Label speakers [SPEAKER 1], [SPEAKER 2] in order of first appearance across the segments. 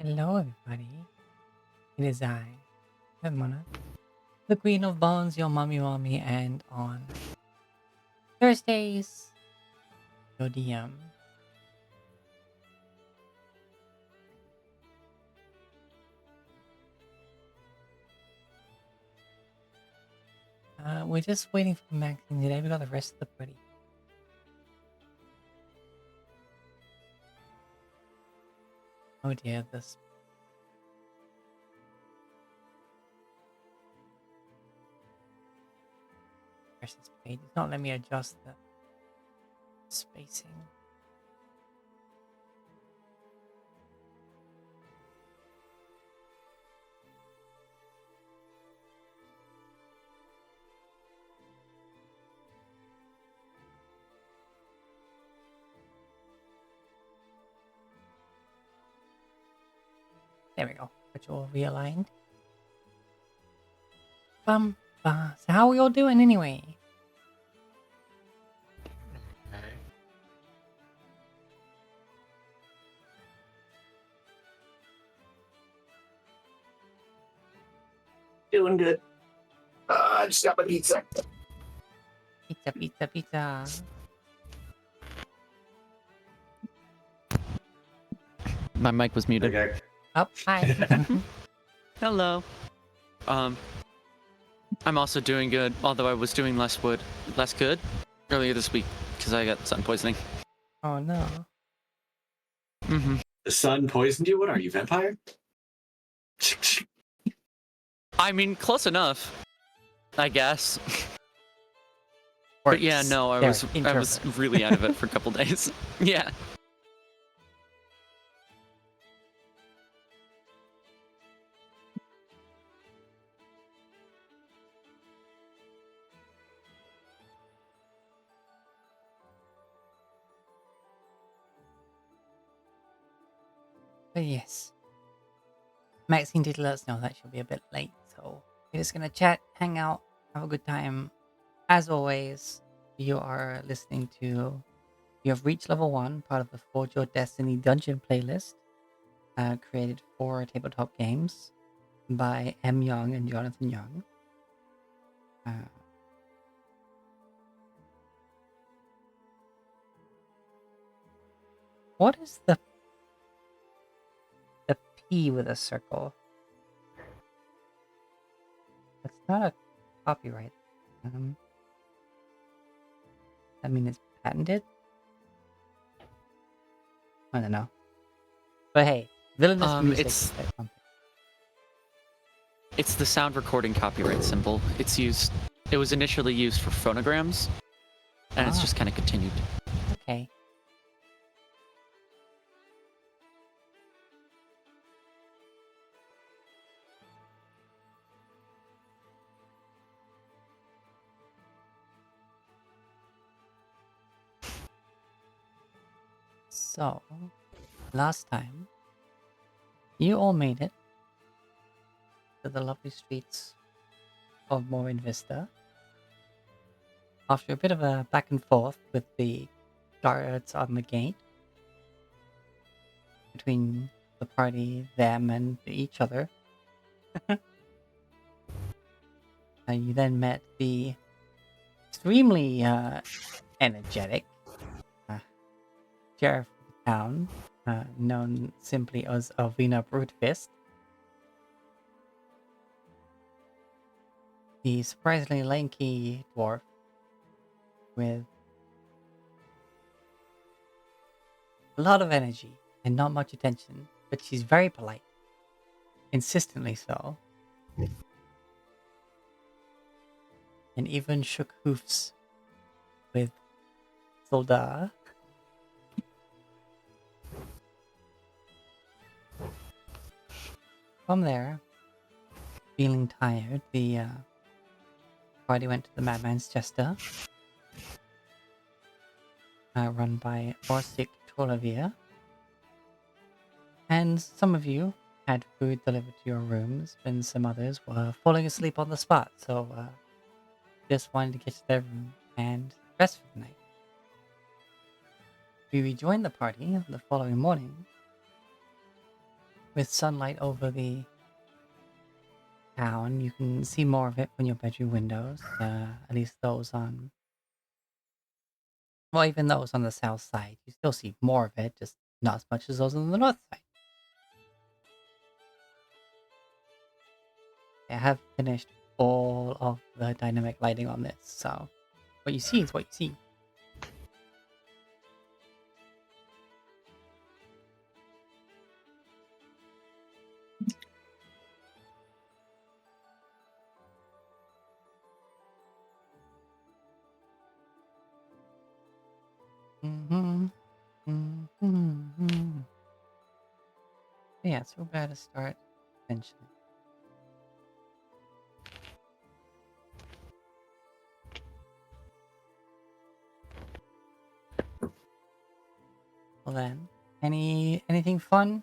[SPEAKER 1] Hello, everybody. It is I, Mona, the Queen of Bones, your mommy, and on Thursdays, your DM. We're just waiting for Maxine today. We got the rest of the party. Oh dear, this. Where's this page? It's not letting me adjust the spacing. There we go. Got you all realigned. So how are we all doing anyway?
[SPEAKER 2] Doing good. I just got my pizza.
[SPEAKER 1] Pizza.
[SPEAKER 3] My mic was muted.
[SPEAKER 2] Okay.
[SPEAKER 1] Oh, hi.
[SPEAKER 3] Hello. I'm also doing good, although I was doing less good earlier this week because I got sun poisoning.
[SPEAKER 1] Oh no.
[SPEAKER 3] Mm-hmm.
[SPEAKER 2] The sun poisoned you? What are you, vampire?
[SPEAKER 3] I mean, close enough, I guess. But yeah, no, I was really out of it for a couple days. Yeah.
[SPEAKER 1] But yes. Maxine did let us know that she'll be a bit late, so we're just gonna chat, hang out, have a good time. As always, you are listening to... You have reached level 1, part of the Forge Your Destiny Dungeon playlist, created for tabletop games by M. Young and Jonathan Young. What is the P with a circle? That's not a copyright. I mean, it's patented? I don't know. But hey, villainous music.
[SPEAKER 3] It's the sound recording copyright symbol. It was initially used for phonograms, and it's just kind of continued.
[SPEAKER 1] Okay. So, last time, you all made it to the lovely streets of Morinvista. After a bit of a back and forth with the guards on the gate, between the party, them, and each other. You then met the extremely energetic sheriff of the town, known simply as Alvina Brutefist. The surprisingly lanky dwarf with a lot of energy and not much attention, but she's very polite. Insistently so. And even shook hoofs with Solda. From there, feeling tired, the party went to the Madman's Chester, run by Orsik Tolavia. And some of you had food delivered to your rooms, and some others were falling asleep on the spot, so just wanted to get to their room and rest for the night. We rejoined the party the following morning with sunlight over the town. You can see more of it from your bedroom windows. At least those on, well, even those on the south side. You still see more of it, just not as much as those on the north side. I have finished all of the dynamic lighting on this, so what you see is what you see. Mm-hmm. Mm-hmm. Yeah, so we're about to start mentioning. Well then, anything fun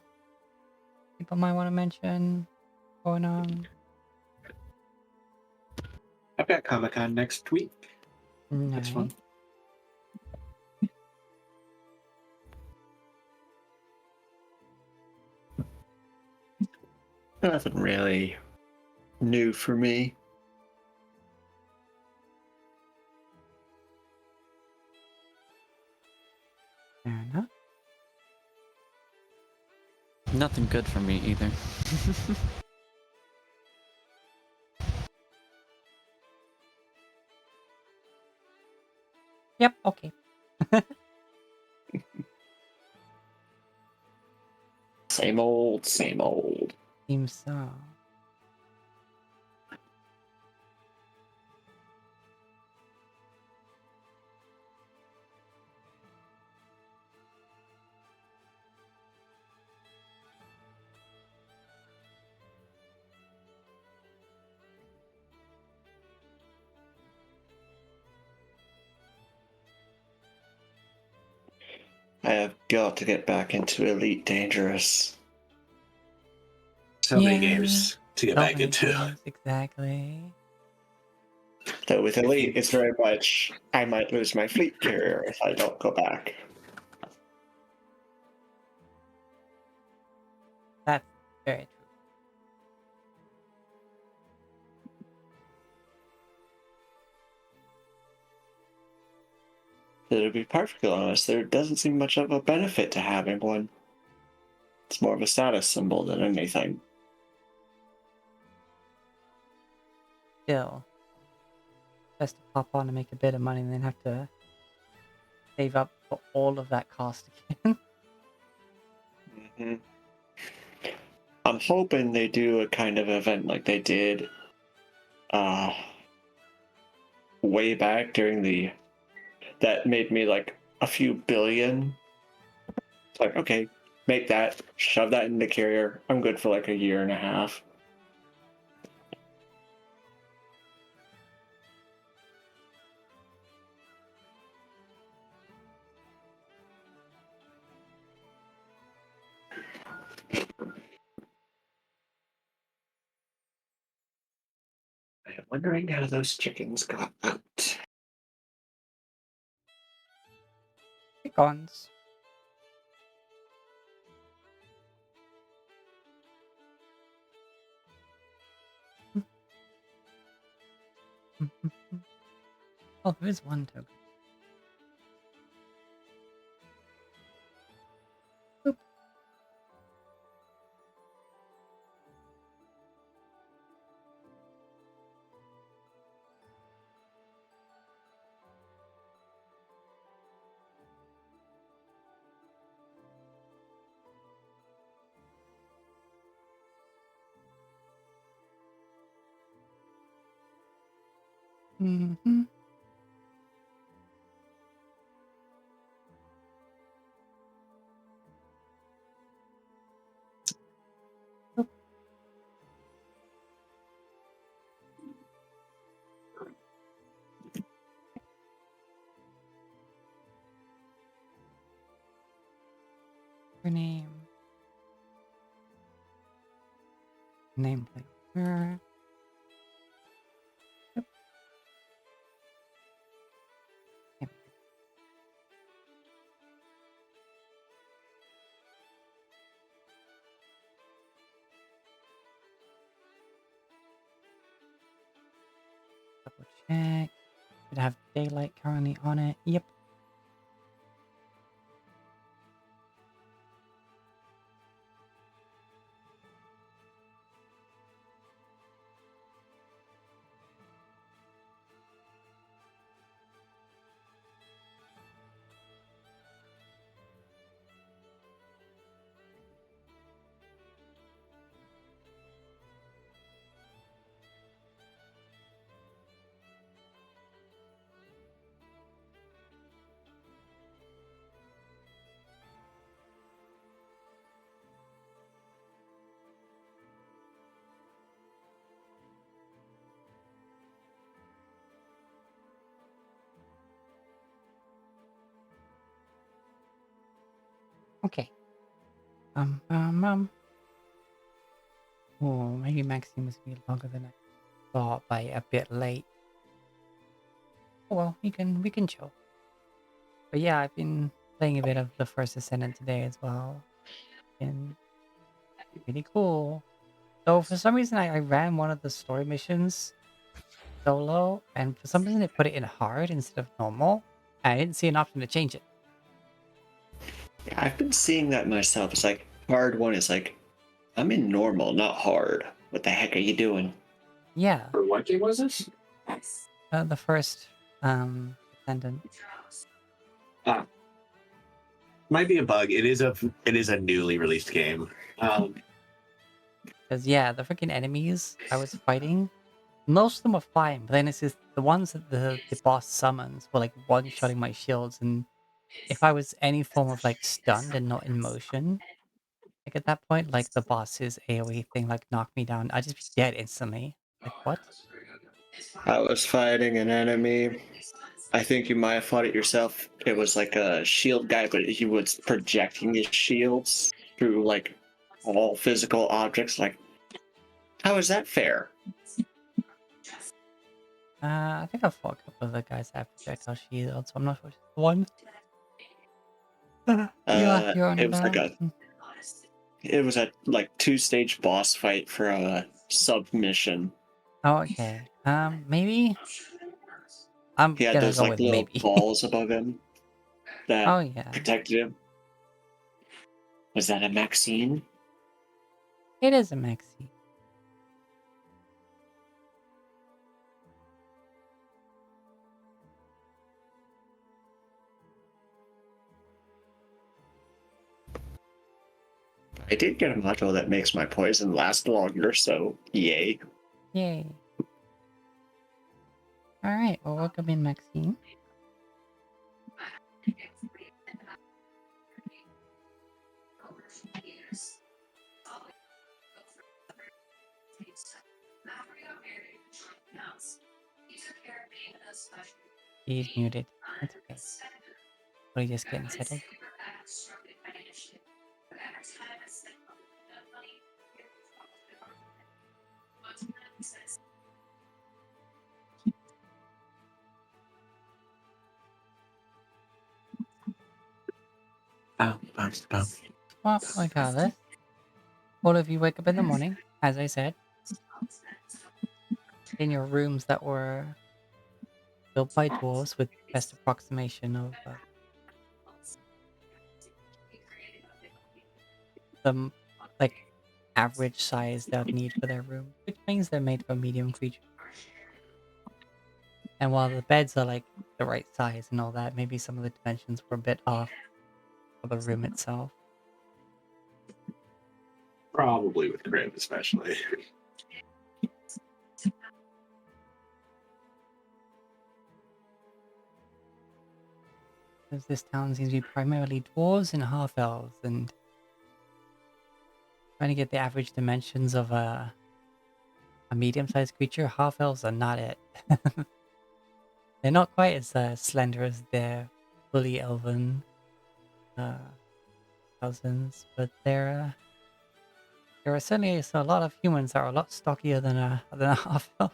[SPEAKER 1] people might want to mention going on?
[SPEAKER 2] I've got Comic-Con next week. That's
[SPEAKER 1] Nice.
[SPEAKER 2] fun.
[SPEAKER 4] Nothing really new for me.
[SPEAKER 1] Fair enough.
[SPEAKER 3] Nothing good for me either.
[SPEAKER 1] Yep, okay.
[SPEAKER 4] Same old, same old.
[SPEAKER 1] Seems so.
[SPEAKER 4] I have got to get back into Elite Dangerous.
[SPEAKER 2] So many games to get
[SPEAKER 1] so
[SPEAKER 2] back
[SPEAKER 1] many
[SPEAKER 2] into.
[SPEAKER 1] games, exactly.
[SPEAKER 4] Though with Elite, it's very much I might lose my fleet carrier if I don't go back.
[SPEAKER 1] That's very true.
[SPEAKER 4] To be perfectly honest, there doesn't seem much of a benefit to having one. It's more of a status symbol than anything.
[SPEAKER 1] Still, best to pop on and make a bit of money and then have to save up for all of that cost again.
[SPEAKER 4] Mm-hmm. I'm hoping they do a kind of event like they did way back during the that made me like a few billion. It's like, okay, make that, shove that in the carrier. I'm good for like a year and a half.
[SPEAKER 2] I'm wondering how those chickens got out.
[SPEAKER 1] Icons. Oh, there is one token. Boop. Mm-hmm. Boop. Your name. Nameplate. Yep. Yep. Double check. Should have daylight currently on it. Yep. Okay. Oh, maybe Maxine must be longer than I thought by a bit late. Oh well, we can chill. But yeah, I've been playing a bit of the First Ascendant today as well. And really cool. So for some reason I ran one of the story missions solo, and for some reason it put it in hard instead of normal. And I didn't see an option to change it.
[SPEAKER 4] Yeah, I've been seeing that myself. It's like hard one is like, I'm in normal, not hard. What the heck are you doing?
[SPEAKER 1] Yeah.
[SPEAKER 2] For what game was this?
[SPEAKER 1] The first Ascendant.
[SPEAKER 2] Ah, might be a bug. It is a newly released game.
[SPEAKER 1] Because yeah, the freaking enemies I was fighting, most of them were fine, but then it's just the ones that the boss summons were like one-shotting my shields, and if I was any form of like stunned and not in motion, like at that point, like the boss's AoE thing like knocked me down, I'd just be dead instantly. Like what?
[SPEAKER 4] I was fighting an enemy. I think you might have fought it yourself. It was like a shield guy, but he was projecting his shields through like all physical objects. Like, how is that fair?
[SPEAKER 1] I think I fought a couple of the guys that have projectile shields, so I'm not sure which one. You're on
[SPEAKER 4] It was like
[SPEAKER 1] about.
[SPEAKER 4] it was a like 2-stage boss fight for a submission.
[SPEAKER 1] Oh, okay. Maybe I'm
[SPEAKER 4] He had
[SPEAKER 1] gonna
[SPEAKER 4] those
[SPEAKER 1] go
[SPEAKER 4] like
[SPEAKER 1] with
[SPEAKER 4] little
[SPEAKER 1] maybe.
[SPEAKER 4] balls above him that
[SPEAKER 1] Oh yeah,
[SPEAKER 4] protected him. Was that a Maxine?
[SPEAKER 1] it is a Maxi.
[SPEAKER 4] I did get a module that makes my poison last longer, so yay.
[SPEAKER 1] Yay. All right. Well, welcome in, Maxine. He's muted. That's okay. We're just getting settled. Well, regardless, all of you wake up in the morning, as I said, in your rooms that were built by dwarves with best approximation of the like average size they'll need for their room, which means they're made for medium creatures. And while the beds are like the right size and all that, maybe some of the dimensions were a bit off for the room itself.
[SPEAKER 2] Probably with Crib, especially.
[SPEAKER 1] Because this town seems to be primarily dwarves and half-elves, and trying to get the average dimensions of a medium-sized creature, half-elves are not it. They're not quite as slender as their fully elven cousins, but there are certainly a lot of humans that are a lot stockier than a half-elf.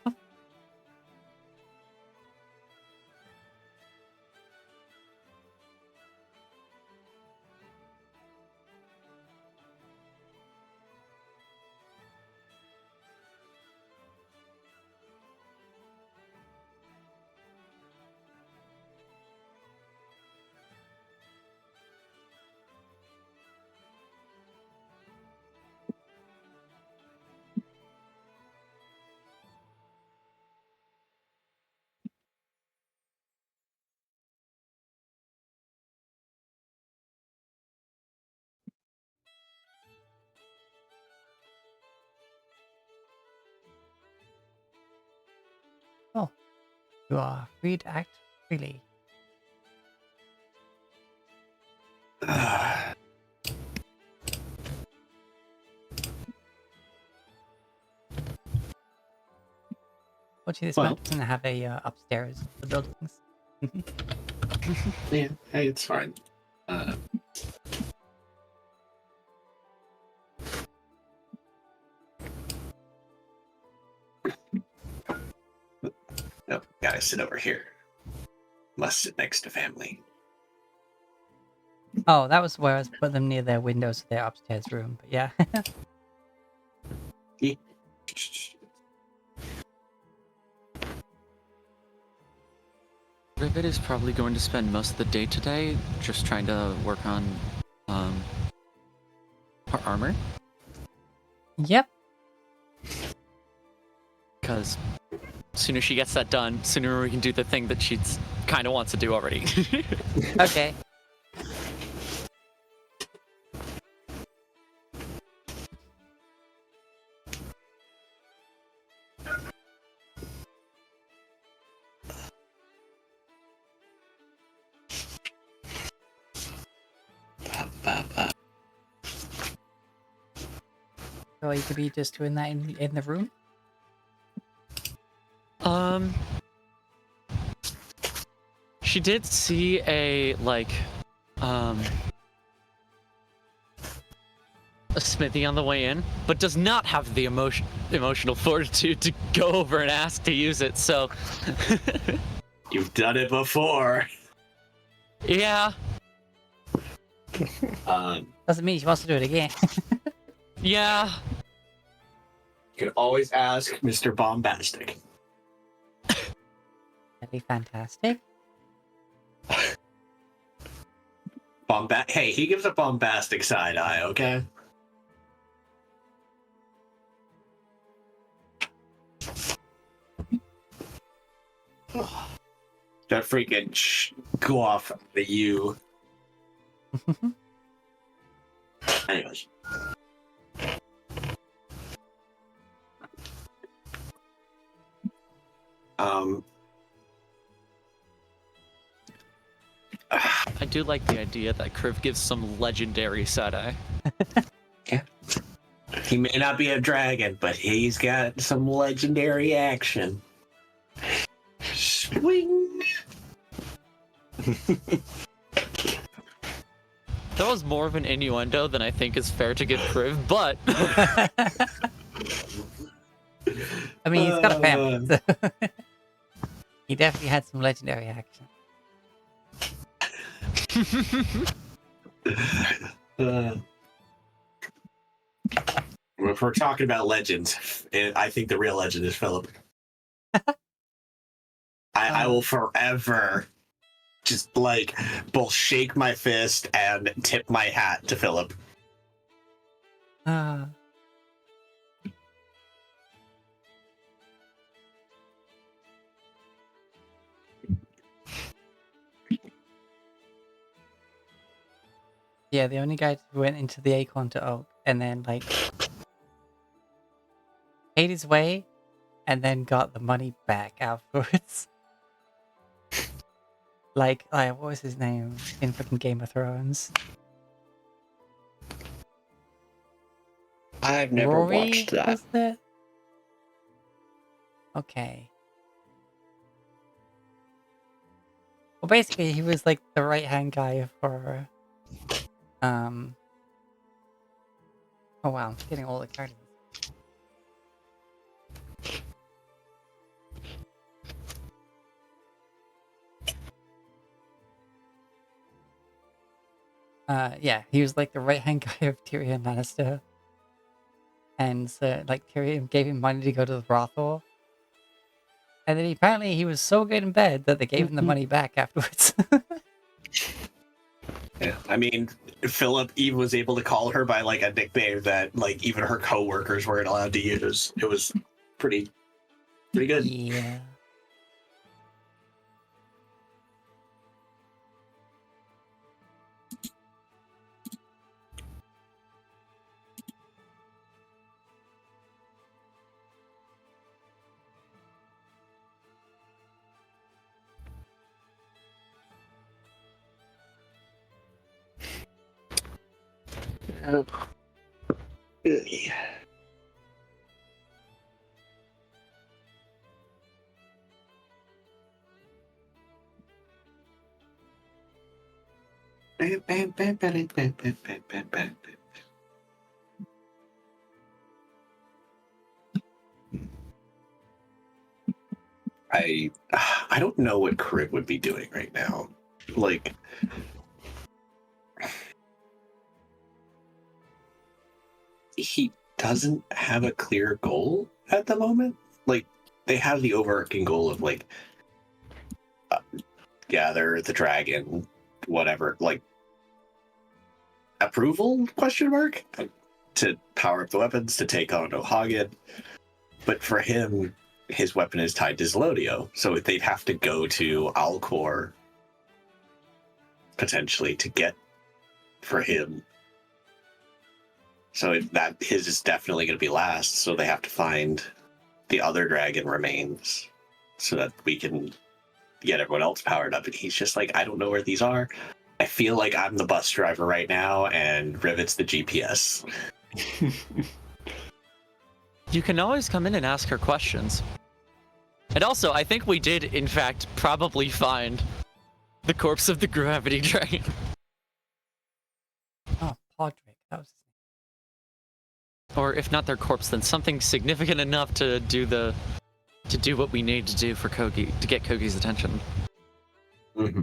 [SPEAKER 1] You are free to act freely. Fortunately, this map doesn't have a upstairs of the buildings.
[SPEAKER 2] Yeah, hey, it's fine. No, gotta sit over here. Must sit next to family.
[SPEAKER 1] Oh, that was where I was put them near their windows of their upstairs room. But yeah.
[SPEAKER 2] Yeah.
[SPEAKER 3] Rivet is probably going to spend most of the day today just trying to work on her armor.
[SPEAKER 1] Yep.
[SPEAKER 3] Because sooner she gets that done, sooner we can do the thing that she kind of wants to do already.
[SPEAKER 1] Okay. So you could be just doing that in the room?
[SPEAKER 3] She did see a smithy on the way in, but does not have the emotional fortitude to go over and ask to use it, so...
[SPEAKER 2] You've done it before.
[SPEAKER 3] Yeah.
[SPEAKER 1] Doesn't mean she wants to do it again.
[SPEAKER 3] Yeah.
[SPEAKER 2] You can always ask Mr. Bombastic.
[SPEAKER 1] That'd be fantastic.
[SPEAKER 2] Hey, he gives a bombastic side eye, okay? That freaking go off the U. Anyways.
[SPEAKER 3] I do like the idea that Kriv gives some legendary side-eye.
[SPEAKER 2] Yeah. He may not be a dragon, but he's got some legendary action. Swing!
[SPEAKER 3] That was more of an innuendo than I think is fair to give Kriv, but...
[SPEAKER 1] I mean, he's got a family. So he definitely had some legendary action.
[SPEAKER 2] If we're talking about legends, I think the real legend is Philip. I will forever just both shake my fist and tip my hat to Philip.
[SPEAKER 1] Yeah, the only guy who went into the Acorn to Oak and then paid his way and then got the money back afterwards. What was his name in fucking Game of Thrones?
[SPEAKER 4] I've never
[SPEAKER 1] Rory,
[SPEAKER 4] watched that.
[SPEAKER 1] was it? Okay. Well, basically, he was like the right-hand guy for, oh wow, I'm getting all the characters. Yeah, he was like the right-hand guy of Tyrion Lannister. And so, Tyrion gave him money to go to the brothel. And then apparently he was so good in bed that they gave him the money back afterwards.
[SPEAKER 2] Yeah, I mean, Philip even was able to call her by a nickname that even her co-workers weren't allowed to use. It was pretty good.
[SPEAKER 1] Yeah.
[SPEAKER 2] I don't know what Crib would be doing right now. Like, he doesn't have a clear goal at the moment. Like, they have the overarching goal of like gather the dragon, whatever. Like, approval? Question mark to power up the weapons to take on O'Hagan. But for him, his weapon is tied to Zelodio, so they'd have to go to Alcor potentially to get for him. So that his is definitely going to be last. So they have to find the other dragon remains so that we can get everyone else powered up. And he's just like, I don't know where these are. I feel like I'm the bus driver right now, and Rivet's the GPS.
[SPEAKER 3] You can always come in and ask her questions. And also, I think we did, in fact, probably find the corpse of the gravity dragon.
[SPEAKER 1] Oh, Podrick, that was his name.
[SPEAKER 3] Or if not their corpse, then something significant enough to do what we need to do for Kogi, to get Kogi's attention.
[SPEAKER 2] Mm-hmm.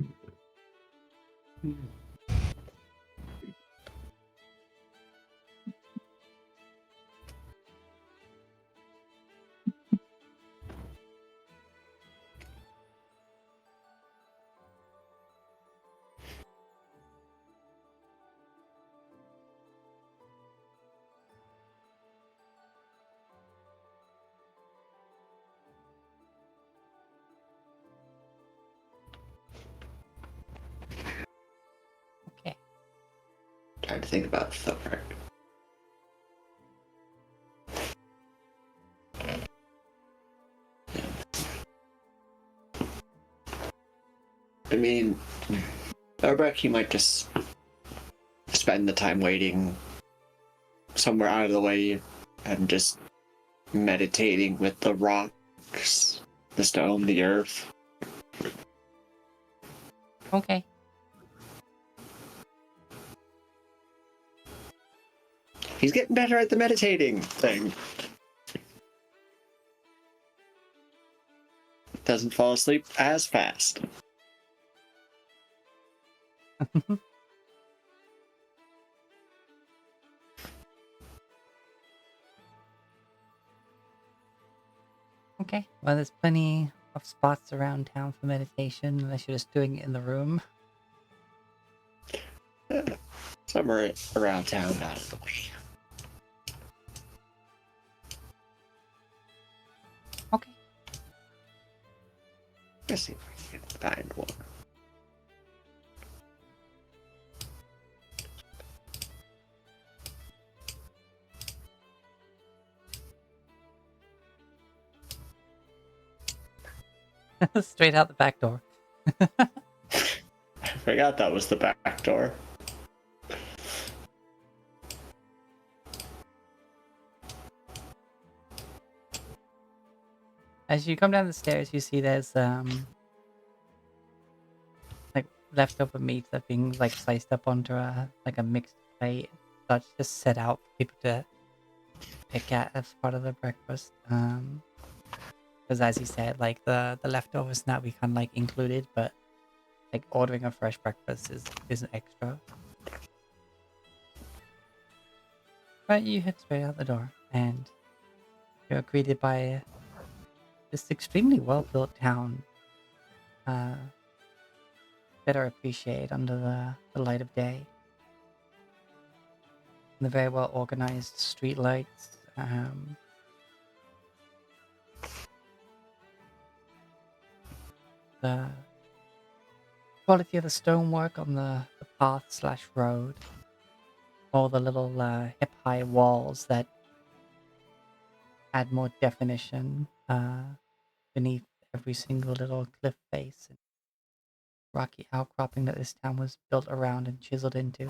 [SPEAKER 1] Okay.
[SPEAKER 4] Trying to think about Thor. I mean, Urbeck, he might just spend the time waiting somewhere out of the way and just meditating with the rocks, the stone, the earth.
[SPEAKER 1] Okay.
[SPEAKER 4] He's getting better at the meditating thing. Doesn't fall asleep as fast.
[SPEAKER 1] Okay. Well, there's plenty of spots around town for meditation, unless you're just doing it in the room.
[SPEAKER 4] Somewhere around town, out of the way.
[SPEAKER 1] Okay.
[SPEAKER 4] Let's see if I can find one.
[SPEAKER 1] Straight out the back door.
[SPEAKER 4] I forgot that was the back door.
[SPEAKER 1] As you come down the stairs, you see there's like leftover meat that being like sliced up onto a mixed plate, such just set out for people to pick at as part of the breakfast. Because as you said, like the leftovers now be kind of like included, but like ordering a fresh breakfast is an extra. But you head straight out the door, and you're greeted by this extremely well-built town. Better appreciated under the light of day. The very well-organized streetlights. The quality of the stonework on the path/road. All the little hip-high walls that add more definition beneath every single little cliff face and rocky outcropping that this town was built around and chiseled into.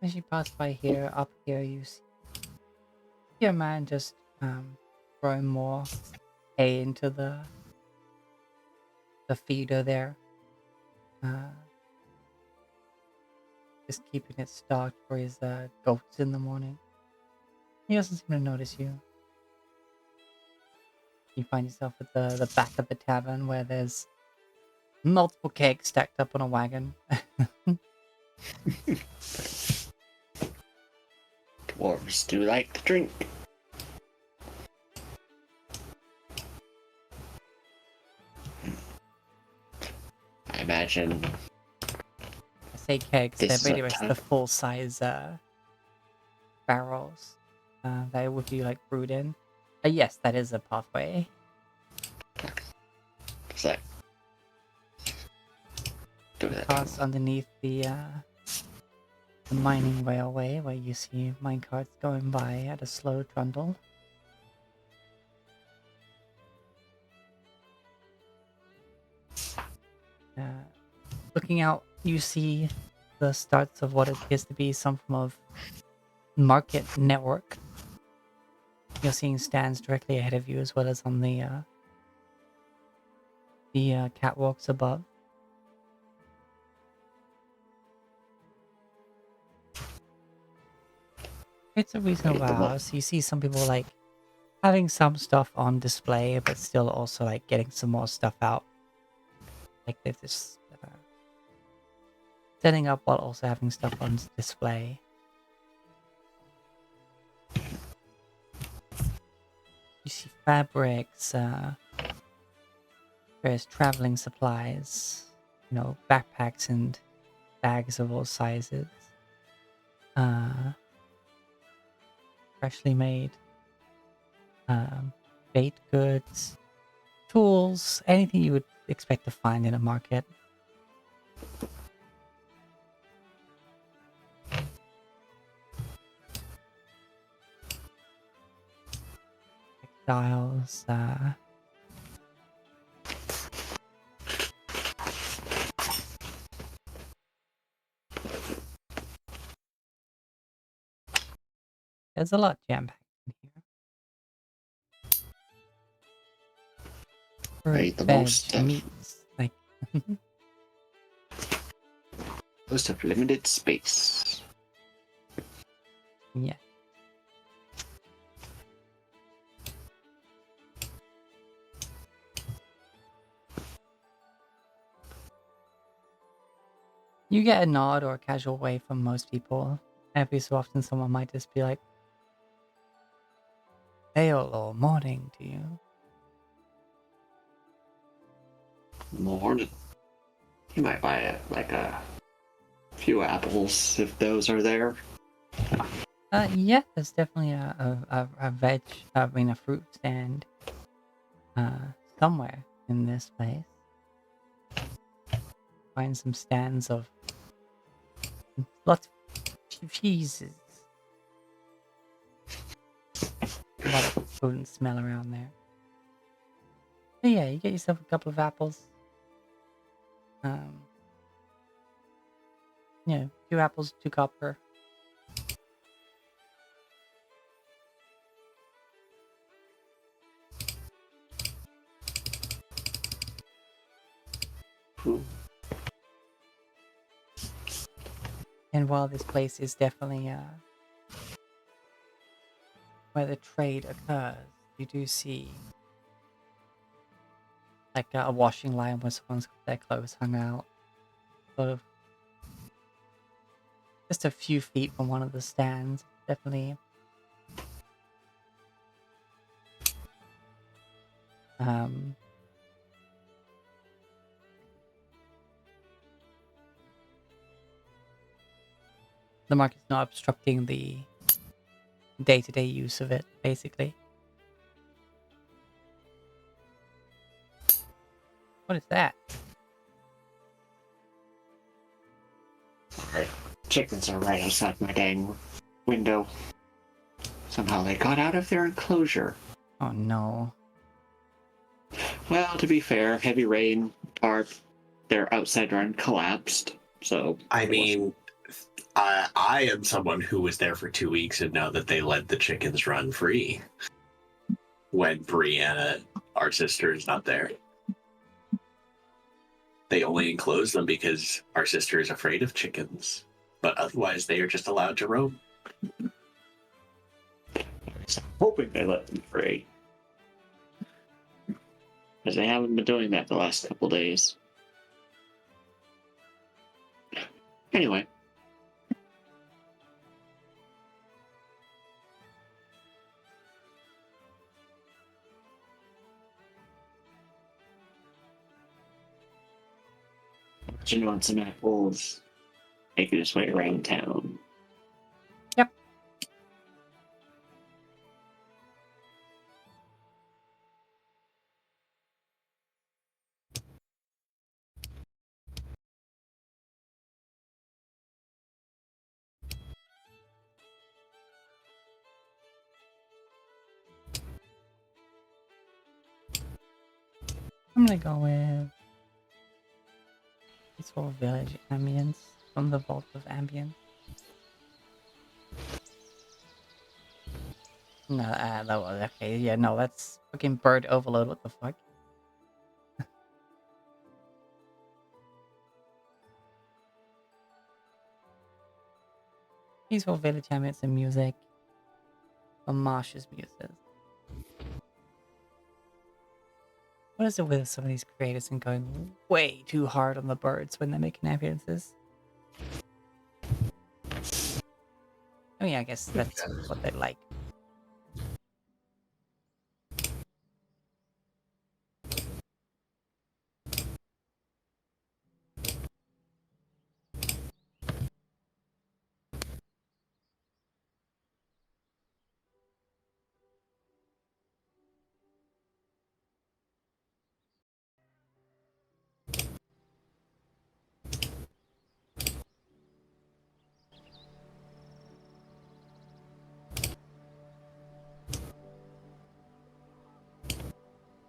[SPEAKER 1] As you pass by here, up here, you see a man just throwing more hay into the feeder there. Just keeping it stocked for his goats in the morning. He doesn't seem to notice you. You find yourself at the back of the tavern where there's multiple kegs stacked up on a wagon.
[SPEAKER 4] Dwarves do like to drink. I imagine.
[SPEAKER 1] I say kegs, they're pretty much the full size barrels that would be like brewed in. Yes, that is a pathway.
[SPEAKER 4] So, do that.
[SPEAKER 1] Pass underneath the mining railway where you see minecarts going by at a slow trundle. Looking out, you see the starts of what appears to be some form of market network. You're seeing stands directly ahead of you as well as on the catwalks above. It's a reasonable house. You see some people like having some stuff on display, but still also like getting some more stuff out. Like they're just setting up while also having stuff on display. You see fabrics, various traveling supplies, you know, backpacks and bags of all sizes. Freshly made baked goods, tools, anything you would expect to find in a market. Textiles, there's a lot jam-packed in here.
[SPEAKER 4] Right, the
[SPEAKER 1] Veg,
[SPEAKER 4] most stuff.
[SPEAKER 1] meats, like
[SPEAKER 4] Most of limited space.
[SPEAKER 1] yeah. You get a nod or a casual wave from most people. Every so often someone might just be like, "Hail or morning to you."
[SPEAKER 4] Morning. You might buy a few apples if those are there.
[SPEAKER 1] Yeah, there's definitely a fruit stand somewhere in this place. Find some stands of lots of cheeses. A lot of potent smell around there. But yeah, you get yourself a couple of apples. You know, 2 apples, 2 copper. And while this place is definitely where the trade occurs, you do see like a washing line where someone's got their clothes hung out, sort of just a few feet from one of the stands. Definitely the market's not obstructing the day-to-day use of it, basically. What is that?
[SPEAKER 4] Sorry. Chickens are right outside my dang window. Somehow they got out of their enclosure.
[SPEAKER 1] Oh no.
[SPEAKER 4] Well, to be fair, heavy rain, tarp, their outside run collapsed. So
[SPEAKER 2] I mean, I am someone who was there for 2 weeks and know that they let the chickens run free when Brianna, our sister, is not there. They only enclose them because our sister is afraid of chickens, but otherwise they are just allowed to roam.
[SPEAKER 4] I'm hoping they let them free. Because they haven't been doing that the last couple days. Anyway. Watching on some apples making his way around town.
[SPEAKER 1] Yep. I'm gonna go with peaceful village ambience from the Vault of Ambience. No, that was okay. Yeah, no, that's fucking bird overload. What the fuck? Peaceful village ambience and music. Marsha's muses. What is it with some of these creators and going way too hard on the birds when they're making ambiences? I mean, I guess that's what they like.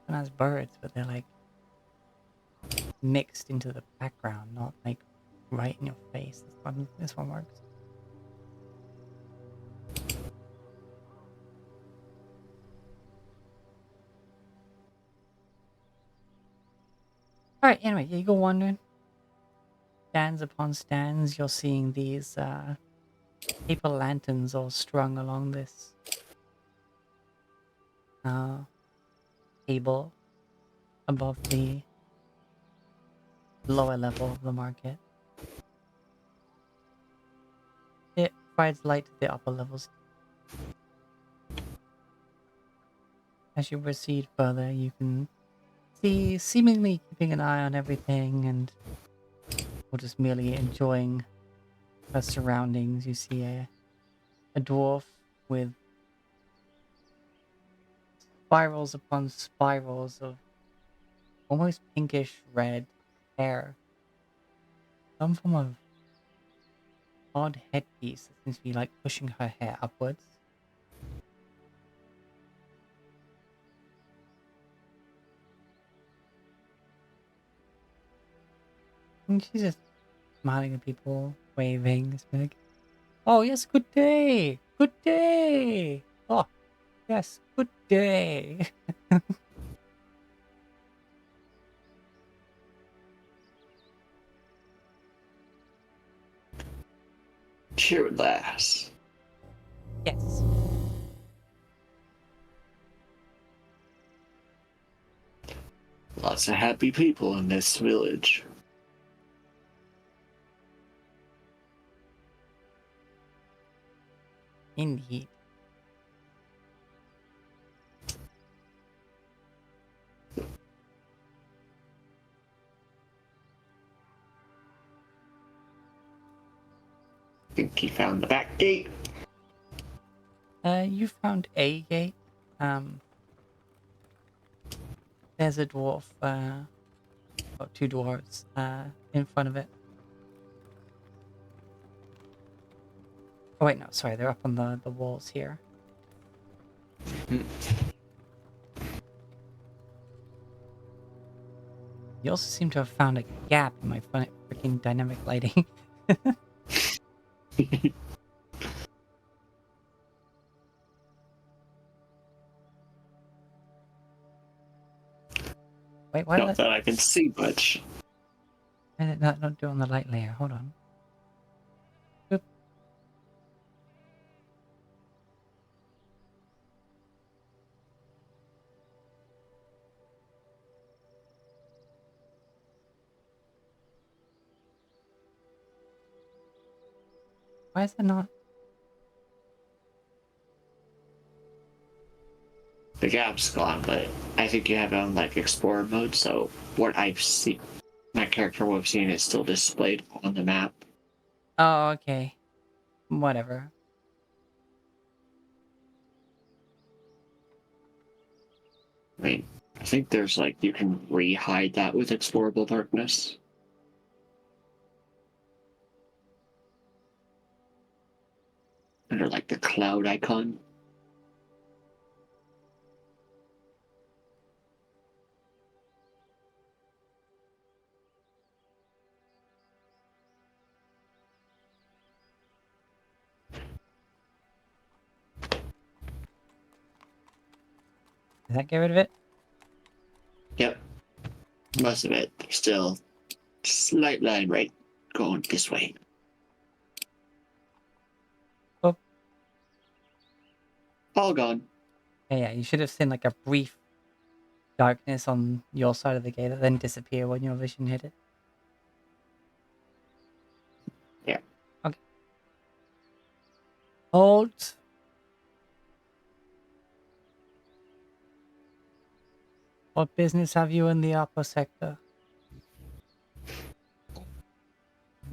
[SPEAKER 1] Nice birds, but they're like mixed into the background, not like right in your face. This one works. Alright, anyway, you go wandering. Stands upon stands, you're seeing these paper lanterns all strung along this table above the lower level of the market. It provides light to the upper levels. As you proceed further, you can see seemingly keeping an eye on everything and or just merely enjoying her surroundings. You see a dwarf with spirals upon spirals of almost pinkish red hair. Some form of odd headpiece that seems to be like pushing her hair upwards. And she's just smiling at people, waving, just like, oh yes, good day! Good day! Oh, yes, good day!
[SPEAKER 4] Cheer lass.
[SPEAKER 1] Yes.
[SPEAKER 4] Lots of happy people in this village.
[SPEAKER 1] Indeed.
[SPEAKER 4] I think he found the back gate.
[SPEAKER 1] You found a gate. There's a dwarf, or two dwarves, in front of it. Oh wait, no, sorry, they're up on the walls here. You also seem to have found a gap in my freaking dynamic lighting. Wait, why
[SPEAKER 4] Not
[SPEAKER 1] did
[SPEAKER 4] that I can see much.
[SPEAKER 1] not do on the light layer? Hold on. Boop. Why is it not?
[SPEAKER 4] The gap's gone, but I think you have it on like explorer mode, so what I've seen, my character will have seen is still displayed on the map.
[SPEAKER 1] Oh, okay. Whatever.
[SPEAKER 4] I mean, I think there's like you can re-hide that with explorable darkness. Under like the cloud icon.
[SPEAKER 1] Does that get rid of it?
[SPEAKER 4] Yep. Most of it. There's still slight line right going this way.
[SPEAKER 1] Oh.
[SPEAKER 4] All gone.
[SPEAKER 1] Yeah, you should have seen like a brief darkness on your side of the gate that then disappear when your vision hit it.
[SPEAKER 4] Yeah.
[SPEAKER 1] Okay. Hold. What business have you in the upper sector?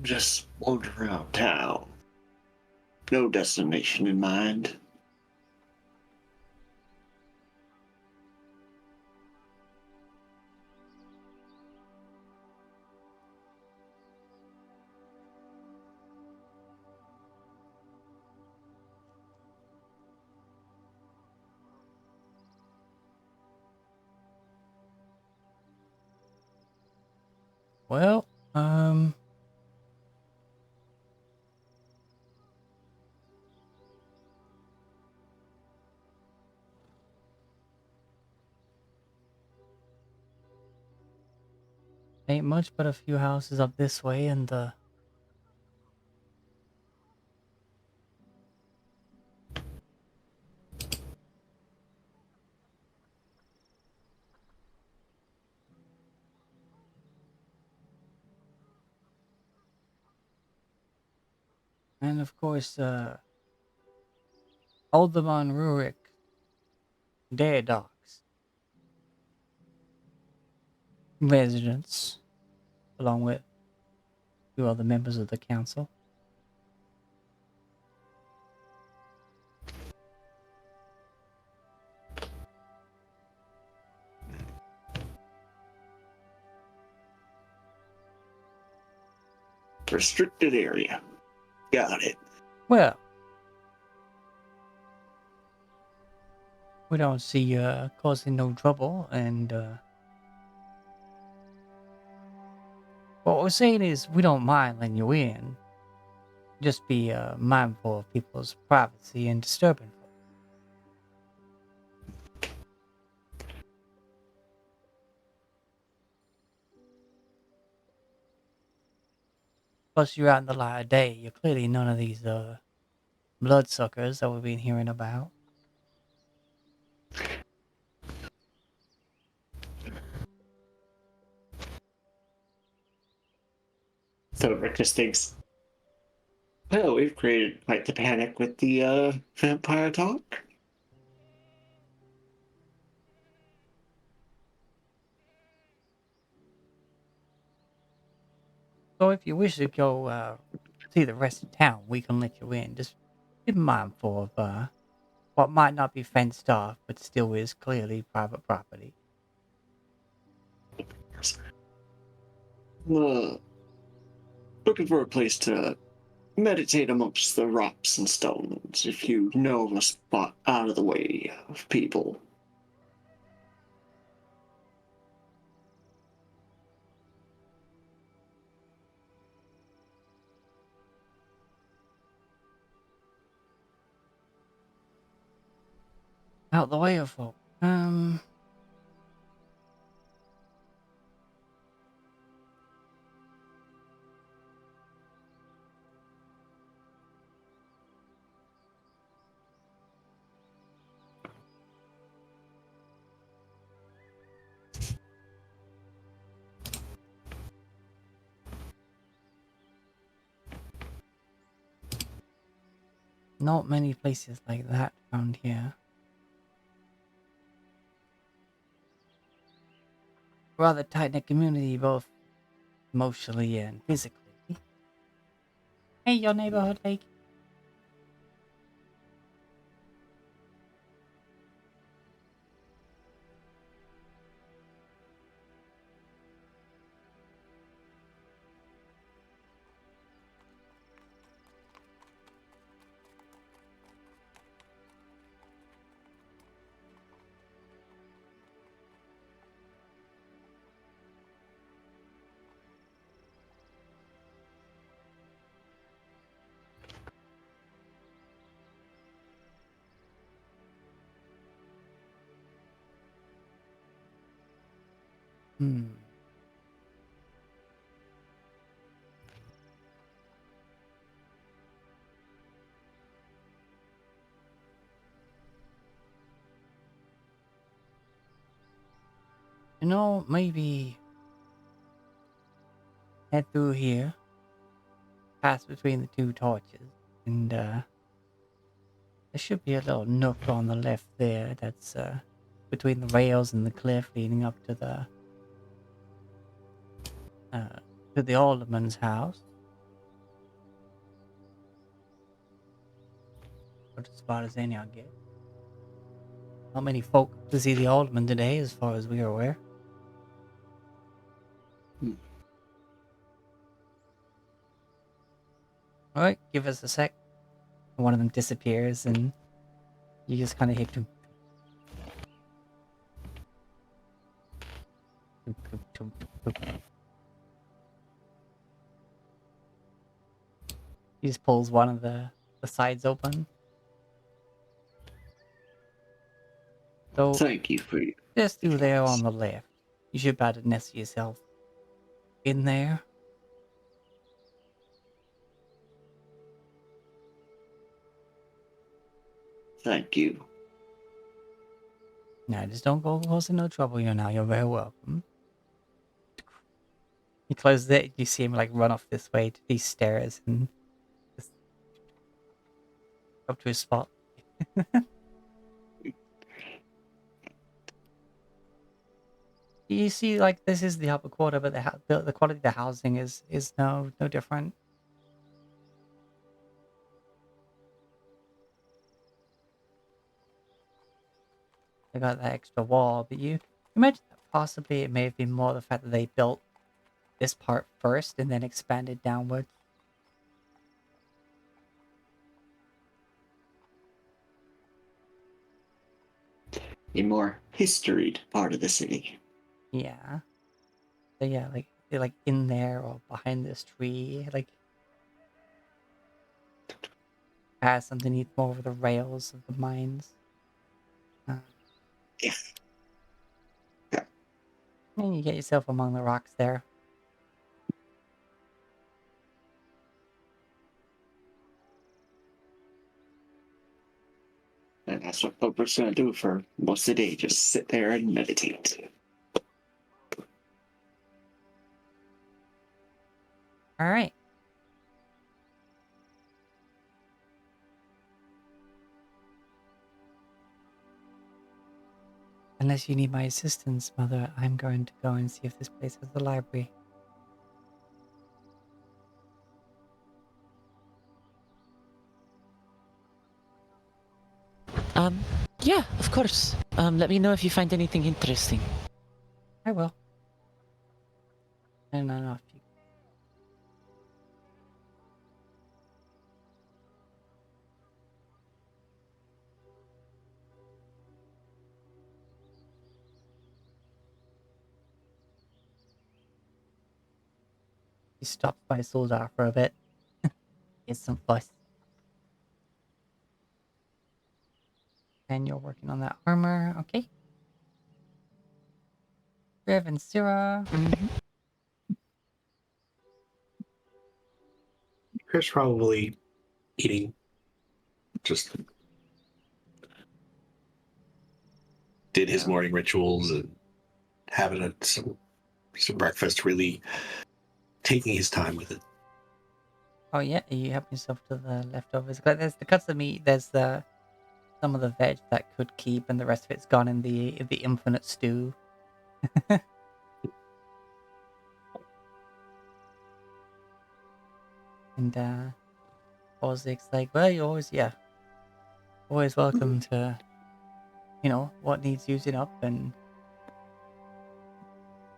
[SPEAKER 4] Just wandering around town. No destination in mind.
[SPEAKER 1] Well, ain't much but a few houses up this way and of course Alderman Rurik, their dogs, residents, along with two other members of the council.
[SPEAKER 4] Restricted area. Got it.
[SPEAKER 1] Well, we don't see you causing no trouble, and what we're saying is we don't mind letting you in. Just be mindful of people's privacy and disturbing folk. Plus, you're out in the light of day. You're clearly none of these bloodsuckers that we've been hearing about.
[SPEAKER 4] So Rick just thinks, well, we've created quite the panic with the vampire talk.
[SPEAKER 1] So if you wish to go see the rest of town, we can let you in. Just be mindful of what might not be fenced off, but still is clearly private property.
[SPEAKER 4] Looking for a place to meditate amongst the rocks and stones if you know of a spot out of the way of people.
[SPEAKER 1] Out the way of folk. Not many places like that around here. Rather tight-knit community, both emotionally and physically. Hey, your neighborhood lake. You know, maybe head through here, pass between the two torches, and there should be a little nook on the left there that's between the rails and the cliff leading up to the alderman's house. About as far as any I get. Not many folk to see the alderman today, as far as we are aware. Alright, give us a sec. One of them disappears, and you just kind of hit him. He just pulls one of the sides open. So
[SPEAKER 4] Thank you for you.
[SPEAKER 1] just through there on the left. You should be able to nest yourself in there.
[SPEAKER 4] Thank you.
[SPEAKER 1] Now, just don't go causing no trouble here now. You're very welcome. He closes it. You see him like run off this way to these stairs and just up to his spot. You see, like, this is the upper quarter, but the quality of the housing is no different. They got that extra wall, but you imagine that possibly it may have been more the fact that they built this part first and then expanded downward.
[SPEAKER 4] A more historied part of the city.
[SPEAKER 1] Yeah. So yeah, like they're like in there or behind this tree, like pass underneath more of the rails of the mines.
[SPEAKER 4] Yeah.
[SPEAKER 1] And you get yourself among the rocks there.
[SPEAKER 4] And that's what Poper's gonna do for most of the day, just sit there and meditate.
[SPEAKER 1] All right. Unless you need my assistance, Mother, I'm going to go and see if this place has a library.
[SPEAKER 3] Yeah, of course. Let me know if you find anything interesting.
[SPEAKER 1] I will. I don't know if you... He stops by Soldar for a bit. Get some fuss. And you're working on that armor. Okay. Rev and Syrah.
[SPEAKER 2] Chris probably eating, just did his morning rituals and having some breakfast, really taking his time with it.
[SPEAKER 1] Oh yeah, you help yourself to the leftovers. But there's the cuts of meat. There's some of the veg that could keep, and the rest of it's gone in the infinite stew. And Ozik's like, well, you're always welcome to, what needs using up, and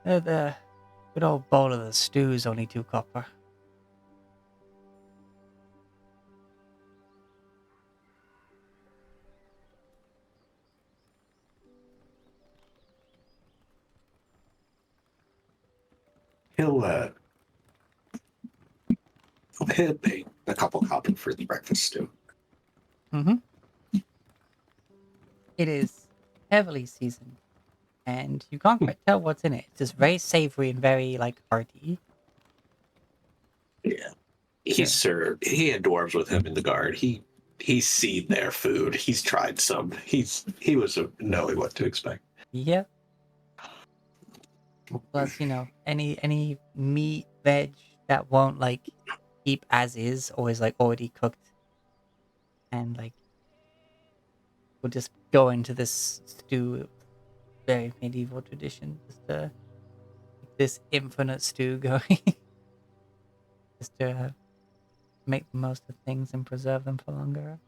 [SPEAKER 1] the good old bowl of the stew is only 2 copper.
[SPEAKER 2] He'll pay a couple copper for the breakfast stew.
[SPEAKER 1] Mm-hmm. It is heavily seasoned, and you can't quite tell what's in it. It's just very savory and very hearty.
[SPEAKER 2] Yeah, he's served. He had dwarves with him in the guard. He's seen their food. He's tried some. He was knowing what to expect.
[SPEAKER 1] Yep. Plus, any meat, veg that won't keep as is, always already cooked, and we'll just go into this stew, very medieval tradition, just to keep this infinite stew going, just to make the most of things and preserve them for longer.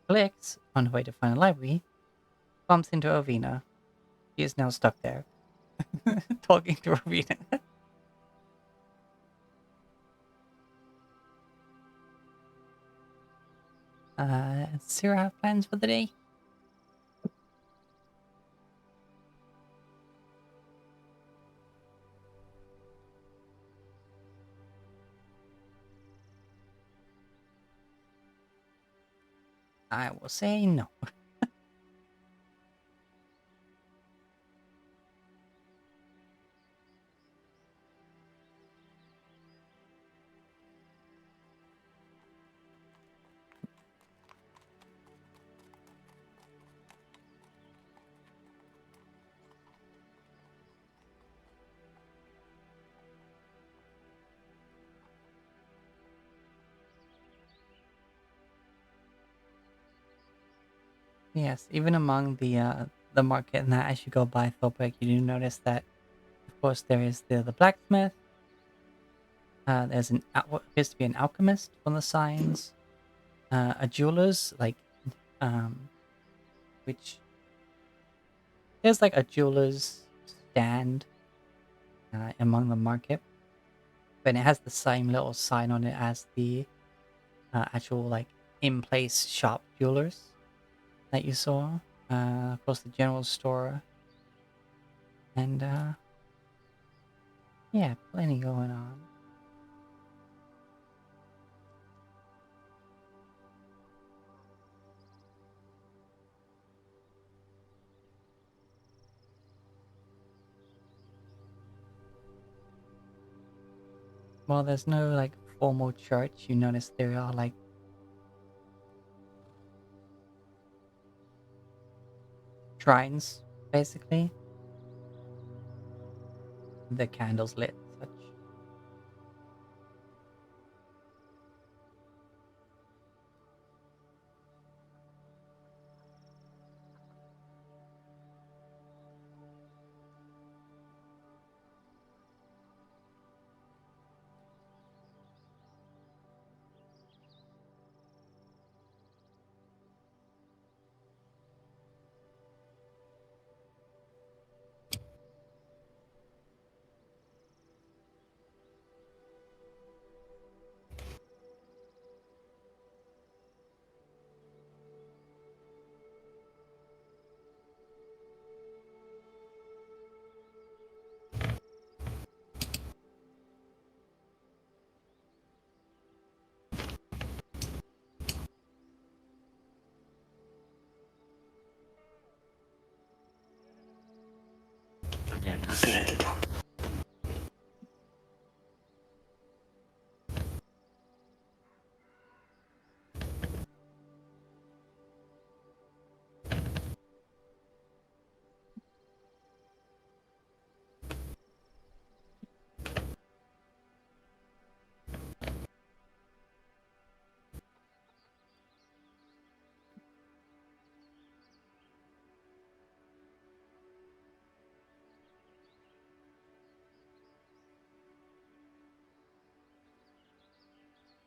[SPEAKER 1] Clicks on her way to find a library, bumps into Ovina. She is now stuck there, talking to Ovina. Sarah have plans for the day? I will say no. Yes, even among the market and that, as you go by Thorpek, you do notice that, of course, there is the blacksmith. There's what appears to be an alchemist on the signs. A jeweler's which there's a jeweler's stand among the market, but it has the same little sign on it as the actual in place shop jewelers that you saw. Of course, the general store, and yeah, plenty going on. While there's no formal church, you notice there are shrines, basically. The candles lit, such.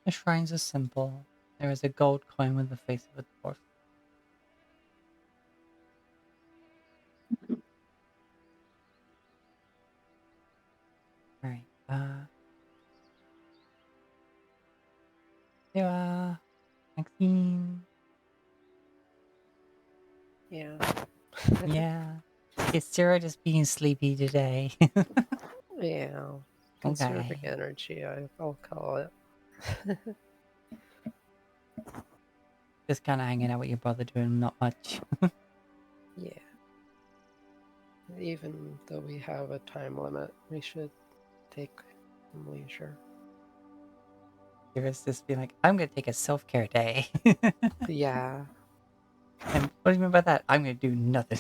[SPEAKER 1] The shrines are simple. There is a gold coin with the face of a dwarf. Alright, Sarah, Maxine.
[SPEAKER 5] Yeah.
[SPEAKER 1] Yeah. Is Sarah just being sleepy today?
[SPEAKER 5] Yeah. Conserving energy, I'll call it.
[SPEAKER 1] Just kind of hanging out with your brother, doing not much.
[SPEAKER 5] Yeah. Even though we have a time limit, we should take some leisure.
[SPEAKER 1] Sarah's just being like, I'm going to take a self-care day.
[SPEAKER 5] Yeah.
[SPEAKER 1] And what do you mean by that? I'm going to do nothing.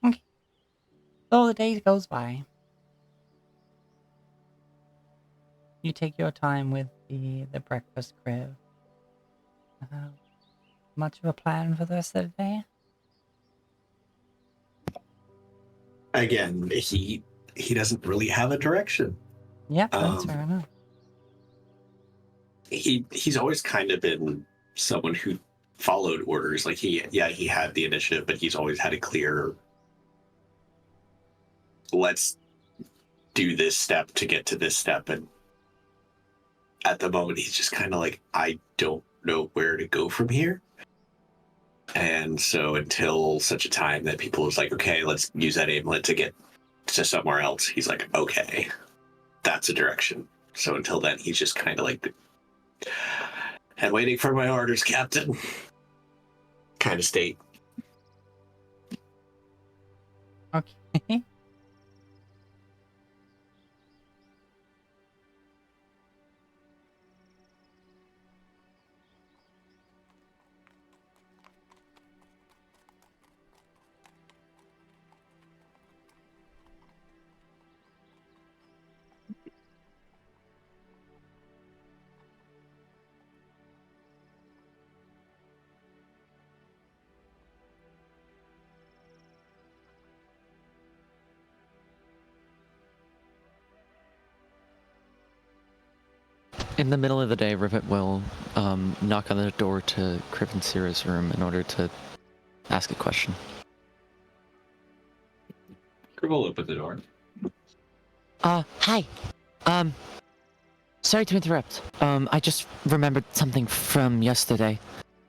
[SPEAKER 1] Okay. So the day goes by. You take your time with the breakfast crib. Much of a plan for the rest of the day?
[SPEAKER 2] Again, he doesn't really have a direction.
[SPEAKER 1] Yep, that's fair enough.
[SPEAKER 2] He's always kind of been someone who followed orders. Like he had the initiative, but he's always had a clear, let's do this step to get to this step. And at the moment, he's just kind of like, I don't know where to go from here. And so until such a time that people was like, okay, let's use that amulet to get to somewhere else, he's like, okay, that's a direction. So until then, he's just kind of like, and waiting for my orders, Captain, kind of state.
[SPEAKER 1] Okay.
[SPEAKER 3] In the middle of the day, Rivet will knock on the door to Crib and Sierra's room in order to ask a question.
[SPEAKER 2] Crib will open the door.
[SPEAKER 6] Hi. Sorry to interrupt. I just remembered something from yesterday.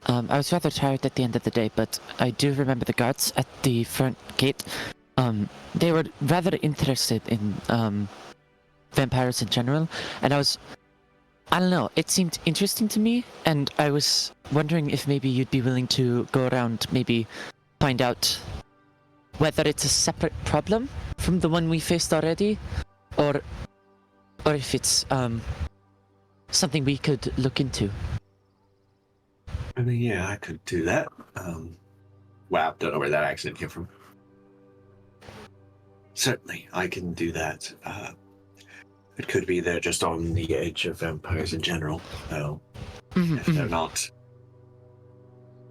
[SPEAKER 6] I was rather tired at the end of the day, but I do remember the guards at the front gate. They were rather interested in vampires in general, and I was I don't know. It seemed interesting to me, and I was wondering if maybe you'd be willing to go around, maybe find out whether it's a separate problem from the one we faced already, or if it's something we could look into.
[SPEAKER 2] I mean, yeah, I could do that. Wow, don't know where that accent came from. Certainly, I can do that. It could be they're just on the edge of vampires in general, though. If they're not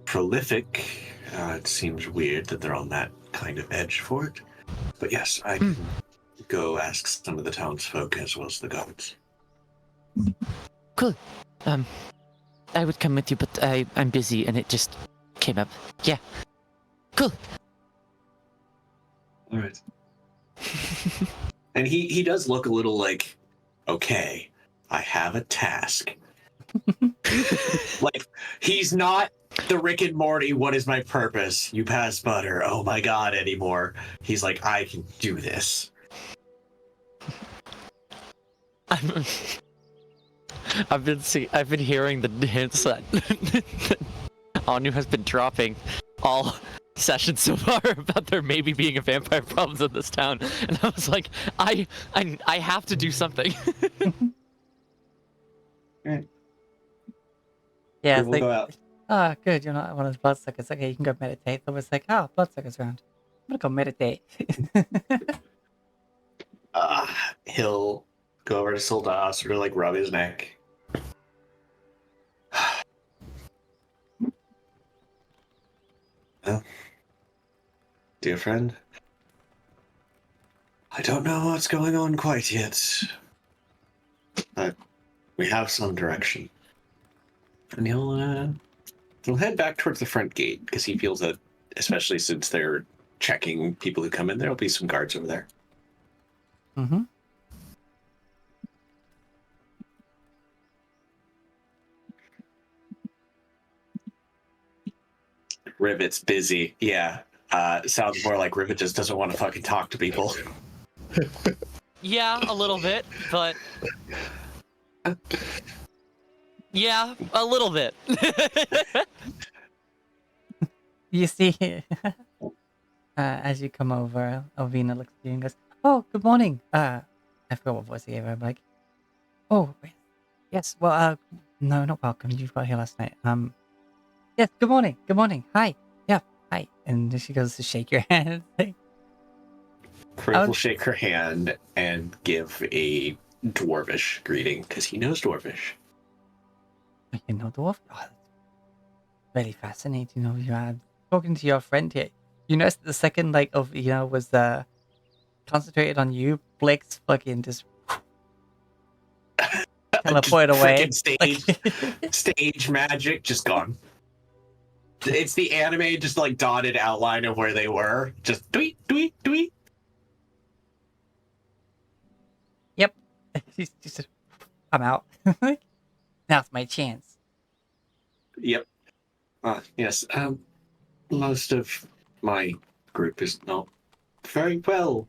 [SPEAKER 2] prolific, it seems weird that they're on that kind of edge for it. But yes, I can go ask some of the townsfolk as well as the guards.
[SPEAKER 6] Cool. I would come with you, but I'm busy and it just came up. Yeah. Cool.
[SPEAKER 2] All right. And he does look a little like, okay, I have a task. Like, he's not the Rick and Morty, what is my purpose? You pass butter. Oh my god, anymore. He's like, I can do this.
[SPEAKER 6] I've been hearing the hints that Anu has been dropping all sessions so far about there maybe being a vampire problems in this town, and I was like, I have to do something.
[SPEAKER 2] Right.
[SPEAKER 1] Yeah,
[SPEAKER 2] We'll go out.
[SPEAKER 1] Good, you're not one of the bloodsuckers. Okay, you can go meditate. I was like, bloodsuckers around. I'm gonna go meditate.
[SPEAKER 2] He'll go over to Solda, sort of like rub his neck. Well, dear friend, I don't know what's going on quite yet, but we have some direction. And he'll head back towards the front gate, because he feels that, especially since they're checking people who come in, there'll be some guards over there.
[SPEAKER 1] Mm-hmm.
[SPEAKER 2] Rivet's busy. Yeah. Sounds more like Rivet just doesn't want to fucking talk to people.
[SPEAKER 3] Yeah, a little bit, but yeah, a little bit.
[SPEAKER 1] You see, as you come over, Alvina looks at you and goes, "Oh, good morning." I forgot what voice I gave her. I'm like, "Oh, yes. Well, no, not welcome. You got here last night. Yes. Good morning. Good morning. Hi. Yeah. Hi." And she goes to shake your hand.
[SPEAKER 2] Rivet will shake her hand and give a dwarvish greeting, because he knows dwarvish.
[SPEAKER 1] You know, dwarf. Oh, that's very fascinating. You know, you're talking to your friend here. You noticed the second was concentrated on you, Blake's fucking just teleported away.
[SPEAKER 2] Stage magic, just gone. It's the anime, just like dotted outline of where they were. Just tweet, tweet, tweet.
[SPEAKER 1] Yep. She's just, I'm out. Now's my chance.
[SPEAKER 2] Yep. Yes. Most of my group is not very well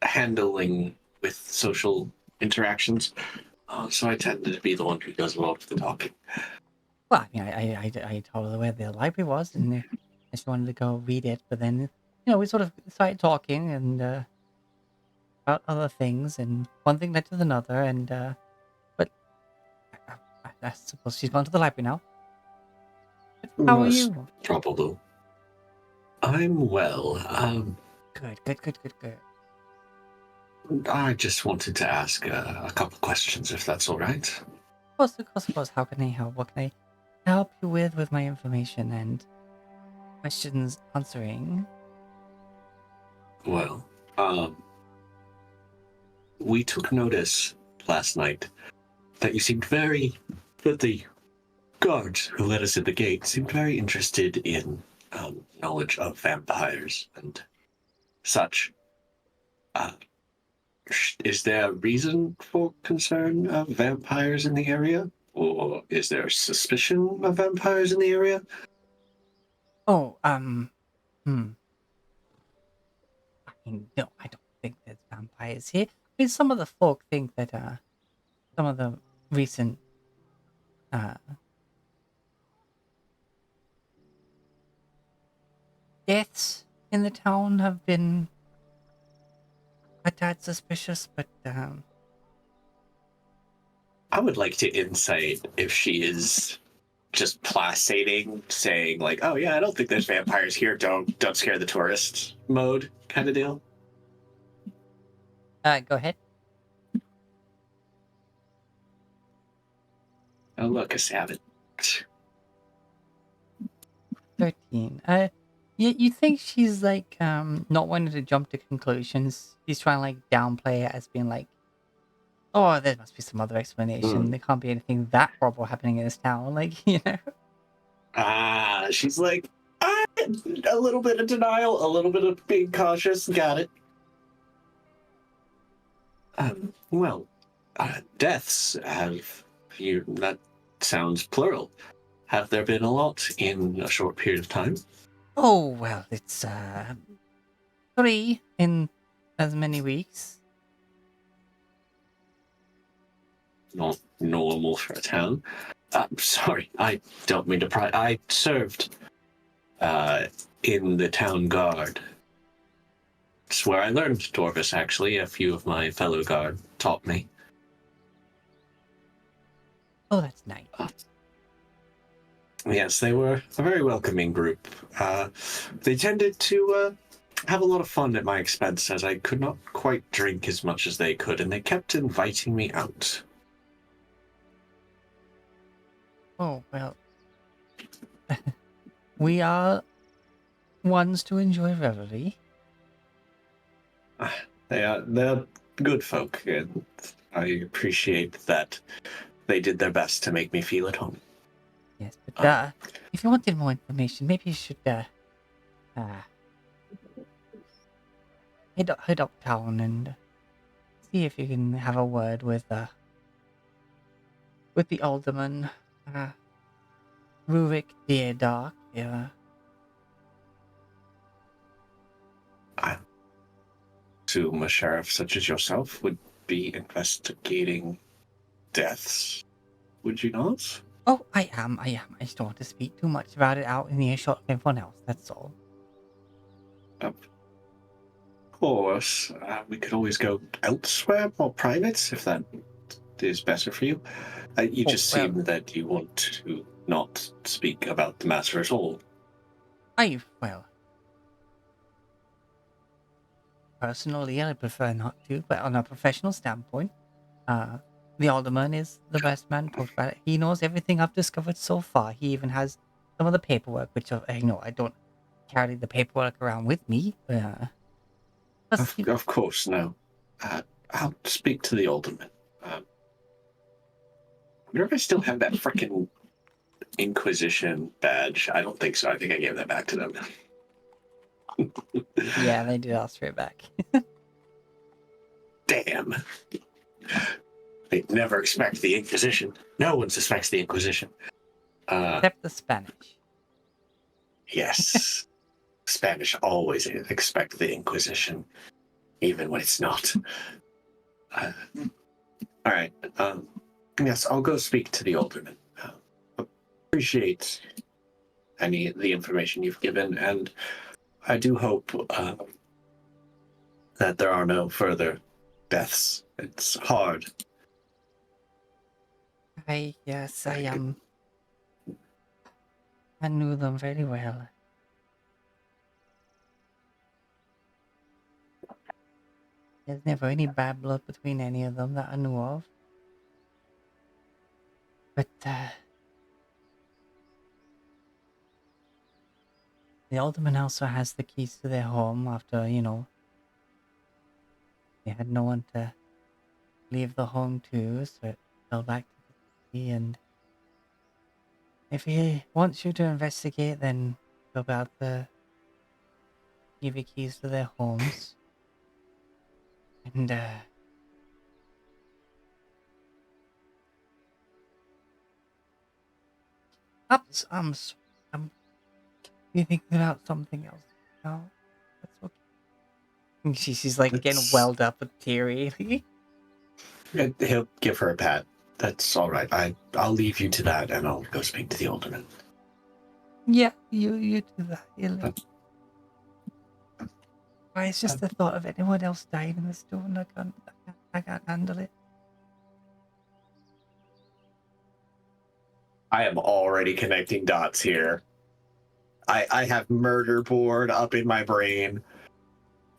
[SPEAKER 2] handling with social interactions, so I tend to be the one who does a lot of the talking.
[SPEAKER 1] Well, I mean, I told her where the library was, and I just wanted to go read it. But then, we sort of started talking and about other things, and one thing led to another. And but I suppose she's gone to the library now. But how are you?
[SPEAKER 2] Probable. I'm well.
[SPEAKER 1] Good.
[SPEAKER 2] I just wanted to ask a couple questions, if that's all right.
[SPEAKER 1] Of course. How can I help? What can I help you with my information and questions answering?
[SPEAKER 2] Well, we took notice last night that the guards who let us in the gate seemed very interested in knowledge of vampires and such. Is there a reason for concern of vampires in the area? Or is there suspicion of vampires in the area?
[SPEAKER 1] Oh, I mean, no, I don't think there's vampires here. I mean, some of the folk think that, some of the recent uh, deaths in the town have been a tad suspicious, but
[SPEAKER 2] I would like to insight if she is just placating, saying like, "Oh yeah, I don't think there's vampires here. Don't scare the tourists." Mode kind of deal.
[SPEAKER 1] go ahead.
[SPEAKER 2] Oh look, a savage.
[SPEAKER 1] 13. You think she's like not wanting to jump to conclusions. She's trying to like downplay it as being like, oh, there must be some other explanation. There can't be anything that horrible happening in this town. Like, you know.
[SPEAKER 2] She's like, a little bit of denial, a little bit of being cautious. Got it. Well, deaths have you? That sounds plural. Have there been a lot in a short period of time?
[SPEAKER 1] Oh well, it's 3 in as many weeks.
[SPEAKER 2] Not normal for a town. Sorry, I don't mean to pry. I served in the town guard. It's where I learned Dwarvish, actually. A few of my fellow guard taught me.
[SPEAKER 1] Oh, that's nice.
[SPEAKER 2] Yes, they were a very welcoming group. They tended to have a lot of fun at my expense, as I could not quite drink as much as they could, and they kept inviting me out.
[SPEAKER 1] Oh, well. We are ones to enjoy revelry.
[SPEAKER 2] They're good folk, and I appreciate that they did their best to make me feel at home.
[SPEAKER 1] Yes, but if you wanted more information, maybe you should head uptown and see if you can have a word with the alderman, Rurik Deardark. Yeah.
[SPEAKER 2] I assume a sheriff such as yourself would be investigating deaths, would you not?
[SPEAKER 1] Oh, I am. I just don't want to speak too much about it out in the earshot of everyone else, that's all.
[SPEAKER 2] Of course. We could always go elsewhere, more private, if that is better for you. You just seem that you want to not speak about the matter at all.
[SPEAKER 1] Personally, I prefer not to, but on a professional standpoint, the alderman is the best man to talk about it. He knows everything I've discovered so far. He even has some of the paperwork, which I don't carry the paperwork around with me.
[SPEAKER 2] Of course, no. I'll speak to the alderman. I wonder if I still have that frickin' Inquisition badge. I don't think so. I think I gave that back to them.
[SPEAKER 1] Yeah, they did ask for it back.
[SPEAKER 2] Damn. They never expect the Inquisition. No one suspects the Inquisition.
[SPEAKER 1] Except the Spanish.
[SPEAKER 2] Yes. Spanish always expect the Inquisition, even when it's not. All right. Yes, I'll go speak to the alderman. Appreciate the information you've given, and I do hope that there are no further deaths. It's hard.
[SPEAKER 1] I knew them very well. There's never any bad blood between any of them that I knew of. But the alderman also has the keys to their home after, they had no one to leave the home to, so it fell back to the city. And if he wants you to investigate, then go about to give you keys to their homes. And I'm you thinking about something else? No, that's okay. And she's like getting welled up and teary.
[SPEAKER 2] He'll give her a pat. That's all right. I'll leave you to that, and I'll go speak to the alderman.
[SPEAKER 1] Yeah, you do that. Why, it's just the thought of anyone else dying in the storm. I can't handle it.
[SPEAKER 2] I am already connecting dots here. I have murder board up in my brain.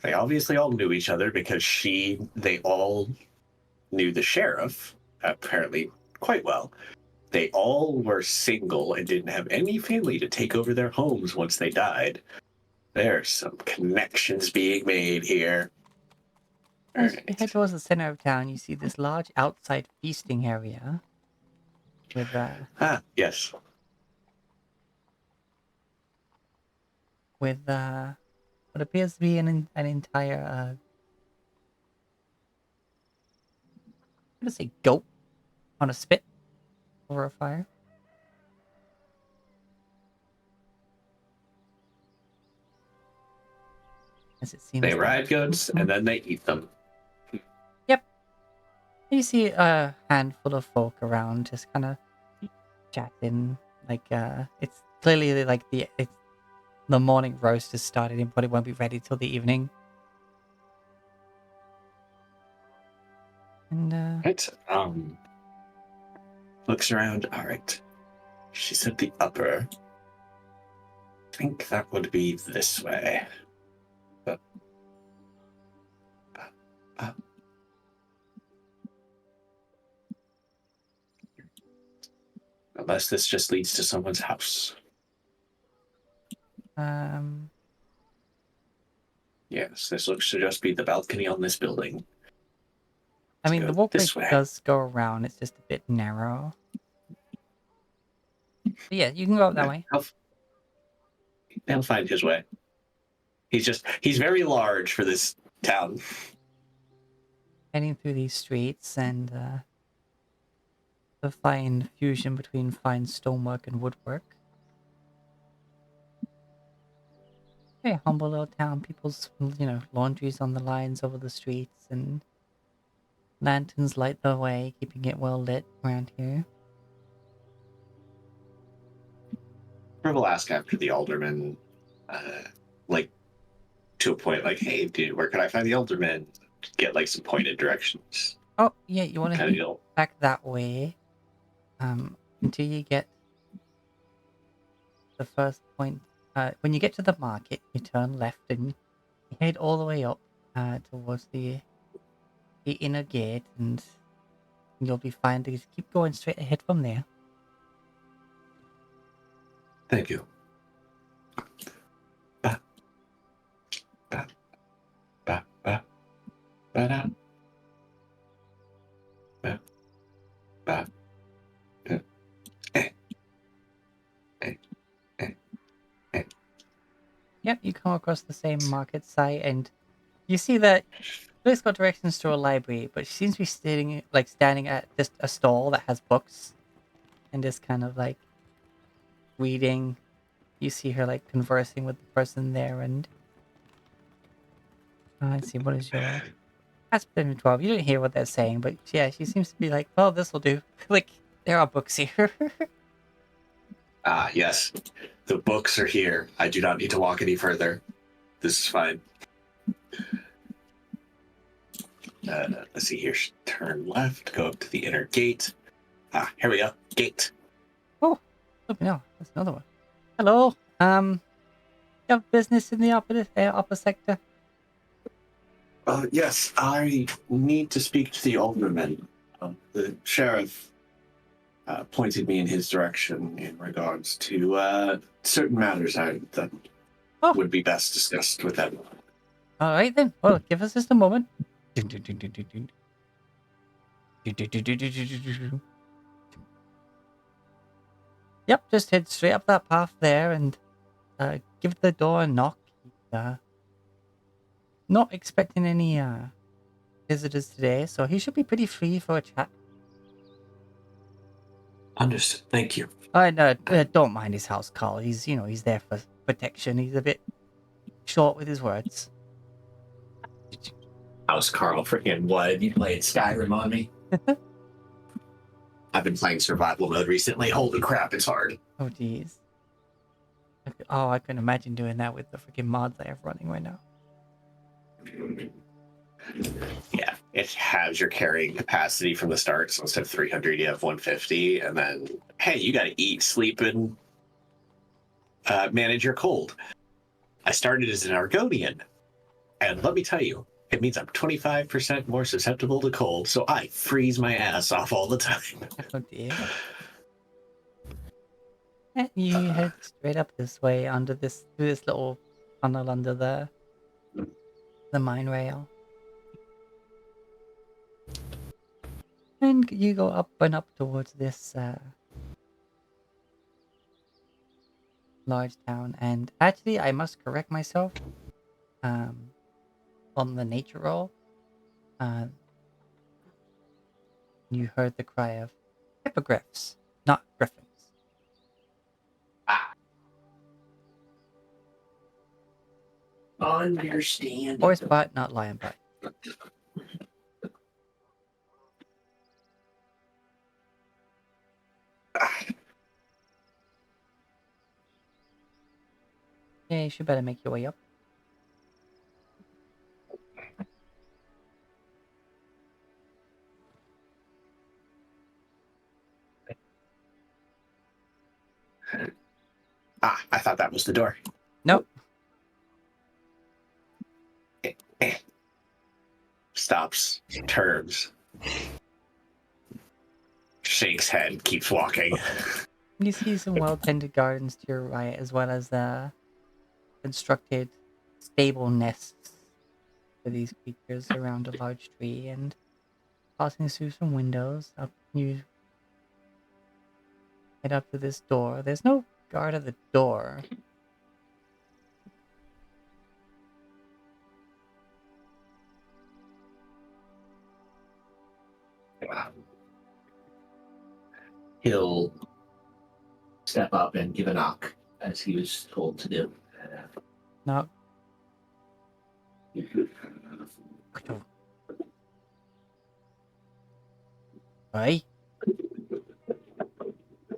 [SPEAKER 2] They obviously all knew each other because they all knew the sheriff, apparently quite well. They all were single and didn't have any family to take over their homes once they died. There's some connections being made here.
[SPEAKER 1] As you head towards the center of town, you see this large outside feasting area with
[SPEAKER 2] yes.
[SPEAKER 1] With what appears to be an entire I'm gonna say goat on a spit over a fire. As it seems
[SPEAKER 2] They ride goats and then they eat them.
[SPEAKER 1] Yep. You see a handful of folk around just kind of chatting. Like it's clearly like the morning roast has started and probably won't be ready till the evening. And
[SPEAKER 2] Right. Looks around. All right. She said the upper. I think that would be this way. Unless this just leads to someone's house. Yes, this looks to just be the balcony on this building.
[SPEAKER 1] I mean, the walkway does go around. It's just a bit narrow. But yeah, you can go up that way.
[SPEAKER 2] He'll find his way. He's very large for this town.
[SPEAKER 1] Heading through these streets and the fine fusion between fine stonework and woodwork. Very humble little town. People's, laundries on the lines over the streets and lanterns light the way, keeping it well lit around here.
[SPEAKER 2] We'll ask after the alderman, to a point, like, hey, dude, where can I find the alderman? Get, some pointed directions.
[SPEAKER 1] Oh, yeah, you want to head back that way until you get the first point. When you get to the market, you turn left and you head all the way up towards the inner gate, and you'll be fine to just keep going straight ahead from there.
[SPEAKER 2] Thank you. Ba. Ba. Ba. Ba. Ba. Ba. Ba.
[SPEAKER 1] Yep, you come across the same market site, and you see that Liz got directions to a library, but she seems to be standing at just a stall that has books, and just kind of reading. You see her conversing with the person there, and let's see, what is your aspect 12? You didn't hear what they're saying, but yeah, she seems to be like, well, this will do. There are books here.
[SPEAKER 2] Yes. The books are here. I do not need to walk any further. This is fine. Let's see here. Turn left, go up to the inner gate. Here we go. Gate.
[SPEAKER 1] Oh, look, no, that's another one. Hello. You have business in the upper sector?
[SPEAKER 2] Yes, I need to speak to the alderman. The sheriff pointed me in his direction in regards to certain matters that would be best discussed with them.
[SPEAKER 1] All right, then. Well, give us just a moment. Yep, just head straight up that path there and give the door a knock. Not expecting any visitors today, so he should be pretty free for a chat.
[SPEAKER 2] Understood. Thank you.
[SPEAKER 1] No, don't mind his house call. He's there for protection. He's a bit short with his words.
[SPEAKER 2] House Carl freaking what? You played Skyrim on me? I've been playing survival mode recently. Holy crap, it's hard.
[SPEAKER 1] Oh, geez. Oh, I can imagine doing that with the freaking mods I have running right now.
[SPEAKER 2] Yeah, it has your carrying capacity from the start. So instead of 300, you have 150. And then, hey, you got to eat, sleep, and manage your cold. I started as an Argonian. And let me tell you, it means I'm 25% more susceptible to cold. So I freeze my ass off all the time.
[SPEAKER 1] Oh, dear. And you head straight up this way through this little tunnel under the mine rail. And you go up and up towards this large town. And actually, I must correct myself. On the nature roll, you heard the cry of hippogriffs, not griffins.
[SPEAKER 2] Understand.
[SPEAKER 1] Horse butt, not lion butt. Yeah, you should better make your way up.
[SPEAKER 2] I thought that was the door.
[SPEAKER 1] Nope.
[SPEAKER 2] Stops, turns, shakes head, keeps walking.
[SPEAKER 1] You see some well-tended gardens to your right, as well as constructed stable nests for these creatures around a large tree, and passing through some windows, up you head up to this door. There's no guard at the door.
[SPEAKER 2] He'll step up and give a knock, as he was told to do.
[SPEAKER 1] Knock. Hey?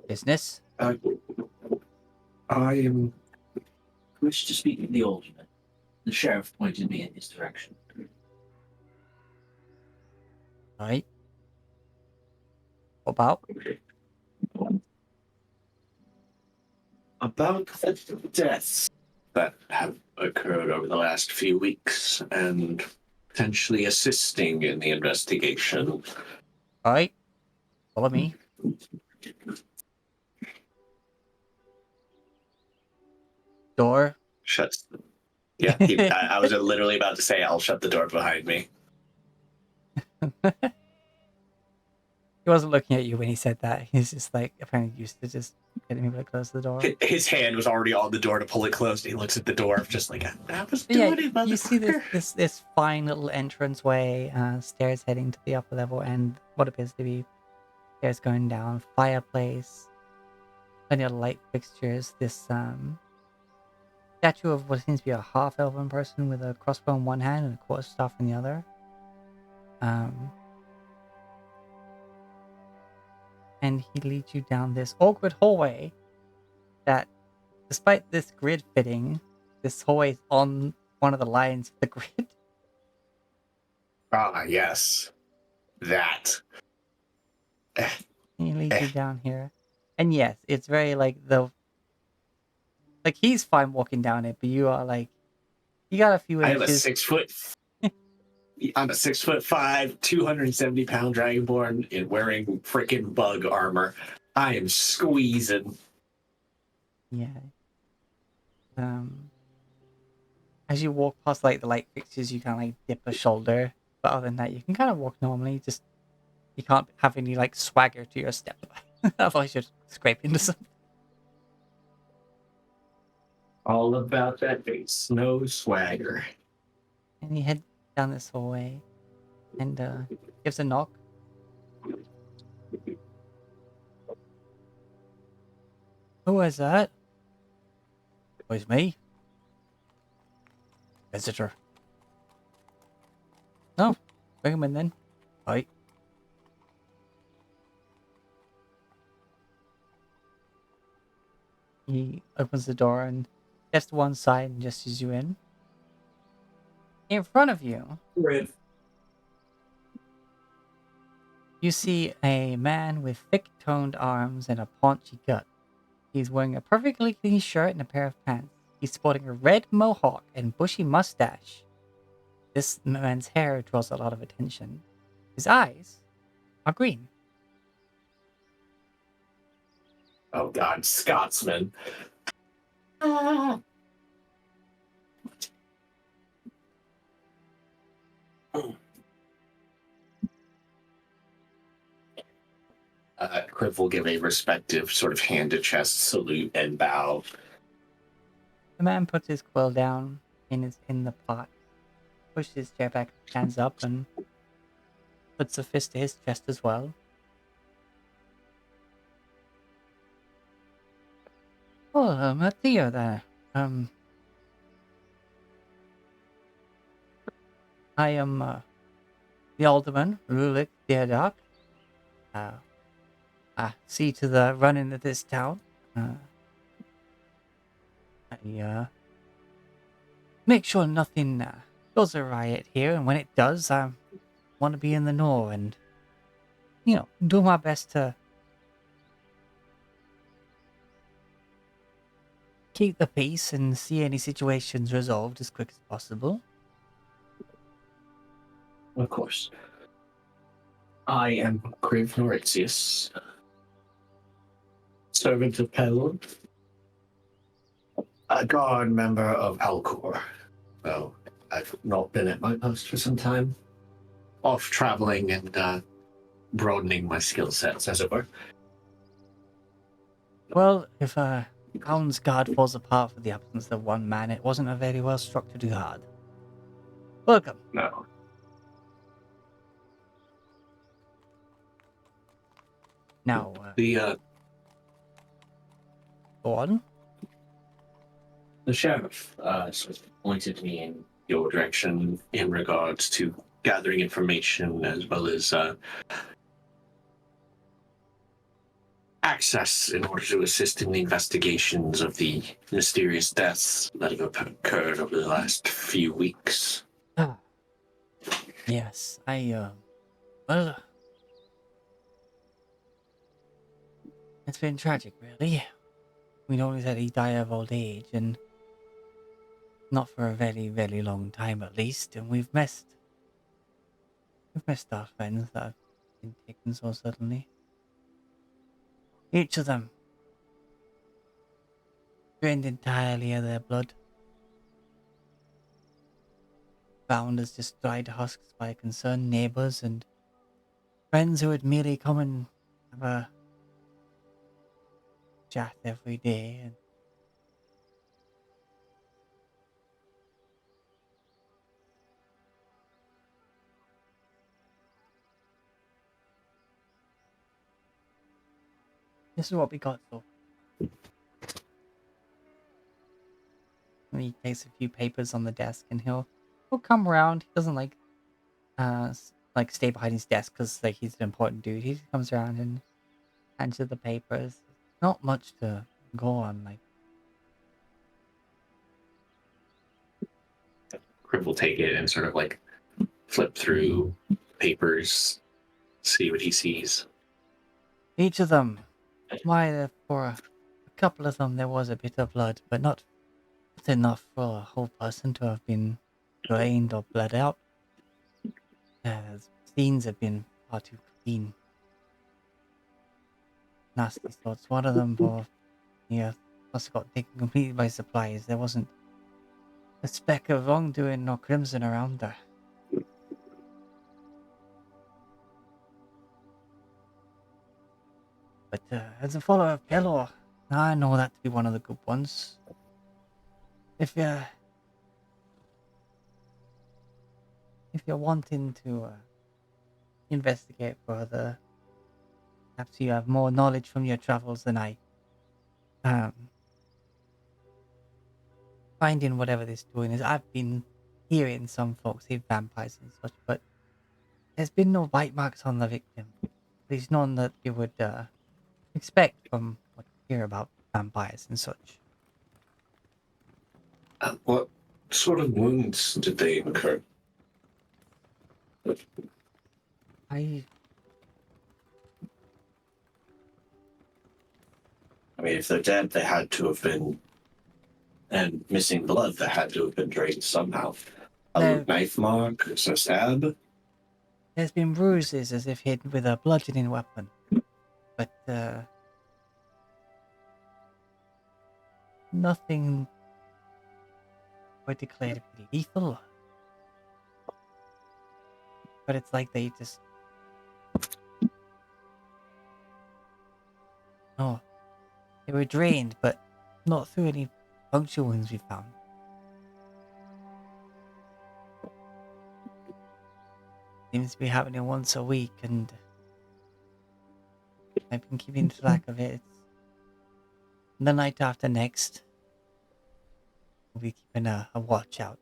[SPEAKER 1] Business?
[SPEAKER 7] I wish to speak with the alderman. The sheriff pointed me in his direction.
[SPEAKER 1] Right. What about?
[SPEAKER 2] About the deaths that have occurred over the last few weeks and potentially assisting in the investigation.
[SPEAKER 1] Right. Follow me. Door.
[SPEAKER 2] Shuts. Yeah, I was literally about to say I'll shut the door behind me.
[SPEAKER 1] He wasn't looking at you when he said that. He's just like apparently used to just getting people to close the door.
[SPEAKER 2] His hand was already on the door to pull it closed. He looks at the door, just like I was
[SPEAKER 1] Yeah,
[SPEAKER 2] doing it.
[SPEAKER 1] you see this fine little entranceway, stairs heading to the upper level, and what appears to be stairs going down. Fireplace, plenty of light fixtures. This statue of what seems to be a half-elven person with a crossbow in one hand and a quarterstaff in the other. And he leads you down this awkward hallway that, despite this grid fitting, this hallway is on one of the lines of the grid.
[SPEAKER 2] Ah, yes. That.
[SPEAKER 1] He leads you down here. And yes, it's very like he's fine walking down it, but you are like, you got a few
[SPEAKER 2] I am
[SPEAKER 1] inches.
[SPEAKER 2] I'm a 6'5", 270-pound dragonborn wearing freaking bug armor. I am squeezing.
[SPEAKER 1] Yeah. As you walk past like the light fixtures, you kind of like dip a shoulder, but other than that, you can kind of walk normally. Just you can't have any like swagger to your step, otherwise you'd scrape into something.
[SPEAKER 2] All about that face, no swagger.
[SPEAKER 1] And you head down this hallway, and gives a knock. Who is that? Oh, it's me. Visitor. No, bring him in then. Right. He opens the door and steps to one side and gestures you in. In front of you, you see a man with thick-toned arms and a paunchy gut. He's wearing a perfectly clean shirt and a pair of pants. He's sporting a red mohawk and bushy mustache. This man's hair draws a lot of attention. His eyes are green.
[SPEAKER 2] Oh God, Scotsman. Criv will give a respective sort of hand-to-chest salute and bow.
[SPEAKER 1] The man puts his quill down in the pot, pushes his chair back, stands up, and puts a fist to his chest as well. Oh, Matteo there. I am the alderman, Rulik Deardark. I see to the running of this town. I make sure nothing goes a riot here, and when it does, I want to be in the know and, do my best to keep the peace and see any situations resolved as quick as possible.
[SPEAKER 2] Of course. I am Criv Noritius, servant of Pel, a guard member of Alcor. Well, I've not been at my post for some time. Off traveling and broadening my skill sets, as it were.
[SPEAKER 1] Well, if Hound's guard falls apart for the absence of one man, it wasn't a very well structured guard. Welcome.
[SPEAKER 2] No.
[SPEAKER 1] Now,
[SPEAKER 2] The
[SPEAKER 1] go on.
[SPEAKER 2] The sheriff sort of pointed me in your direction in regards to gathering information as well as access in order to assist in the investigations of the mysterious deaths that have occurred over the last few weeks.
[SPEAKER 1] Yes, it's been tragic, really. We know that he died of old age, and not for a very, very long time at least, and we've missed our friends that have been taken so suddenly. Each of them drained entirely of their blood. Found as just dried husks by concerned neighbors and friends who would merely come and have a chat every day. And this is what we got so. And he takes a few papers on the desk, and he'll come around. He doesn't like stay behind his desk because he's an important dude. He just comes around and hands you the papers. Not much to go on.
[SPEAKER 2] Criv will take it and sort of flip through papers, see what he sees.
[SPEAKER 1] Each of them, for a couple of them there was a bit of blood, but not enough for a whole person to have been drained or bled out. The scenes have been far too clean. Nasty thoughts. One of them, must have got taken completely by surprise. There wasn't a speck of wrongdoing nor crimson around her. But as a follower of Pelor, I know that to be one of the good ones. If you're wanting to investigate further, perhaps you have more knowledge from your travels than I. Finding whatever this doing is. I've been hearing some folks say vampires and such, but there's been no bite marks on the victim. There's none that you would expect from what you hear about vampires and such.
[SPEAKER 2] What sort of wounds did they incur?
[SPEAKER 1] I
[SPEAKER 2] mean, if they're dead, they had to have been, and missing blood, that had to have been drained somehow. A knife mark, a stab.
[SPEAKER 1] There's been bruises as if hit with a bludgeoning weapon, but nothing would declare to be lethal. But it's like they just... Oh, they were drained, but not through any puncture wounds we found. Seems to be happening once a week, and I've been keeping track of it. It's the night after next. We'll be keeping a watch out.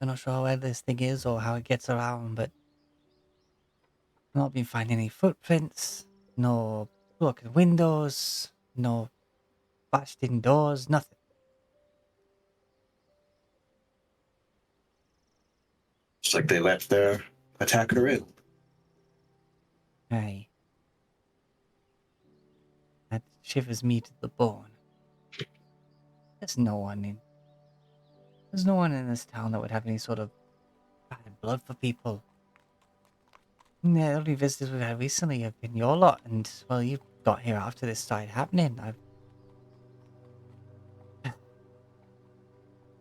[SPEAKER 1] I'm not sure where this thing is or how it gets around, but I've not been finding any footprints, no broken windows, no bashed in doors, nothing.
[SPEAKER 2] It's like they let their attacker in.
[SPEAKER 1] Aye. That shivers me to the bone. There's no one in this town that would have any sort of bad blood for people. The only visitors we've had recently have been your lot, and well, you got here after this started happening.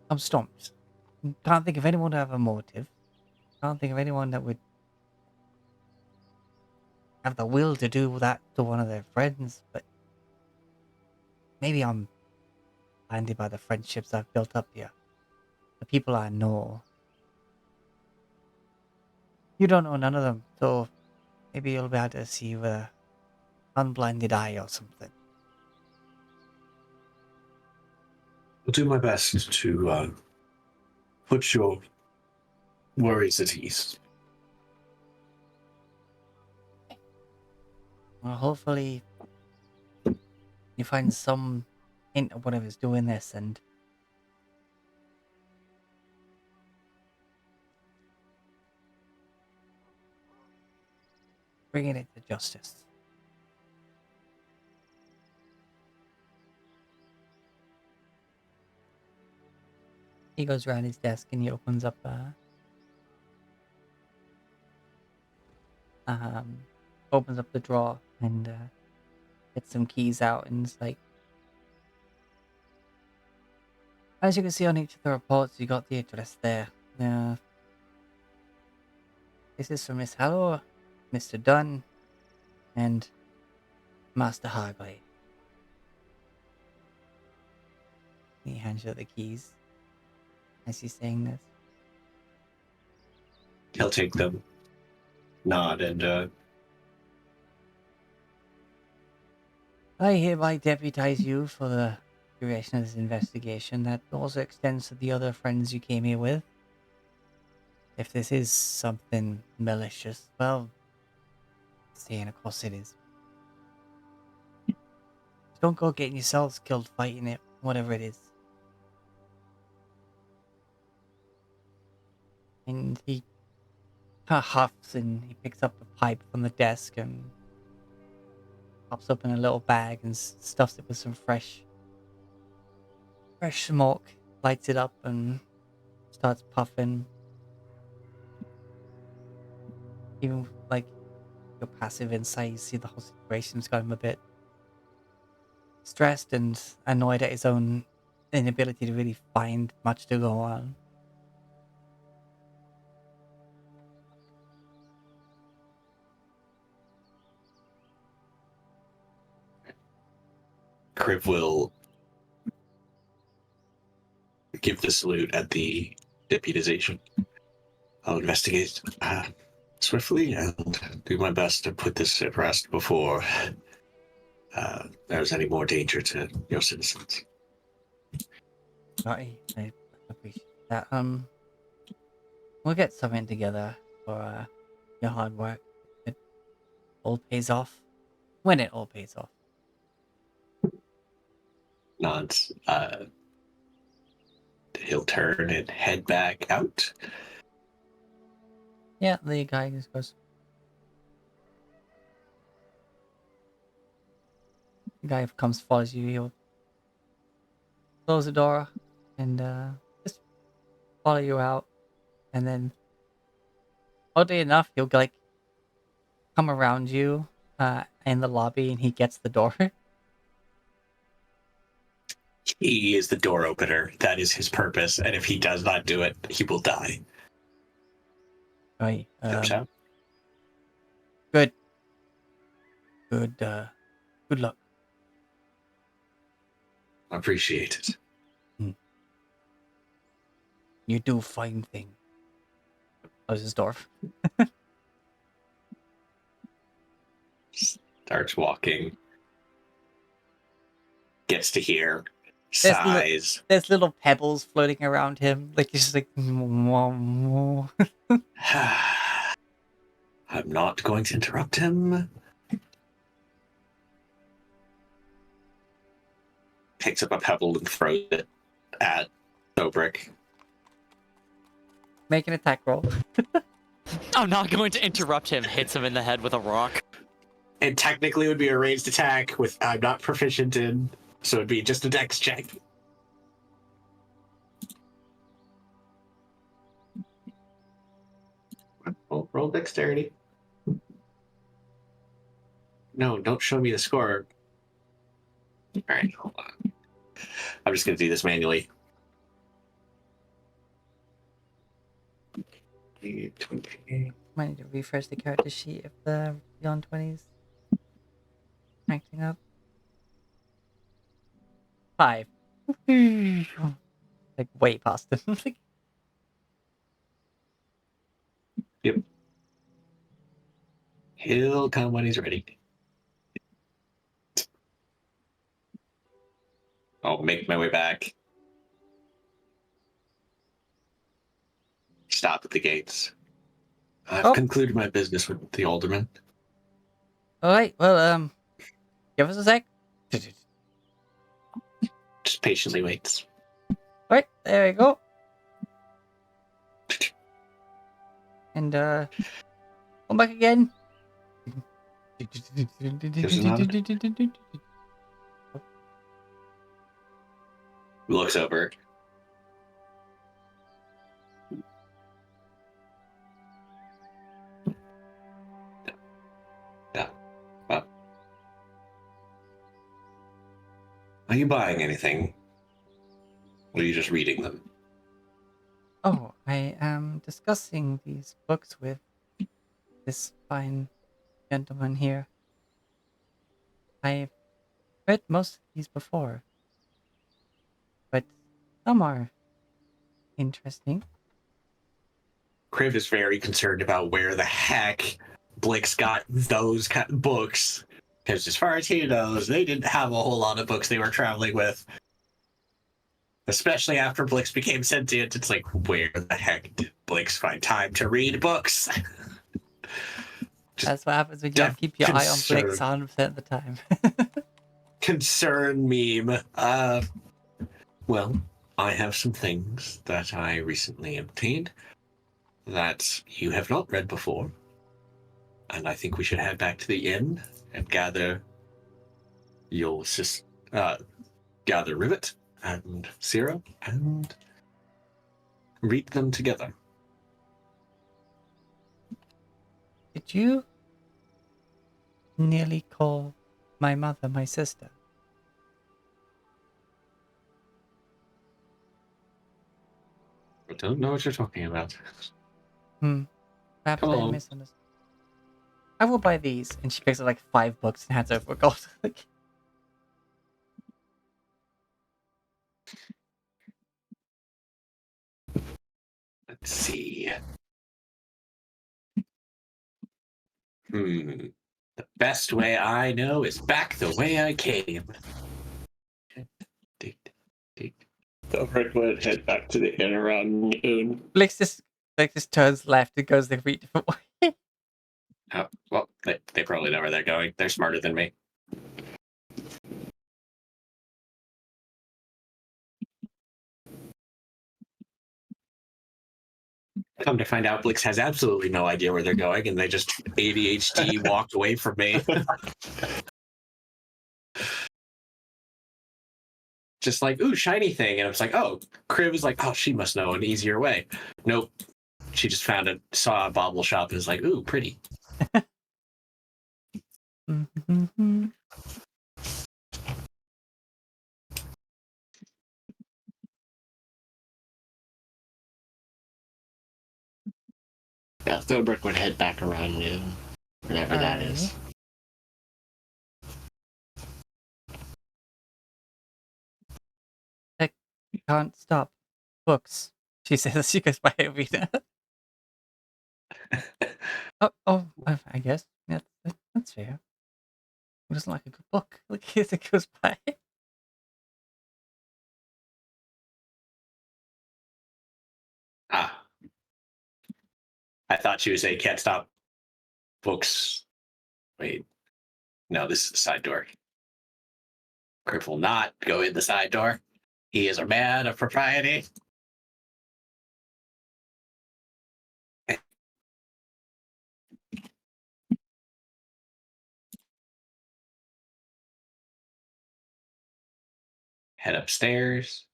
[SPEAKER 1] I'm stumped. Can't think of anyone to have a motive. Can't think of anyone that would have the will to do that to one of their friends, but maybe I'm blinded by the friendships I've built up here. The people I know. You don't know none of them, so maybe you'll be able to see with an unblinded eye or something.
[SPEAKER 2] I'll do my best to put your worries at ease.
[SPEAKER 1] Well, hopefully you find some hint of whatever's doing this and bringing it to justice. He goes around his desk and he opens up the drawer and gets some keys out, and it's like, as you can see on each of the reports, you got the address there. This is for Miss Hallow, Mr. Dunn, and Master Hargley. He hands you the keys as he's saying this.
[SPEAKER 2] He'll take them, nod, and
[SPEAKER 1] I hereby deputize you for the duration of this investigation. That also extends to the other friends you came here with. If this is something malicious, well, saying of course it is. Don't go getting yourselves killed fighting it, whatever it is. And he kind of huffs and he picks up a pipe from the desk and pops up in a little bag and stuffs it with some fresh smoke, lights it up and starts puffing. Even like your passive insight, you see the whole situation's got him a bit stressed and annoyed at his own inability to really find much to go on.
[SPEAKER 2] Crib will give the salute at the deputization. I'll investigate swiftly and do my best to put this at rest before there's any more danger to your citizens.
[SPEAKER 1] I appreciate that. We'll get something together for your hard work. all pays off. When it all pays off.
[SPEAKER 2] Nods. He'll turn and head back out.
[SPEAKER 1] Yeah, the guy just goes. The guy comes, follows you. He'll close the door and just follow you out. And then, oddly enough, he'll like come around you in the lobby, and he gets the door.
[SPEAKER 2] He is the door opener. That is his purpose. And if he does not do it, he will die.
[SPEAKER 1] Right.
[SPEAKER 2] Good.
[SPEAKER 1] Good luck.
[SPEAKER 2] I appreciate it.
[SPEAKER 1] You do fine thing. Closes door.
[SPEAKER 2] Starts walking. Gets to here.
[SPEAKER 1] There's
[SPEAKER 2] Sighs.
[SPEAKER 1] There's little pebbles floating around him. Like he's just like.
[SPEAKER 2] I'm not going to interrupt him. Picks up a pebble and throws it at Dobrik.
[SPEAKER 1] Make an attack roll.
[SPEAKER 3] I'm not going to interrupt him. Hits him in the head with a rock.
[SPEAKER 2] It technically would be a ranged attack, with I'm not proficient in, so it'd be just a dex check. Roll dexterity. No, don't show me the score. Alright, hold on. I'm just going to do this manually. 20.
[SPEAKER 1] Might need to refresh the character sheet if the beyond 20s acting up. 5. Like way past him.
[SPEAKER 2] Yep. He'll come when he's ready. I'll make my way back. Stop at the gates. I've concluded my business with the alderman.
[SPEAKER 1] Alright, well, give us a sec.
[SPEAKER 2] Just patiently waits.
[SPEAKER 1] Alright, there we go. And, come back again.
[SPEAKER 2] Looks over. Are you buying anything? Or are you just reading them?
[SPEAKER 1] Oh, I am discussing these books with this fine gentleman here. I've read most of these before, but some are interesting.
[SPEAKER 2] Kriv is very concerned about where the heck Blix got those kind of books. Because as far as he knows, they didn't have a whole lot of books they were traveling with. Especially after Blix became sentient, it's like, where the heck did Blix find time to read books?
[SPEAKER 1] That's what happens when you don't keep your eye on Blix 100% of the time.
[SPEAKER 2] Concern meme. Well, I have some things that I recently obtained that you have not read before. And I think we should head back to the inn and gather gather Rivet and Zero and read them together.
[SPEAKER 1] Did you nearly call my mother my sister?
[SPEAKER 2] I don't know what you're talking about.
[SPEAKER 1] Perhaps
[SPEAKER 2] Come
[SPEAKER 1] I
[SPEAKER 2] on.
[SPEAKER 1] misunderstood. I will buy these. And she picks up like 5 books and hands over gold.
[SPEAKER 2] Let's see. The best way I know is back the way I came.
[SPEAKER 4] Dobrik would head back to the inn around noon.
[SPEAKER 1] Blix just turns left and goes the complete different way.
[SPEAKER 2] Well, They probably know where they're going. They're smarter than me. Come to find out, Blix has absolutely no idea where they're going, and they just ADHD walked away from me. Just like, ooh, shiny thing. And I was like, oh, Crib is like, oh, she must know an easier way. Nope. She just saw a bauble shop and was like, ooh, pretty.
[SPEAKER 8] Yeah, Thorbrick would head back around noon, whenever that is.
[SPEAKER 1] I can't stop. Books, she says as she goes by Arena. I guess. Yeah, that's fair. Who doesn't like a good book? Look, as it goes by.
[SPEAKER 2] Ah. I thought she would say, can't stop books. Wait. No, this is the side door. Crib will not go in the side door. He is a man of propriety. Head upstairs.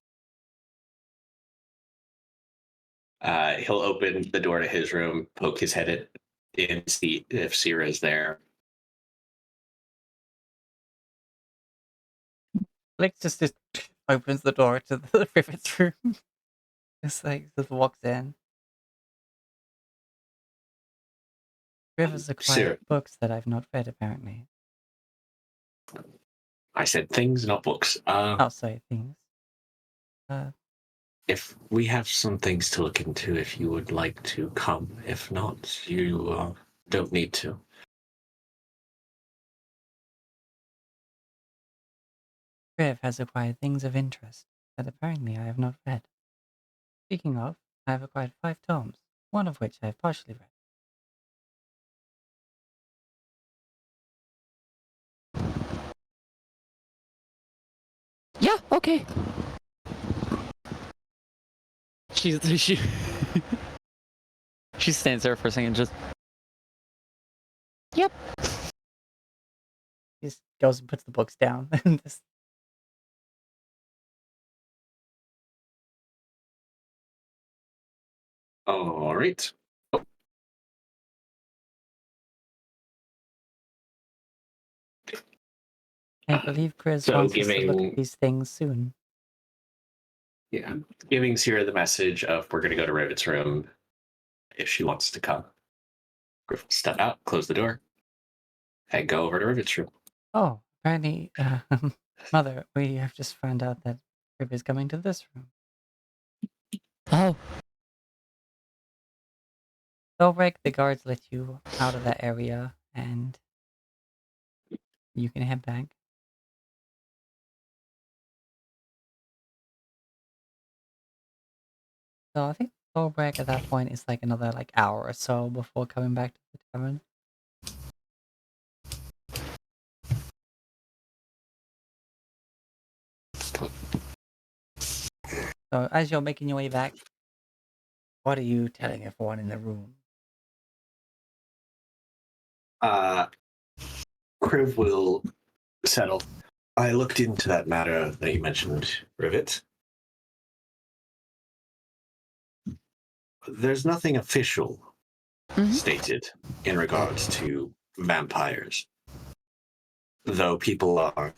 [SPEAKER 2] He'll open the door to his room, poke his head in, see if Sierra is there.
[SPEAKER 1] Blake just opens the door to the Rivet's room. Just walks in. Rivers are quiet books that I've not read, apparently.
[SPEAKER 2] I said things, not books.
[SPEAKER 1] Sorry, things.
[SPEAKER 2] If we have some things to look into, if you would like to come. If not, you don't need to.
[SPEAKER 1] Riv has acquired things of interest that apparently I have not read. Speaking of, I have acquired 5 tomes, one of which I have partially read.
[SPEAKER 6] Yeah, okay. She she stands there for a second, just. Yep.
[SPEAKER 1] He just goes and puts the books down and just.
[SPEAKER 2] All right.
[SPEAKER 1] I believe Chris
[SPEAKER 2] So
[SPEAKER 1] wants us to look at these things soon.
[SPEAKER 2] Yeah, giving Sierra the message of we're going to go to Rivet's room if she wants to come. Griff will step out, close the door, and go over to Rivet's room.
[SPEAKER 1] Oh, apparently, Mother, we have just found out that Riv is coming to this room.
[SPEAKER 6] Oh.
[SPEAKER 1] Thorbrick, the guards let you out of that area, and you can head back. So I think Thorbrick at that point is another hour or so before coming back to the tavern. So as you're making your way back, what are you telling everyone in the room?
[SPEAKER 2] Kriv will settle. I looked into that matter that you mentioned, Rivet. There's nothing official stated in regards to vampires. Though people are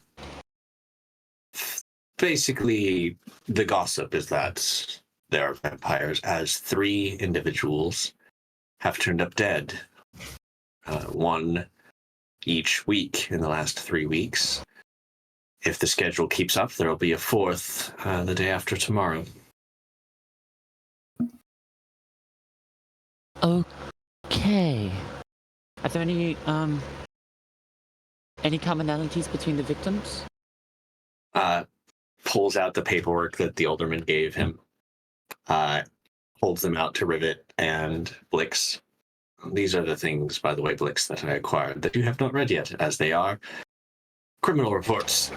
[SPEAKER 2] basically, the gossip is that there are vampires, as 3 individuals have turned up dead. 1 each week in the last 3 weeks. If the schedule keeps up, there will be a 4th the day after tomorrow.
[SPEAKER 6] Okay. Are there any commonalities between the victims?
[SPEAKER 2] Pulls out the paperwork that the alderman gave him, holds them out to Rivet and Blix. these are the things, by the way, Blix, that I acquired that you have not read yet, as they are criminal reports.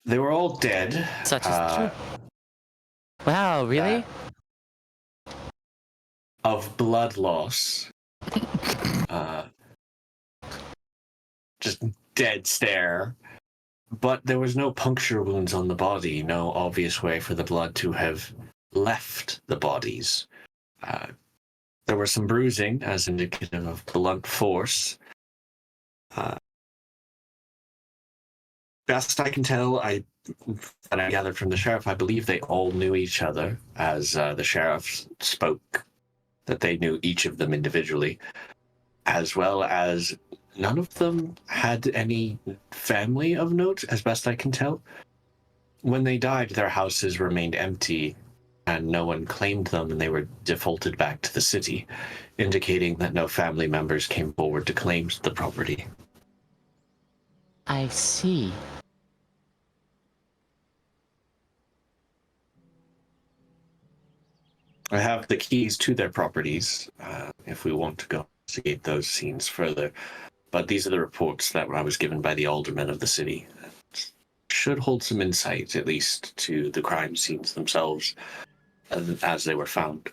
[SPEAKER 2] They were all dead.
[SPEAKER 6] Such is true. Wow, really?
[SPEAKER 2] Of blood loss. Just dead stare. But there was no puncture wounds on the body, no obvious way for the blood to have left the bodies. There was some bruising, as indicative of blunt force. Best I can tell, I gathered from the sheriff, I believe they all knew each other, as the sheriff spoke that they knew each of them individually, as well as none of them had any family of note, as best I can tell. When they died, their houses remained empty, and no one claimed them, and they were defaulted back to the city, indicating that no family members came forward to claim the property.
[SPEAKER 6] I see.
[SPEAKER 2] I have the keys to their properties, if we want to go investigate those scenes further. But these are the reports that I was given by the aldermen of the city. Should hold some insight, at least, to the crime scenes themselves, as they were found.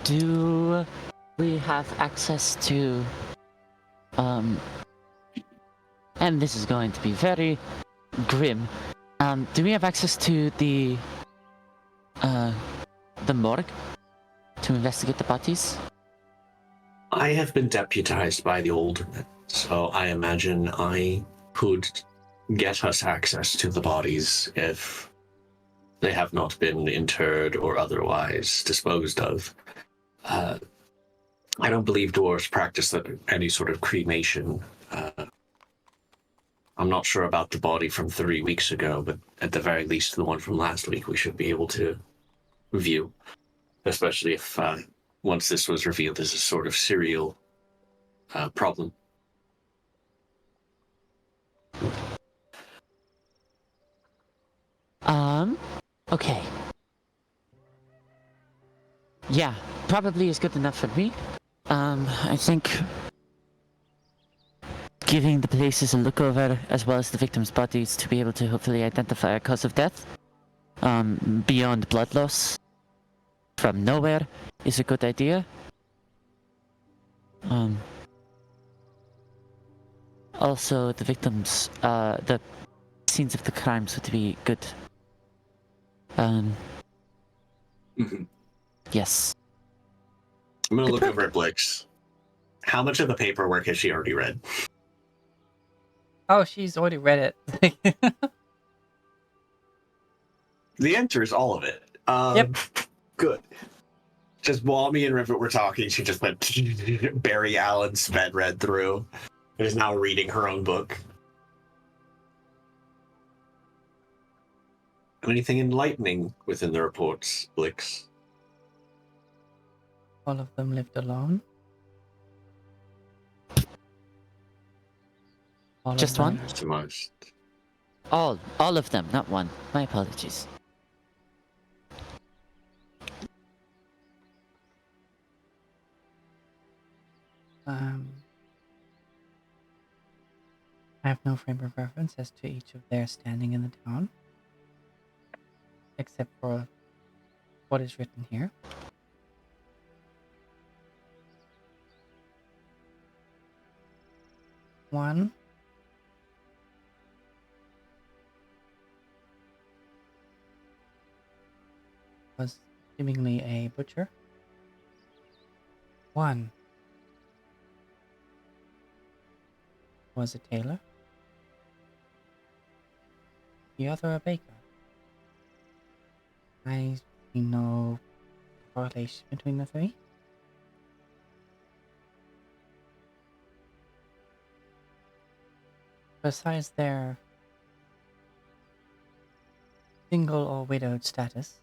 [SPEAKER 6] Do we have access to, and this is going to be very grim, do we have access to the morgue to investigate the bodies?
[SPEAKER 2] I have been deputized by the aldermen, so I imagine I could get us access to the bodies if they have not been interred or otherwise disposed of. I don't believe dwarves practice any sort of cremation. I'm not sure about the body from 3 weeks ago, but at the very least, the one from last week we should be able to view, especially if once this was revealed as a sort of serial problem.
[SPEAKER 6] Okay. Yeah, probably is good enough for me. I think giving the places a look over, as well as the victims' bodies, to be able to hopefully identify a cause of death, beyond blood loss from nowhere, is a good idea. Also, the victims, the scenes of the crimes would be good. Yes.
[SPEAKER 2] I'm going to look over at Blix. How much of the paperwork has she already read?
[SPEAKER 1] Oh, she's already read it.
[SPEAKER 2] The answer is all of it.
[SPEAKER 1] Yep.
[SPEAKER 2] Good. Just while me and Rivet were talking, she just went Barry Allen sped read through and is now reading her own book. Anything enlightening within the reports, Blix?
[SPEAKER 1] All of them lived alone.
[SPEAKER 6] Just one?
[SPEAKER 2] Just the most.
[SPEAKER 6] All of them, not one. My apologies.
[SPEAKER 1] I have no frame of reference as to each of their standing in the town, except for what is written here. One was seemingly a butcher. One was a tailor. The other a baker. I see no correlation between the three. Besides their single or widowed status,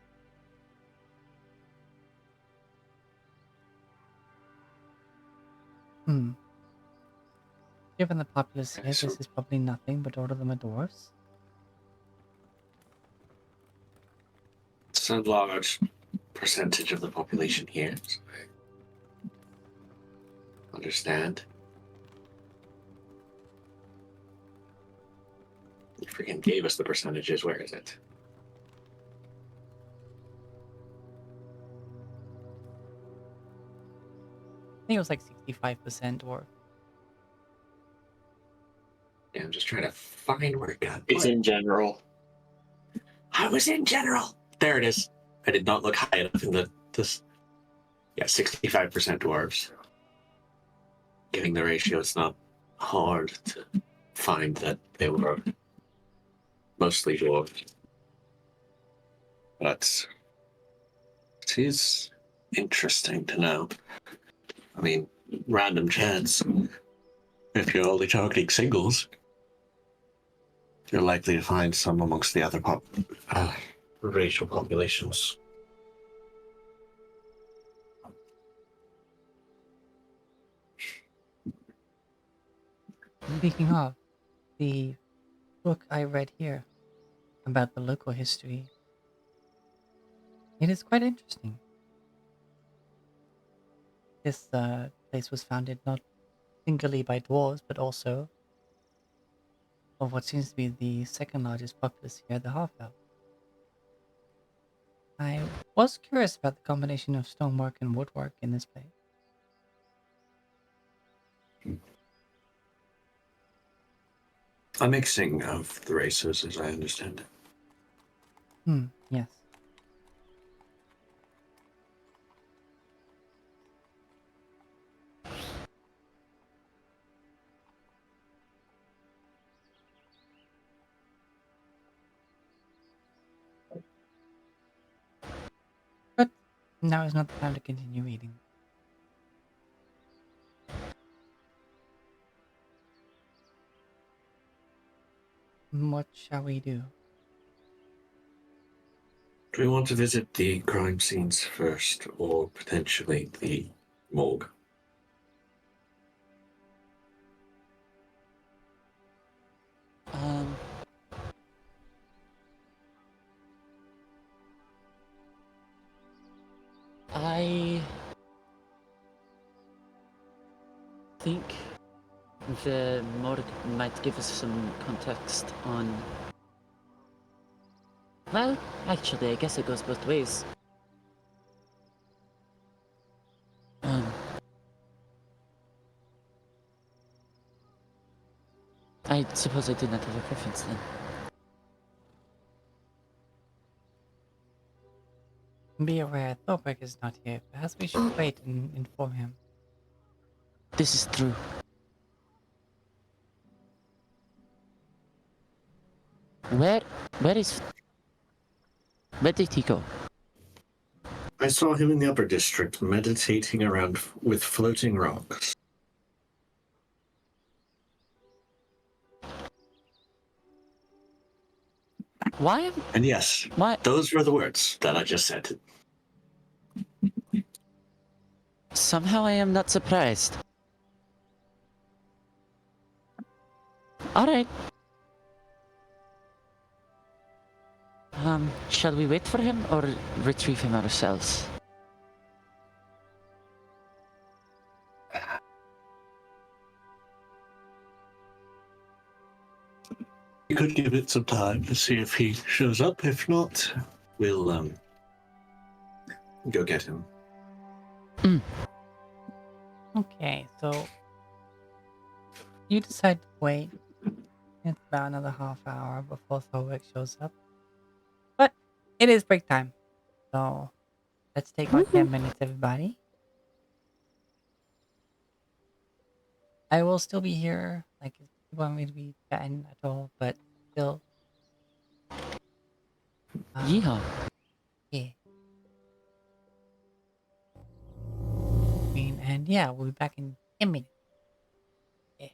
[SPEAKER 1] Given the populace here, this is probably nothing but all of them are dwarves.
[SPEAKER 2] It's a large percentage of the population here. So I understand. You freaking gave us the percentages. Where is it?
[SPEAKER 1] I think it was like 65% dwarf.
[SPEAKER 2] Yeah, I'm just trying to find where it got.
[SPEAKER 4] It's in general.
[SPEAKER 2] I was in general. There it is. I did not look high enough in this. Yeah, 65% dwarves. Given the ratio, it's not hard to find that they were mostly dwarves. But it is interesting to know. I mean, random chance. If you're only targeting singles, you're likely to find some amongst the other racial populations.
[SPEAKER 1] Speaking of, the book I read here about the local history, it is quite interesting. This place was founded not singly by dwarves, but also of what seems to be the second largest populace here, the half-elf. I was curious about the combination of stonework and woodwork in this place.
[SPEAKER 2] A mixing of the races, as I understand it.
[SPEAKER 1] Yes. But now is not the time to continue eating. What shall we do?
[SPEAKER 2] Do we want to visit the crime scenes first, or potentially the morgue?
[SPEAKER 6] I think the morgue might give us some context on. Well, actually, I guess it goes both ways. I suppose I do not have a preference then.
[SPEAKER 1] Be aware, Thorberg is not here. Perhaps we should wait and inform him.
[SPEAKER 6] This is true. Where did he go?
[SPEAKER 2] I saw him in the upper district, meditating around with floating rocks.
[SPEAKER 6] Why?
[SPEAKER 2] And yes,
[SPEAKER 6] Why?
[SPEAKER 2] those were the words that I just said.
[SPEAKER 6] Somehow I am not surprised. Alright. Shall we wait for him or retrieve him ourselves?
[SPEAKER 2] We could give it some time to see if he shows up. If not, we'll go get him.
[SPEAKER 1] Okay, so you decide to wait. It's about another half hour before Thorberg shows up. But it is break time. So let's take our 10 minutes, everybody. I will still be here. Like, if you want me to be chatting at all, but still.
[SPEAKER 6] Yeehaw.
[SPEAKER 1] Yeah. And yeah, we'll be back in 10 minutes. Yeah.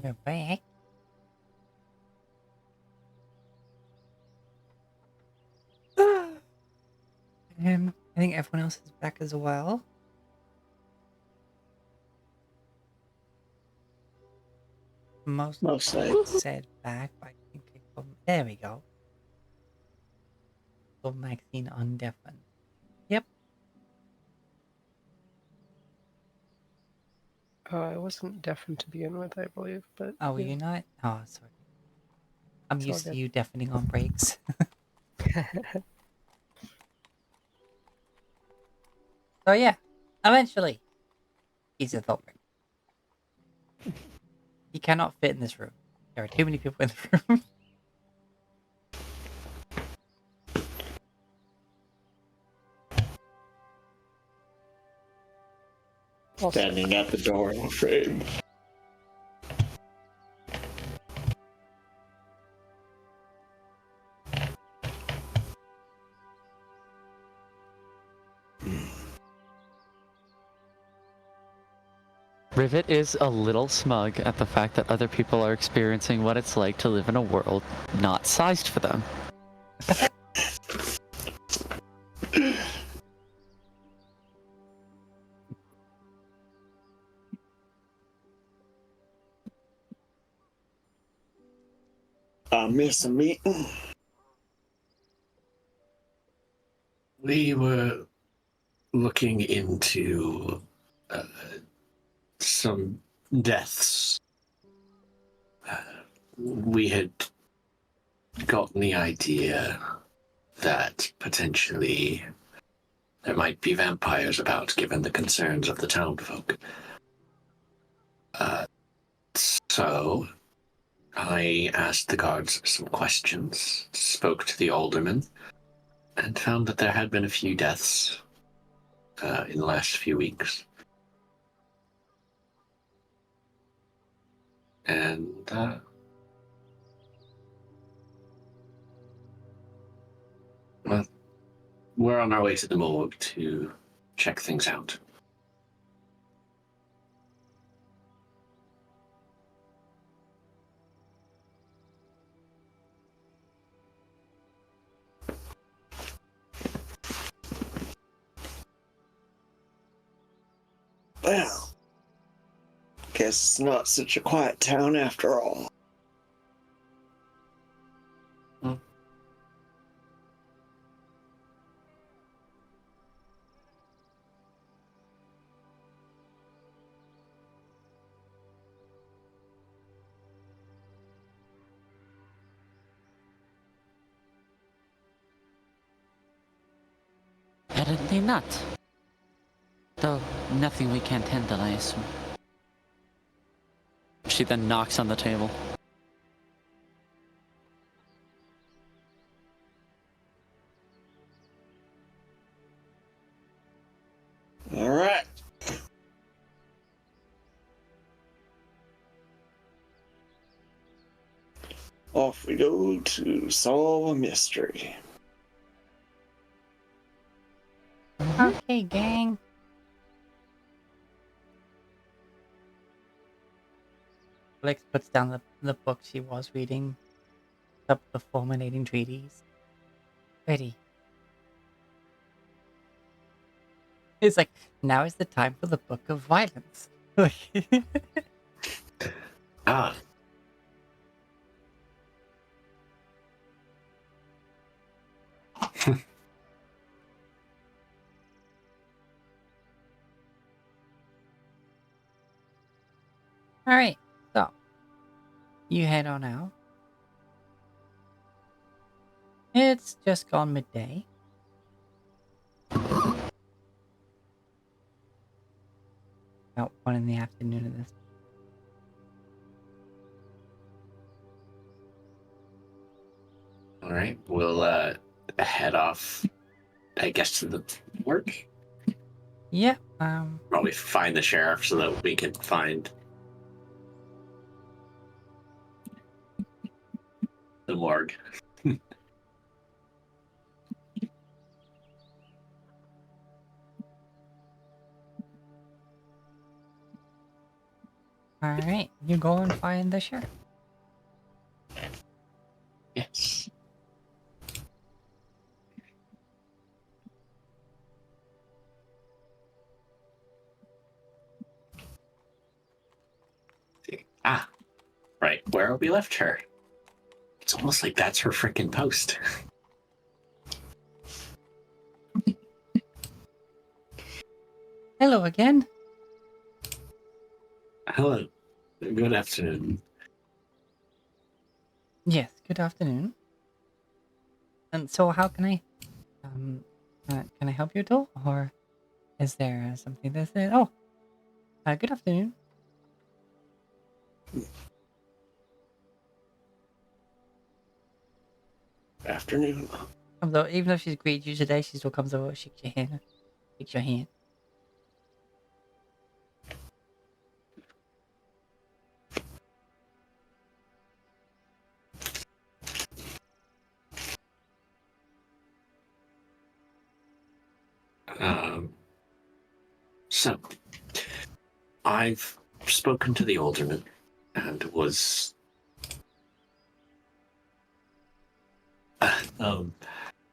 [SPEAKER 1] We're back. I think everyone else is back as well. Most said back, but I think there we go. So Maxine on deafen. Yep.
[SPEAKER 5] I wasn't deafened to begin with, I believe, but.
[SPEAKER 1] Oh, were you not? Oh, sorry. I'm
[SPEAKER 5] It's all
[SPEAKER 1] used to
[SPEAKER 5] good.
[SPEAKER 1] you deafening on breaks. So yeah, eventually, he's a Thorberg. He cannot fit in this room. There are too many people in the room.
[SPEAKER 4] Standing at the door in frame.
[SPEAKER 3] Rivet is a little smug at the fact that other people are experiencing what it's like to live in a world not sized for them.
[SPEAKER 4] I miss a meeting.
[SPEAKER 2] We were looking into some deaths. We had gotten the idea that potentially there might be vampires about, given the concerns of the townfolk. So I asked the guards some questions, spoke to the alderman, and found that there had been a few deaths in the last few weeks. And well, we're on our way to the morgue to check things out.
[SPEAKER 4] Well, guess it's not such a quiet town after all.
[SPEAKER 6] Apparently not. Though nothing we can't handle, I assume.
[SPEAKER 3] She then knocks on the table.
[SPEAKER 4] All right. Off we go to solve a mystery.
[SPEAKER 1] Okay, gang. Alex puts down the book she was reading, up the fulminating treaties. Ready. It's like, now is the time for the book of violence.
[SPEAKER 2] Ah.
[SPEAKER 1] Alright, so you head on out. It's just gone midday. About 1 in the afternoon of this.
[SPEAKER 2] All right, we'll head off, I guess, to the morgue.
[SPEAKER 1] Yeah,
[SPEAKER 2] Probably find the sheriff so that we can find the morgue.
[SPEAKER 1] Alright, you go and find the sheriff.
[SPEAKER 8] Yes.
[SPEAKER 2] Ah, right where we left her. It's almost like that's her freaking post.
[SPEAKER 1] Hello again.
[SPEAKER 2] Hello. Good afternoon.
[SPEAKER 1] Yes, good afternoon. And so how can I can I help you at all? Or is there something that's there? Oh, good afternoon.
[SPEAKER 2] Afternoon.
[SPEAKER 1] Although even if she's greeted you today, she still comes over, shakes your hand, shakes your hand.
[SPEAKER 2] So, I've spoken to the alderman and was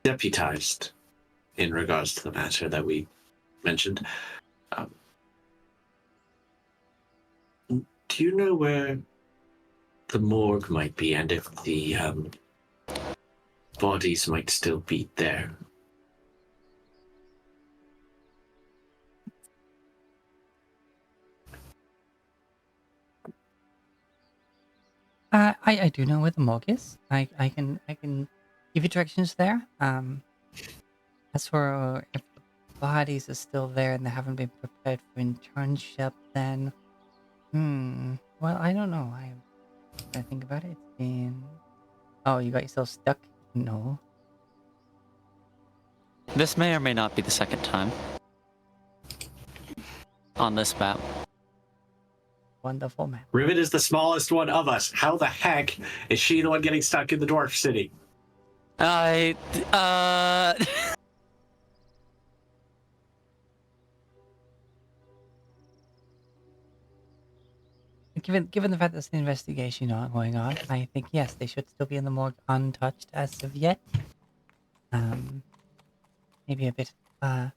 [SPEAKER 2] deputized in regards to the matter that we mentioned. Do you know where the morgue might be and if the bodies might still be there?
[SPEAKER 1] I do know where the morgue is. I can give you directions there. As for if the bodies are still there and they haven't been prepared for internship, then well, I don't know. I think about it. It's been oh, you got yourself stuck? No.
[SPEAKER 3] This may or may not be the second time on this map.
[SPEAKER 1] Wonderful, man.
[SPEAKER 2] Rivet is the smallest one of us. How the heck is she the one getting stuck in the dwarf city?
[SPEAKER 1] Given the fact there's an investigation going on, I think yes, they should still be in the morgue untouched as of yet. Maybe a bit of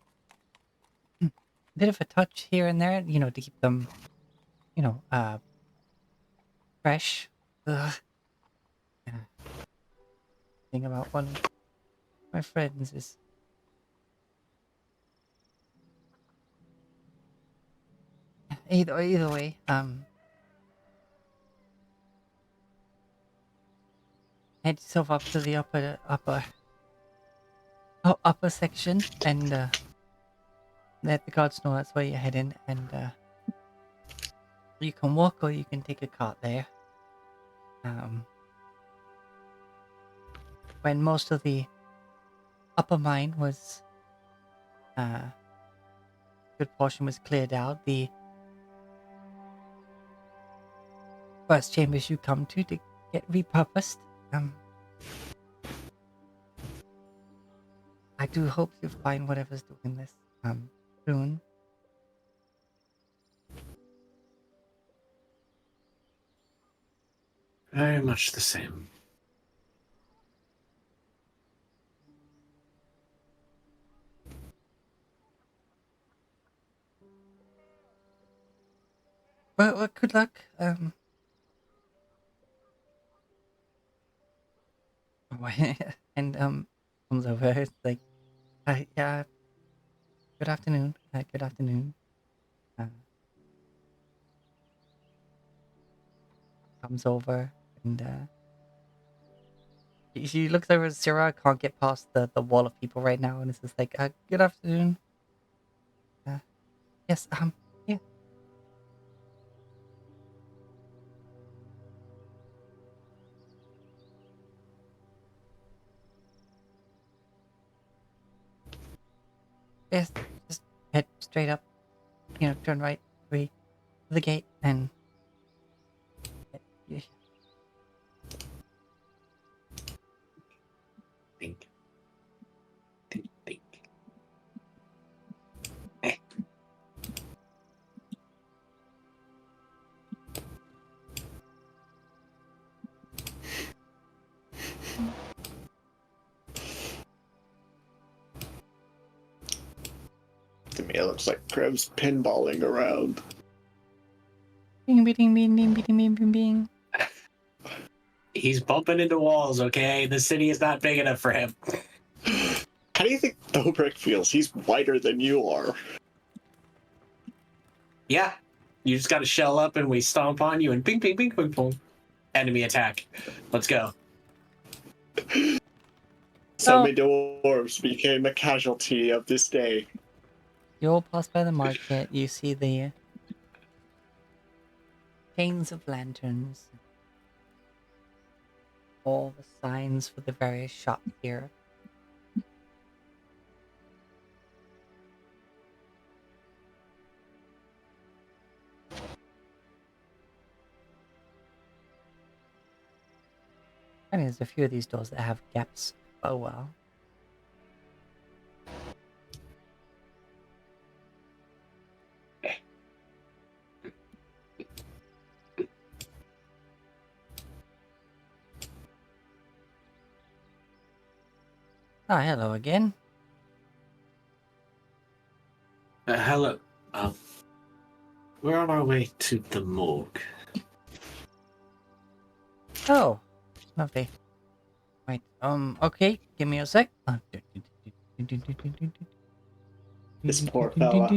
[SPEAKER 1] a touch here and there, to keep them, fresh. Ugh. Yeah. Thing about one of my friends is either way, head yourself up to the upper section and let the guards know that's where you're heading, and you can walk or you can take a cart there. When most of the upper mine was good portion was cleared out, the first chambers you come to get repurposed. I do hope you find whatever's doing this soon.
[SPEAKER 2] Very much the same.
[SPEAKER 1] Well, good luck. And comes over. It's like, yeah. Good afternoon. Good afternoon. Comes over and she looks over at Sarah. Can't get past the wall of people right now, and it's just like, good afternoon. Yes. Yeah. Yes. Just head straight up. Turn right, to the gate, and yeah.
[SPEAKER 2] Think. Think.
[SPEAKER 4] me, it looks like Krev's pinballing around.
[SPEAKER 1] Bing, bing, bing, bing, bing, bing, bing, bing.
[SPEAKER 2] He's bumping into walls, okay? The city is not big enough for him.
[SPEAKER 4] How do you think Dobrik feels? He's wider than you are.
[SPEAKER 2] Yeah. You just gotta shell up and we stomp on you and ping, ping, ping, ping, ping. Enemy attack. Let's go.
[SPEAKER 4] So many dwarves became a casualty of this day.
[SPEAKER 1] You all pass by the market, you see the chains of lanterns, all the signs for the various shops here. I mean, there's a few of these doors that have gaps. Oh well. Ah, hello again.
[SPEAKER 2] Hello. We're on our way to the morgue.
[SPEAKER 1] Oh, lovely. Right, okay, give me a sec.
[SPEAKER 4] This poor fella.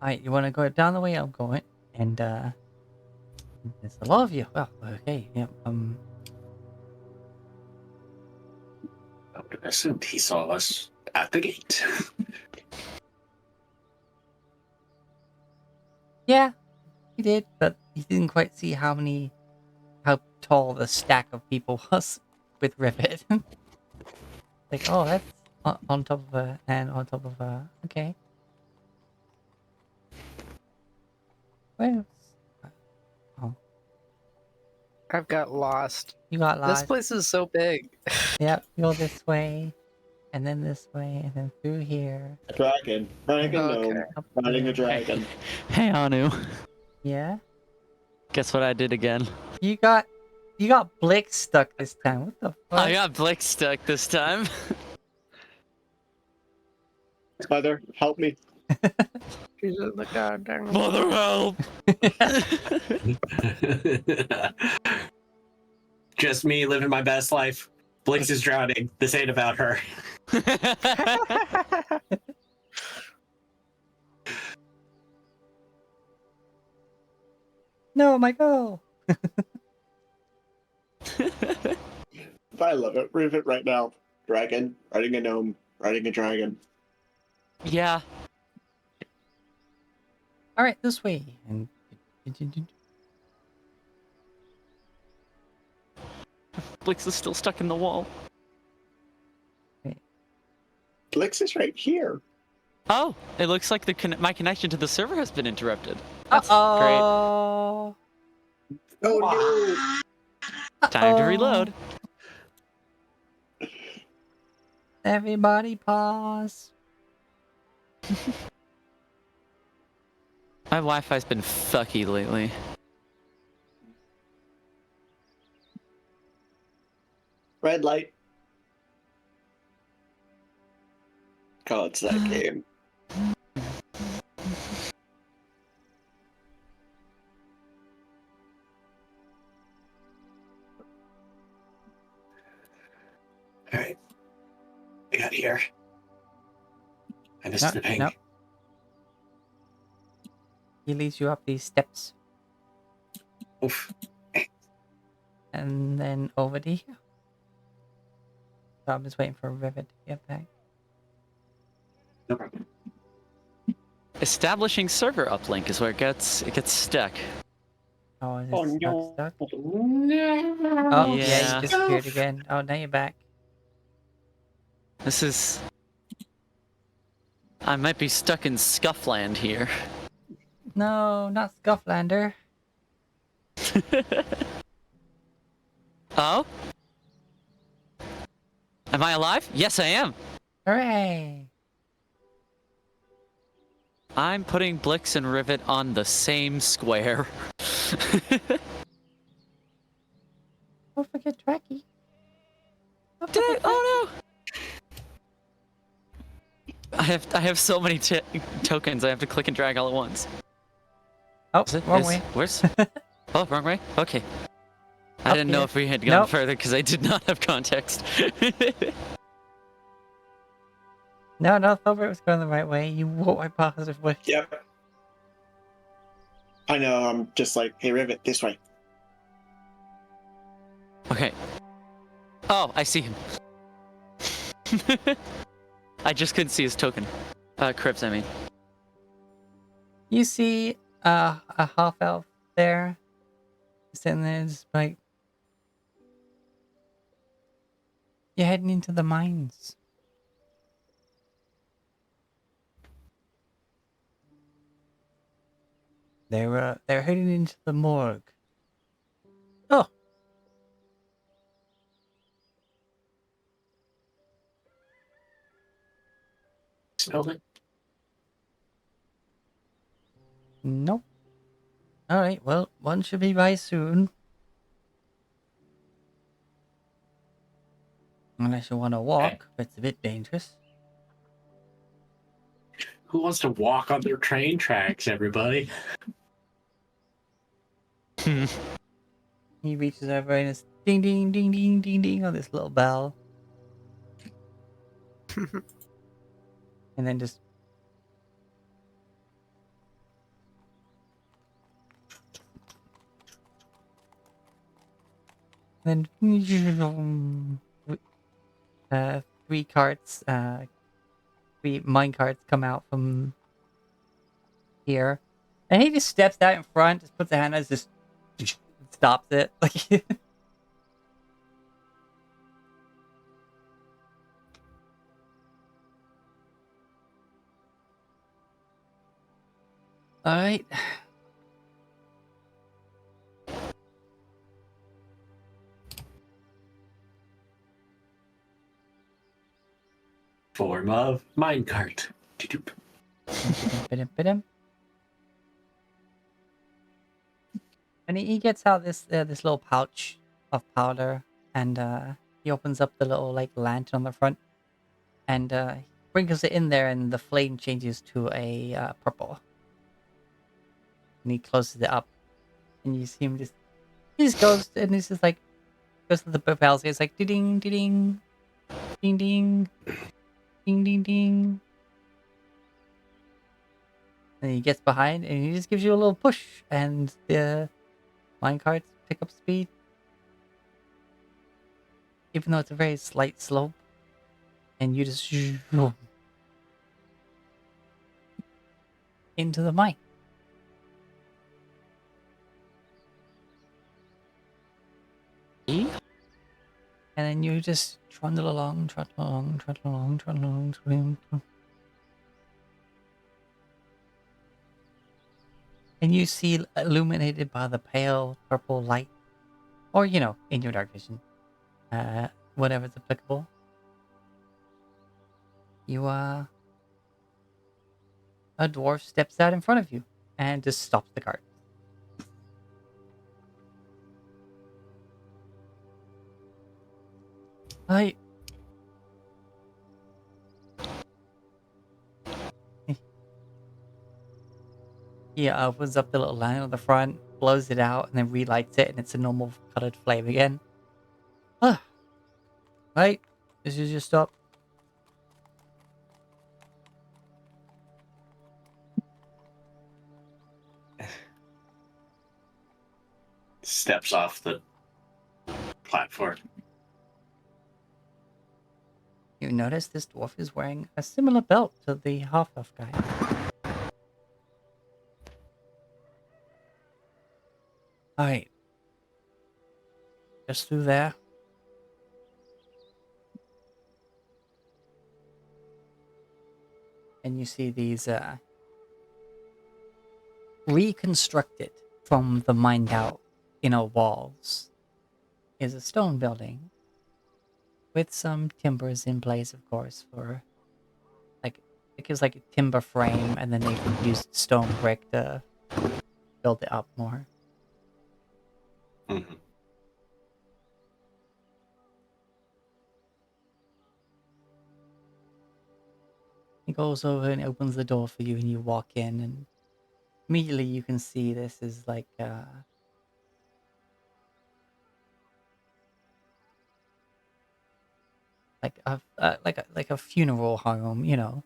[SPEAKER 1] Alright, you wanna go down the way I'm going? And, there's a lot of you. Well, okay, yeah,
[SPEAKER 2] I would have assumed he saw us at the gate.
[SPEAKER 1] yeah, he did, but he didn't quite see how tall the stack of people was with Rivet. Like, oh, that's on top of a, and on top of a, okay. Well, oh,
[SPEAKER 5] I've got lost.
[SPEAKER 1] you got
[SPEAKER 5] This
[SPEAKER 1] lost.
[SPEAKER 5] place is so big.
[SPEAKER 1] Yep, go this way, and then this way, and then through here.
[SPEAKER 4] A dragon. Riding a
[SPEAKER 5] Okay.
[SPEAKER 4] gnome.
[SPEAKER 1] Up
[SPEAKER 4] Riding a
[SPEAKER 1] here.
[SPEAKER 4] dragon.
[SPEAKER 3] Hey, Anu.
[SPEAKER 1] Yeah?
[SPEAKER 3] Guess what I did again?
[SPEAKER 1] You got Blick stuck this time. What the fuck?
[SPEAKER 3] I got Blake stuck this time.
[SPEAKER 4] Mother, help me.
[SPEAKER 5] He's in the goddamn.
[SPEAKER 3] Mother help!
[SPEAKER 2] Just me living my best life. Blix is drowning. This ain't about her.
[SPEAKER 1] No, my goal.
[SPEAKER 4] I love it. Rivet right now. Dragon. Riding a gnome. Riding a dragon.
[SPEAKER 3] Yeah.
[SPEAKER 1] All right, this way. And
[SPEAKER 3] Blix is still stuck in the wall.
[SPEAKER 4] Blix is right here.
[SPEAKER 3] Oh, it looks like my connection to the server has been interrupted. That's great.
[SPEAKER 1] oh,
[SPEAKER 4] Oh
[SPEAKER 3] Time to reload.
[SPEAKER 1] Everybody pause.
[SPEAKER 3] My Wi-Fi's been fucky lately.
[SPEAKER 4] no! Red light. God, it's that game.
[SPEAKER 2] Alright. We got here. I missed the ping.
[SPEAKER 1] No. He leads you up these steps.
[SPEAKER 2] Oof.
[SPEAKER 1] And then over to here. So I'm just waiting for Rivet to get back.
[SPEAKER 2] No problem.
[SPEAKER 3] Establishing server uplink is where it gets stuck.
[SPEAKER 1] Oh, is it
[SPEAKER 4] Oh, no.
[SPEAKER 1] stuck?
[SPEAKER 4] No.
[SPEAKER 1] Oh,
[SPEAKER 3] Yeah.
[SPEAKER 1] yeah, you disappeared again. Oh, now you're back.
[SPEAKER 3] This is... I might be stuck in Scuffland here.
[SPEAKER 1] No, not Scufflander.
[SPEAKER 3] Oh? Am I alive? Yes, I am.
[SPEAKER 1] Hooray!
[SPEAKER 3] I'm putting Blix and Rivet on the same square.
[SPEAKER 1] Don't forget Tracky.
[SPEAKER 3] Did I? Oh no! I have so many tokens. I have to click and drag all at once.
[SPEAKER 1] Oh, wrong way.
[SPEAKER 3] Where's? Oh, wrong way. Okay. I
[SPEAKER 1] Up
[SPEAKER 3] didn't know
[SPEAKER 1] here.
[SPEAKER 3] if we had gone
[SPEAKER 1] Nope.
[SPEAKER 3] further because I did not have context.
[SPEAKER 1] No, Thobert was going the right way. You walked right past it with.
[SPEAKER 4] Yep. I know. I'm just like, hey, Rivet, this way.
[SPEAKER 3] Okay. Oh, I see him. I just couldn't see his token. Cribs, I mean.
[SPEAKER 1] You see a half elf there, sitting there, just like, you're heading into the mines. They're heading into the morgue. Oh,
[SPEAKER 7] Spelled it?
[SPEAKER 1] nope. All right, well, one should be by soon. Unless you want to walk, but it's a bit dangerous.
[SPEAKER 7] Who wants to walk on their train tracks, everybody?
[SPEAKER 1] He reaches over and it's ding, ding, ding, ding, ding, ding on this little bell. And then just... Then... three carts, three mine carts come out from here. And he just steps out in front, just puts a hand out, just stops it. Like... Alright.
[SPEAKER 7] Form of minecart. Doop.
[SPEAKER 1] And he gets out this this little pouch of powder, and he opens up the little like lantern on the front, and sprinkles it in there, and the flame changes to a purple. And he closes it up, and you see him he just goes, and he's just like goes to the bells. It's like ding, ding, ding, ding, ding, ding, ding. And he gets behind, and he just gives you a little push, and the minecarts pick up speed. Even though it's a very slight slope, and you just into the mine. And then you just trundle along, trundle along, trundle along, trundle along, trundle along. And you see, illuminated by the pale purple light, or, you know, in your dark vision, whatever's applicable, you, a dwarf steps out in front of you and just stops the cart. Hi. He opens up the little line on the front, blows it out, and then relights it, and it's a normal colored flame again. Ah. Right? This is your stop.
[SPEAKER 2] Steps off the platform.
[SPEAKER 1] You notice this dwarf is wearing a similar belt to the half-elf guy. Alright. Just through there. And you see these, reconstructed from the mined out inner walls is a stone building with some timbers in place, of course, for like it gives like a timber frame, and then they've used stone brick to build it up more.
[SPEAKER 2] Mm-hmm.
[SPEAKER 1] He goes over and opens the door for you, and you walk in, and immediately you can see this is like a funeral home, you know.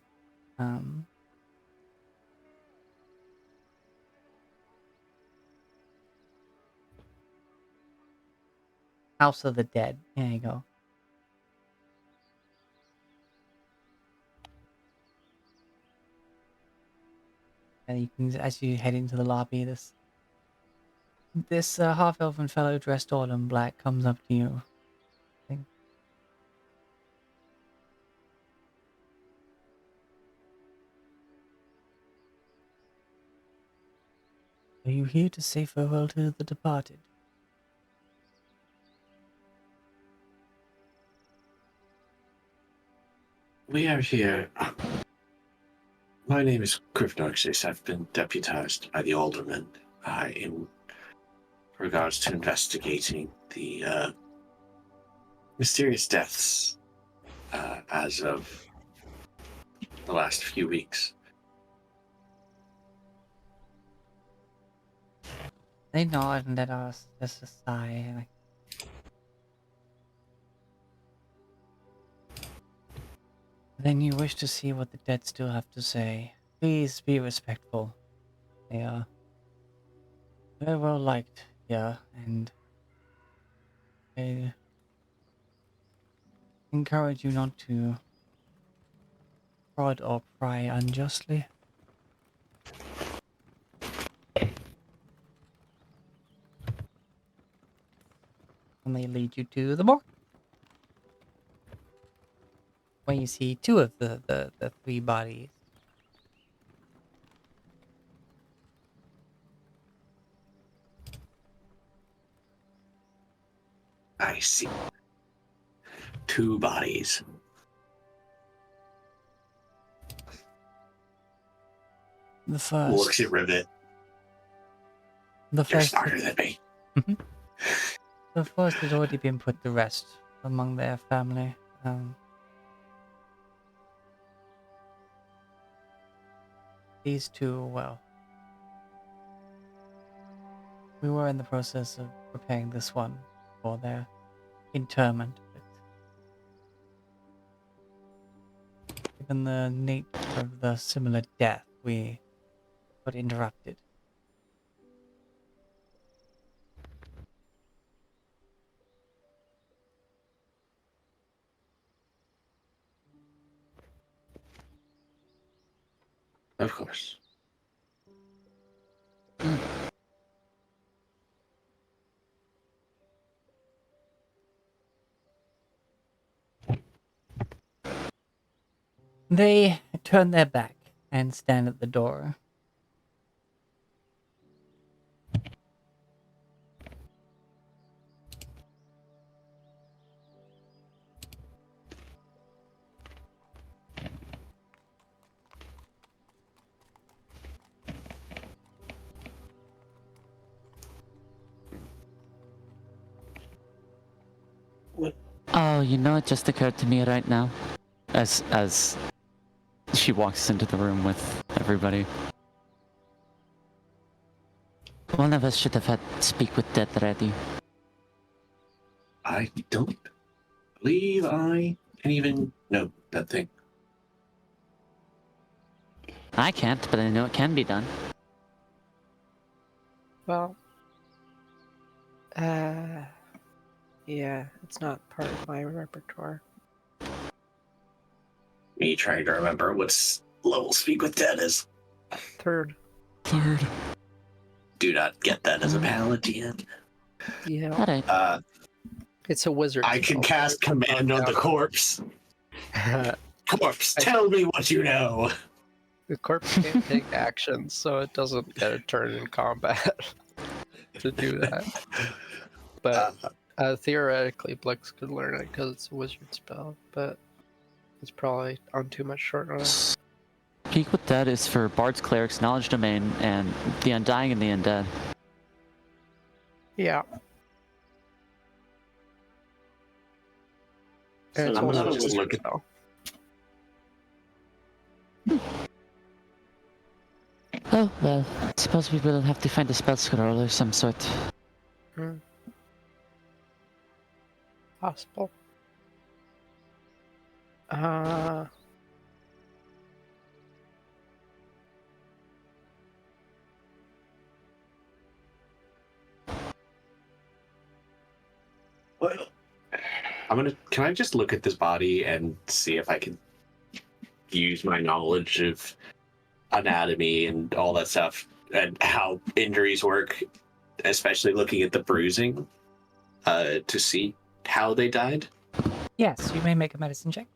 [SPEAKER 1] House of the Dead. There you go. And you can, as you head into the lobby, this half-elfen fellow dressed all in black comes up to you. Are you here to say farewell to the departed?
[SPEAKER 2] We are here. My name is Gryffindor. I've been deputized by the Alderman in regards to investigating the mysterious deaths as of the last few weeks.
[SPEAKER 1] They nod and let us just a sigh. Like, then you wish to see what the dead still have to say. Please be respectful. They are very well liked here, and I encourage you not to prod or pry unjustly. And they lead you to the morgue, where you see two of the three bodies.
[SPEAKER 2] I see. Two bodies.
[SPEAKER 1] The first.
[SPEAKER 2] Looks at Rivet.
[SPEAKER 1] The
[SPEAKER 2] You're
[SPEAKER 1] first.
[SPEAKER 2] smarter than me.
[SPEAKER 1] The first has already been put to rest among their family. These two, well, we were in the process of preparing this one for their interment, but given the nature of the similar death, we got interrupted.
[SPEAKER 2] Of course.
[SPEAKER 1] They turn their back and stand at the door.
[SPEAKER 6] Oh, you know, it just occurred to me right now, as she walks into the room with everybody. One of us should have had speak with death ready.
[SPEAKER 2] I don't believe I can even know that thing.
[SPEAKER 6] I can't, but I know it can be done.
[SPEAKER 5] Well, yeah, it's not part of my repertoire.
[SPEAKER 2] Me trying to remember what level Speak with Dead is.
[SPEAKER 5] Third.
[SPEAKER 2] Do not get that as a paladin.
[SPEAKER 5] Yeah.
[SPEAKER 6] Alright.
[SPEAKER 5] It's a wizard.
[SPEAKER 2] I can
[SPEAKER 5] spell,
[SPEAKER 2] cast
[SPEAKER 5] so
[SPEAKER 2] Command on the corpse. Corpse, tell me what you know.
[SPEAKER 5] The corpse can't take actions, so it doesn't get a turn in combat to do that. But theoretically, Blix could learn it because it's a wizard spell, but it's probably on too much short notice.
[SPEAKER 6] Speak with Dead is for Bards, Clerics, Knowledge Domain, and the Undying and the Undead.
[SPEAKER 5] Yeah.
[SPEAKER 8] So
[SPEAKER 5] And it's
[SPEAKER 2] I'm
[SPEAKER 5] also
[SPEAKER 2] gonna
[SPEAKER 5] a
[SPEAKER 2] just
[SPEAKER 5] wizard
[SPEAKER 2] look at-
[SPEAKER 5] spell.
[SPEAKER 6] Oh, well, I suppose we will have to find a spell scroll of some sort.
[SPEAKER 5] Possible.
[SPEAKER 2] Well, can I just look at this body and see if I can use my knowledge of anatomy and all that stuff and how injuries work, especially looking at the bruising, to see how they died?
[SPEAKER 1] Yes, you may make a medicine check.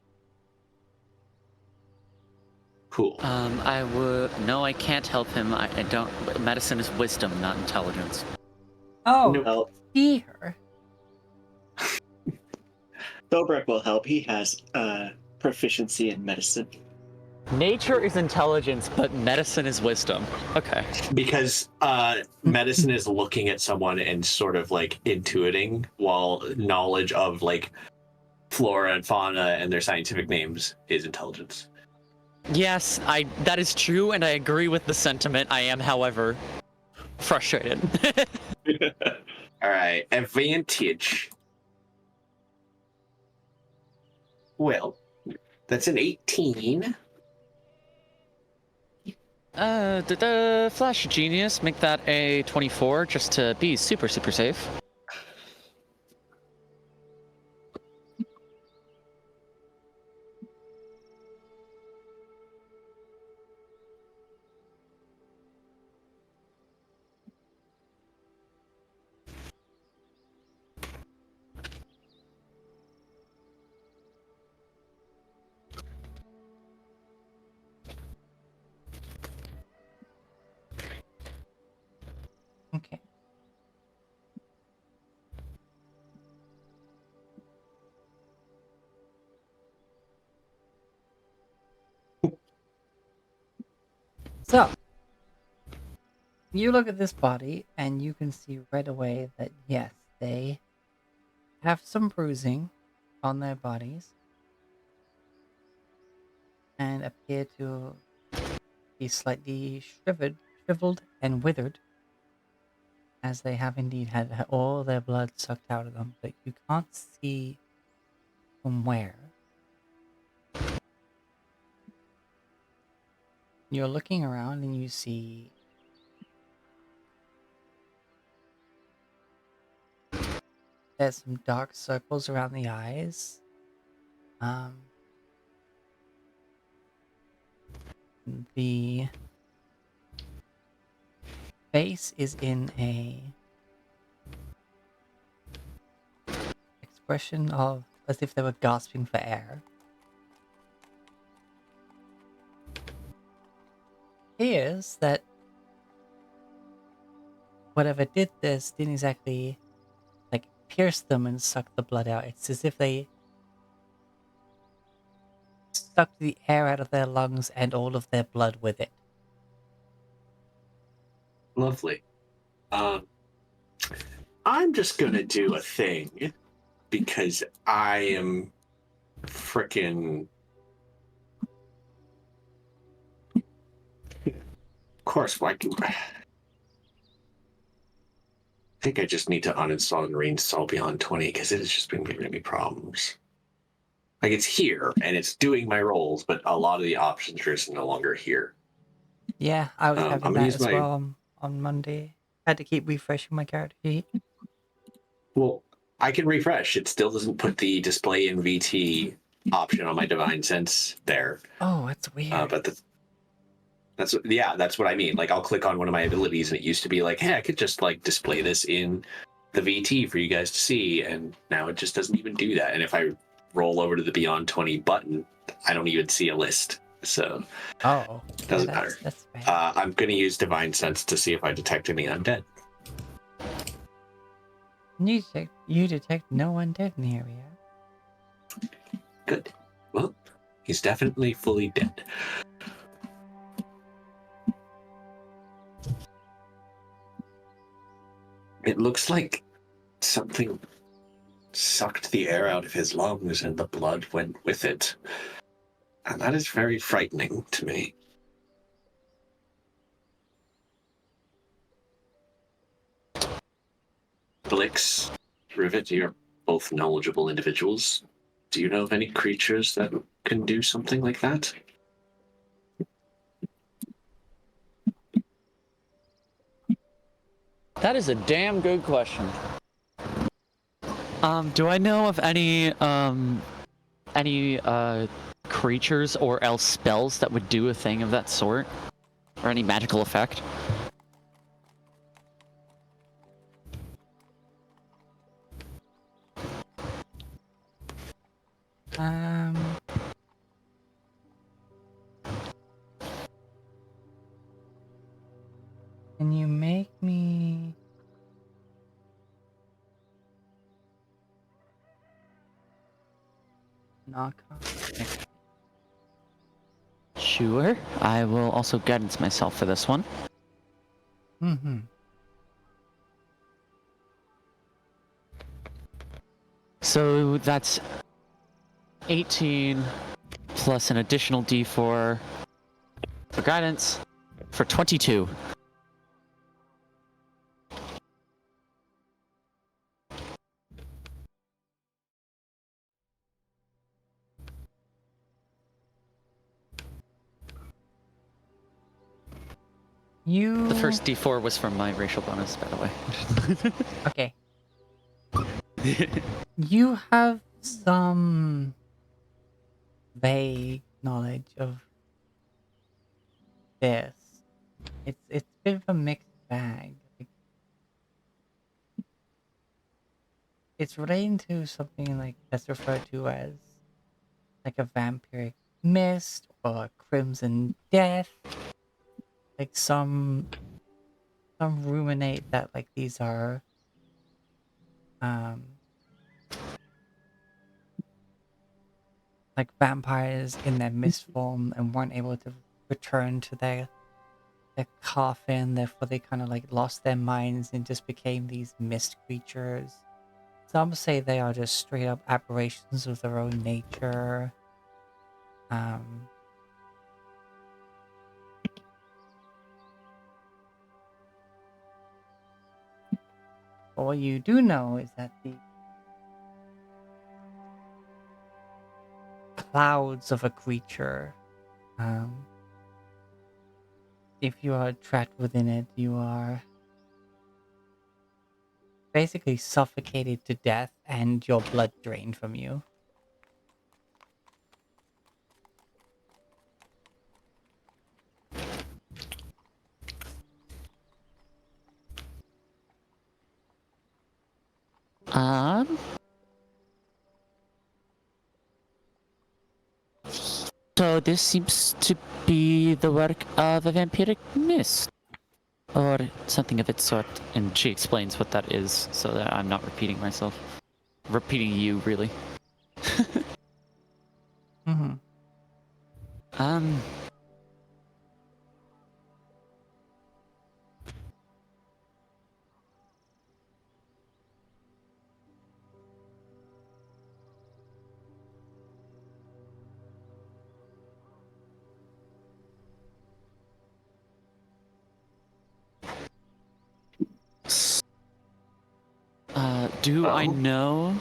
[SPEAKER 2] Cool.
[SPEAKER 3] No, I can't help him. I don't. Medicine is wisdom, not intelligence.
[SPEAKER 1] Oh,
[SPEAKER 4] No,
[SPEAKER 1] dear.
[SPEAKER 4] Dobrik will help. He has proficiency in medicine.
[SPEAKER 3] Nature is intelligence, but medicine is wisdom. Okay.
[SPEAKER 2] Because medicine is looking at someone and sort of like intuiting, while knowledge of like flora and fauna and their scientific names is intelligence.
[SPEAKER 3] Yes, that is true, and I agree with the sentiment. I am, however, frustrated.
[SPEAKER 2] All right, advantage. Well, that's an 18.
[SPEAKER 3] Flash Genius, make that a 24, just to be super, super safe.
[SPEAKER 1] Okay. So, you look at this body and you can see right away that yes, they have some bruising on their bodies and appear to be slightly shriveled and withered, as they have indeed had all their blood sucked out of them, but you can't see from where. You're looking around and you see there's some dark circles around the eyes. The face is in a expression of as if they were gasping for air. Appears that whatever did this didn't exactly like pierce them and suck the blood out. It's as if they sucked the air out of their lungs and all of their blood with it.
[SPEAKER 2] Lovely. I'm just gonna do a thing because I am frickin'. Of course, why do I think I just need to uninstall and reinstall Beyond 20 because it has just been giving me problems. Like it's here and it's doing my rolls, but a lot of the options are just no longer here.
[SPEAKER 1] Yeah, I was having
[SPEAKER 2] I'm
[SPEAKER 1] that
[SPEAKER 2] gonna use
[SPEAKER 1] as
[SPEAKER 2] my
[SPEAKER 1] well on Monday. Had to keep refreshing my character sheet.
[SPEAKER 2] well, I can refresh. It still doesn't put the display in VT option on my Divine Sense there.
[SPEAKER 1] Oh, that's weird.
[SPEAKER 2] But that's what I mean. Like I'll click on one of my abilities and it used to be like, hey, I could just like display this in the VT for you guys to see, and now it just doesn't even do that. And if I roll over to the Beyond 20 button, I don't even see a list. So it doesn't matter.
[SPEAKER 1] That's bad.
[SPEAKER 2] I'm going to use Divine Sense to see if I detect any undead.
[SPEAKER 1] You detect no undead in the area.
[SPEAKER 2] Good. Well, he's definitely fully dead. It looks like something sucked the air out of his lungs and the blood went with it. And that is very frightening to me. Blix, Rivet, you're both knowledgeable individuals. Do you know of any creatures that can do something like that?
[SPEAKER 3] That is a damn good question. Do I know of any creatures or else spells that would do a thing of that sort? Or any magical effect?
[SPEAKER 1] Can you make me knock off?
[SPEAKER 6] Sure. I will also guidance myself for this one.
[SPEAKER 1] Mm-hmm.
[SPEAKER 6] So that's 18 plus an additional d4 for guidance for 22. The first d4 was from my racial bonus, by the way.
[SPEAKER 1] Okay. You have some vague knowledge of this. It's a bit of a mixed bag. It's relating to something like that's referred to as like a vampiric mist or a crimson death. Like some ruminate that like these are like vampires in their mist form and weren't able to return to their coffin, therefore they kind of like lost their minds and just became these mist creatures. Some say they are just straight up aberrations of their own nature. But what you do know is that the clouds of a creature, if you are trapped within it, you are basically suffocated to death and your blood drained from you.
[SPEAKER 6] So this seems to be the work of a vampiric mist. Or something of its sort. And she explains what that is, so that I'm not repeating myself. Repeating you, really.
[SPEAKER 1] Mm-hmm.
[SPEAKER 6] Do I know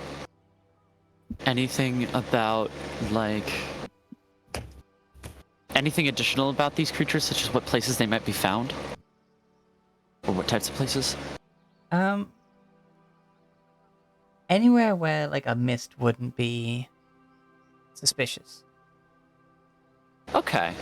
[SPEAKER 6] anything about, like, anything additional about these creatures, such as what places they might be found? Or what types of places?
[SPEAKER 1] Anywhere where like a mist wouldn't be suspicious.
[SPEAKER 6] Okay.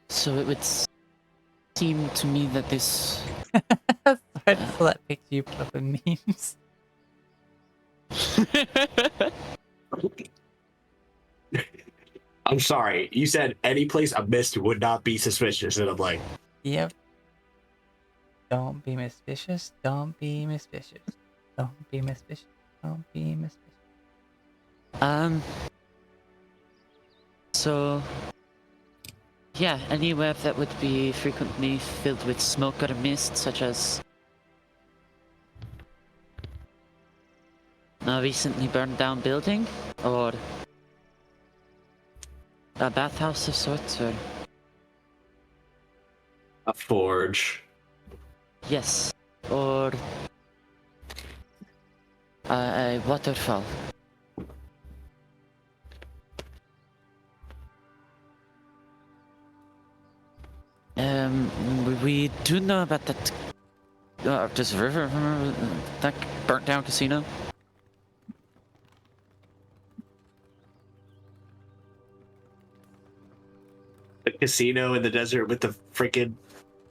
[SPEAKER 6] So it would seem to me that this...
[SPEAKER 1] Sorry to pull that picture you put up in memes.
[SPEAKER 9] I'm sorry. You said any place a mist would not be suspicious, and I'm like,
[SPEAKER 1] Yep. Don't be suspicious. Don't be suspicious. Don't be suspicious. Don't be suspicious.
[SPEAKER 6] So, yeah, anywhere that would be frequently filled with smoke or mist, such as a recently burned down building, or a bathhouse of sorts, or
[SPEAKER 9] A forge.
[SPEAKER 6] yes, or a waterfall. We do know about that. This river, that burnt down casino.
[SPEAKER 9] The casino in the desert with the freaking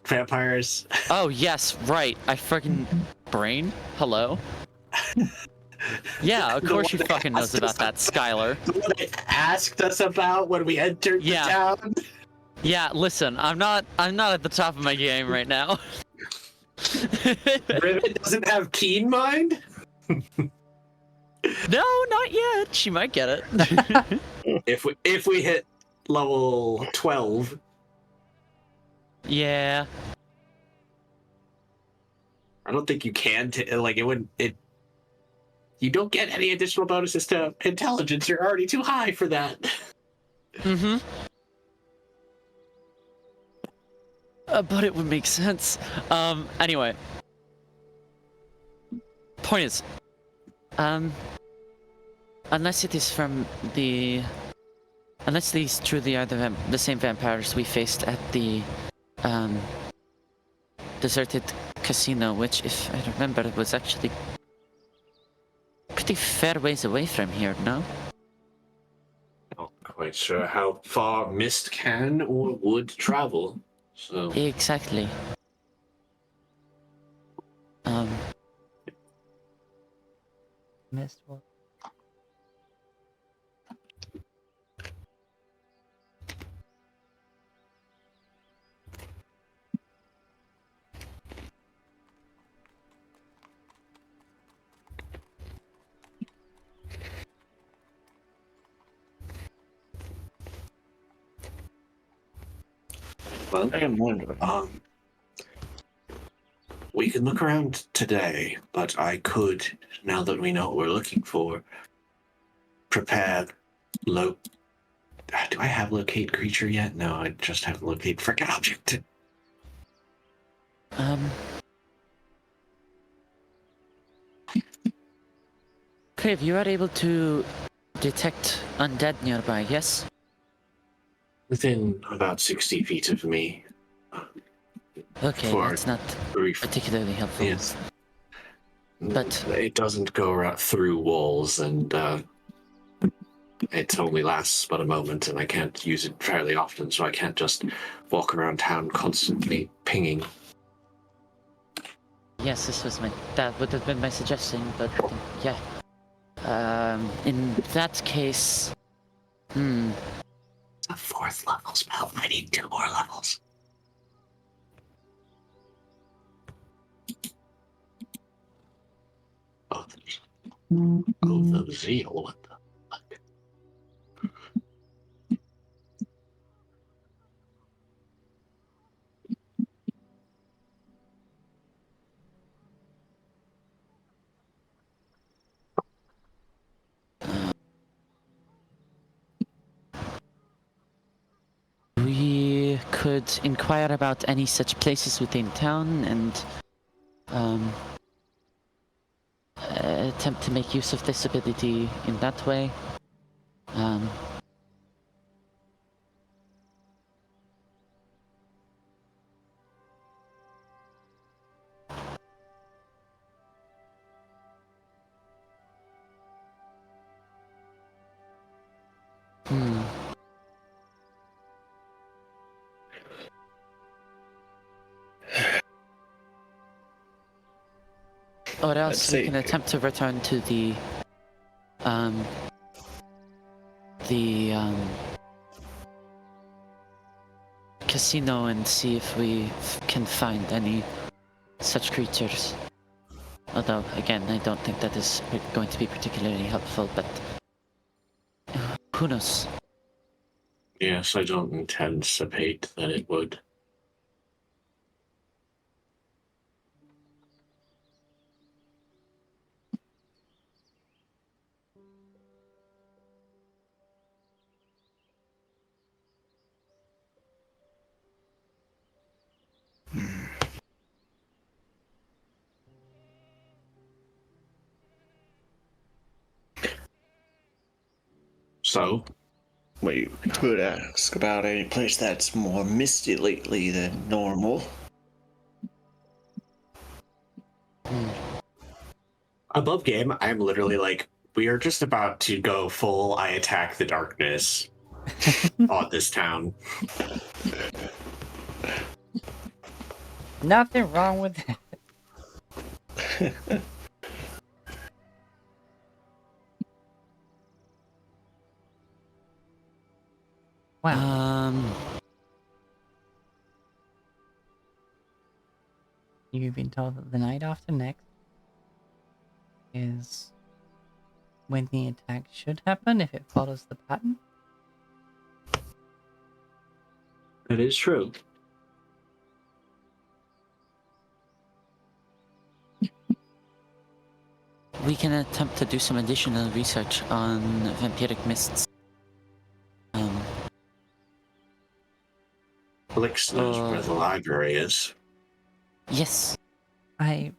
[SPEAKER 9] vampires.
[SPEAKER 6] Oh yes, right. I freaking brain. Hello. Yeah, of
[SPEAKER 9] The
[SPEAKER 6] course
[SPEAKER 9] one
[SPEAKER 6] she
[SPEAKER 9] that
[SPEAKER 6] fucking knows
[SPEAKER 9] asked
[SPEAKER 6] about
[SPEAKER 9] us
[SPEAKER 6] that, Skylar.
[SPEAKER 9] The one they asked us about when we entered the town.
[SPEAKER 6] Yeah, listen, I'm not at the top of my game right now.
[SPEAKER 9] Rivet doesn't have keen mind?
[SPEAKER 6] No, not yet. She might get it.
[SPEAKER 9] If we hit level 12.
[SPEAKER 6] Yeah.
[SPEAKER 9] I don't think you can like it wouldn't you don't get any additional bonuses to intelligence. You're already too high for that.
[SPEAKER 6] Mm-hmm. But it would make sense. Anyway. Point is, unless these truly are the same vampires we faced at the, deserted casino, which, if I remember, was actually pretty fair ways away from here, no?
[SPEAKER 9] Not quite sure how far mist can or would travel. So
[SPEAKER 6] Exactly.
[SPEAKER 1] Missed what?
[SPEAKER 2] Well,
[SPEAKER 4] I am wondering.
[SPEAKER 2] we can look around today, but I could, now that we know what we're looking for, prepare do I have locate creature yet? No, I just have locate frickin' object.
[SPEAKER 6] Crave, you are able to detect undead nearby, yes?
[SPEAKER 2] Within about 60 feet of me.
[SPEAKER 6] Okay,
[SPEAKER 2] For
[SPEAKER 6] that's not
[SPEAKER 2] brief.
[SPEAKER 6] particularly helpful.
[SPEAKER 2] Yes.
[SPEAKER 6] But
[SPEAKER 2] it doesn't go through walls, and it only lasts but a moment, and I can't use it fairly often, so I can't just walk around town constantly pinging.
[SPEAKER 6] yes, that would have been my suggestion, but yeah. In that case,
[SPEAKER 2] It's a 4th level spell. I need 2 more levels. Oath of Zeal. What the fuck?
[SPEAKER 6] we could inquire about any such places within town and attempt to make use of this ability in that way. Or else we can attempt to return to the casino and see if we can find any such creatures. Although, again, I don't think that is going to be particularly helpful, but who knows?
[SPEAKER 9] Yes, I don't anticipate that it would. So,
[SPEAKER 4] We could ask about any place that's more misty lately than normal.
[SPEAKER 9] above game, I'm literally like, we are just about to go full I attack the darkness on this town.
[SPEAKER 1] Nothing wrong with that. Wow. You've been told that the night after next is when the attack should happen if it follows the pattern.
[SPEAKER 9] That is true.
[SPEAKER 6] We can attempt to do some additional research on vampiric mists.
[SPEAKER 9] Blix knows where the library is.
[SPEAKER 6] Yes.
[SPEAKER 1] I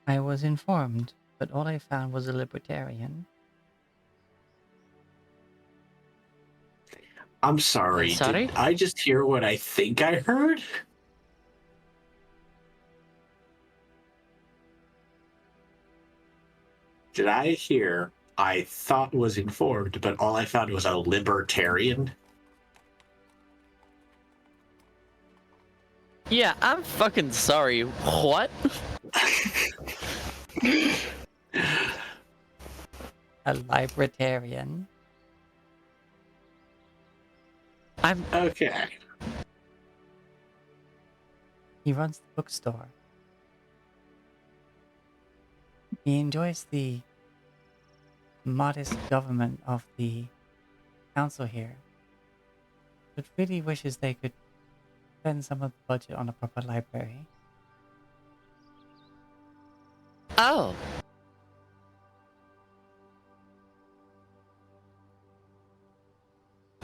[SPEAKER 1] was informed, but all I found was a libertarian.
[SPEAKER 9] I'm sorry.
[SPEAKER 6] Sorry?
[SPEAKER 9] Did I just hear what I think I heard? Did I hear I thought was informed, but all I found was a libertarian?
[SPEAKER 3] Yeah, I'm fucking sorry. What?
[SPEAKER 1] A libertarian.
[SPEAKER 3] I'm
[SPEAKER 9] Okay.
[SPEAKER 1] He runs the bookstore. He enjoys the modest government of the council here, but really wishes they could spend some of the budget on a proper library.
[SPEAKER 6] Oh.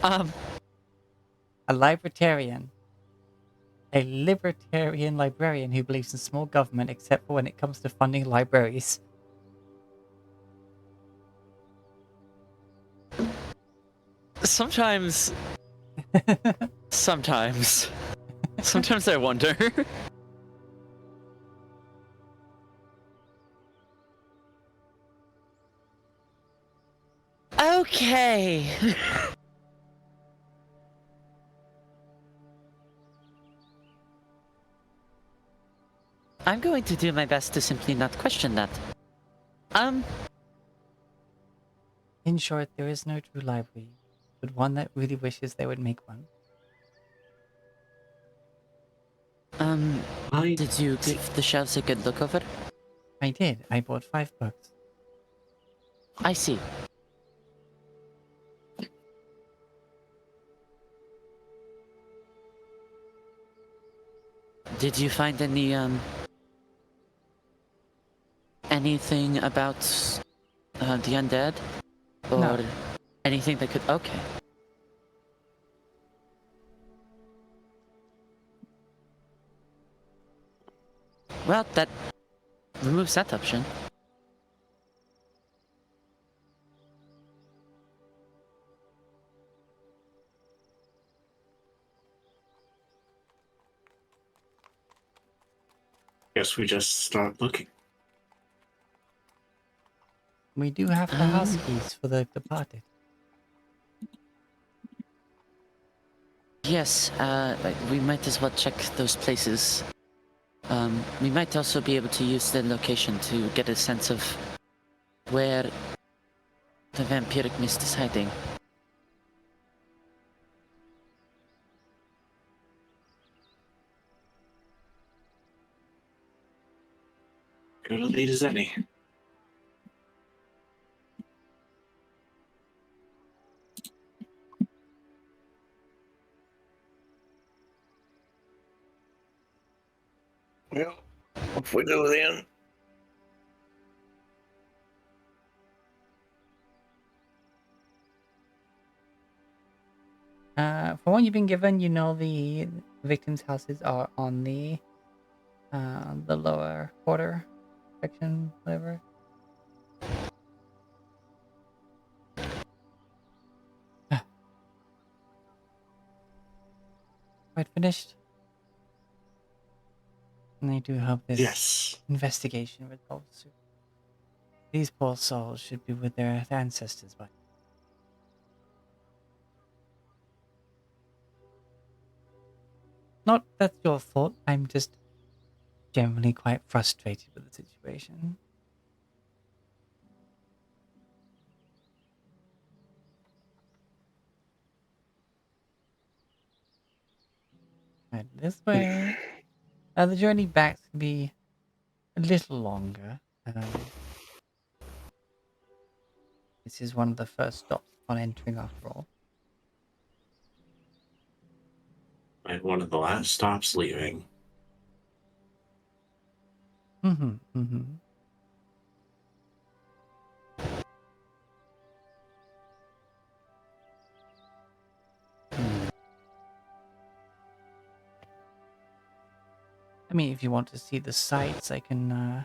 [SPEAKER 1] A libertarian. A libertarian librarian who believes in small government except for when it comes to funding libraries.
[SPEAKER 3] sometimes I wonder.
[SPEAKER 6] Okay. I'm going to do my best to simply not question that.
[SPEAKER 1] In short, there is no true library, but one that really wishes they would make one.
[SPEAKER 6] Did you give the shelves a good look over?
[SPEAKER 1] I did. I bought 5 books.
[SPEAKER 6] I see. Did you find anything about the undead? Or
[SPEAKER 1] No.
[SPEAKER 6] anything that could... Okay. Well, that removes that option.
[SPEAKER 9] Guess we just start looking.
[SPEAKER 1] We do have the house keys for the departed.
[SPEAKER 6] Yes, we might as well check those places. We might also be able to use the location to get a sense of where the vampiric mist is hiding.
[SPEAKER 9] Good a lead as any.
[SPEAKER 4] Well, off we go then.
[SPEAKER 1] From what you've been given, you know the victims' houses are on the lower quarter section, whatever. Quite finished. And I do hope this
[SPEAKER 9] Yes.
[SPEAKER 1] investigation resolves soon. These poor souls should be with their ancestors by. Not that's your fault. I'm just generally quite frustrated with the situation. Right, this way. The journey back can be a little longer. This is one of the first stops upon entering, after all.
[SPEAKER 9] And one of the last stops leaving.
[SPEAKER 1] Mm-hmm. Mm-hmm. I mean, if you want to see the sights, I can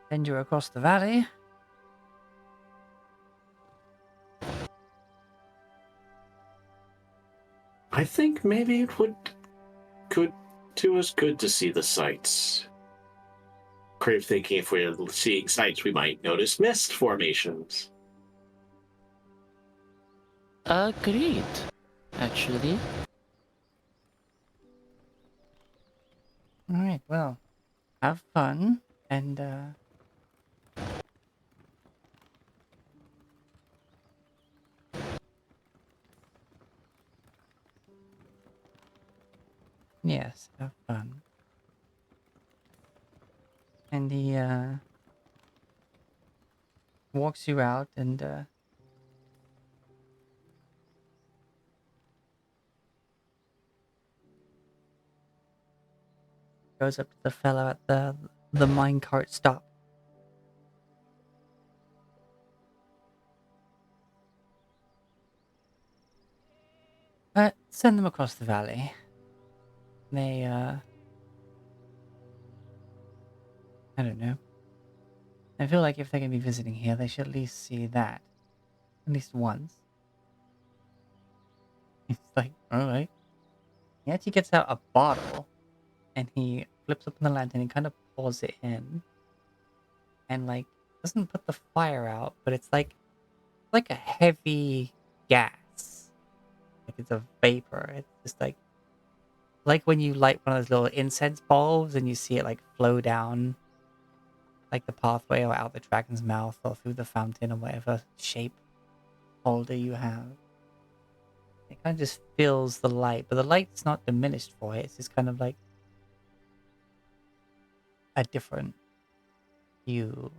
[SPEAKER 1] send you across the valley.
[SPEAKER 9] I think maybe it could do us good to see the sights. Crave thinking if we're seeing sights, we might notice mist formations.
[SPEAKER 6] Agreed, actually.
[SPEAKER 1] All right. Well, have fun, and yes, have fun. And he walks you out and goes up to the fellow at the minecart stop. Send them across the valley. They I don't know. I feel like if they're gonna be visiting here, they should at least see that. At least once. He's like, alright. He actually gets out a bottle and he flips open the lantern and kind of pours it in. And like doesn't put the fire out, but it's like a heavy gas. Like it's a vapor. It's just like when you light one of those little incense bulbs and you see it like flow down like the pathway or out the dragon's mouth or through the fountain or whatever shape holder you have. It kind of just fills the light, but the light's not diminished for it. It's just kind of like a different hue.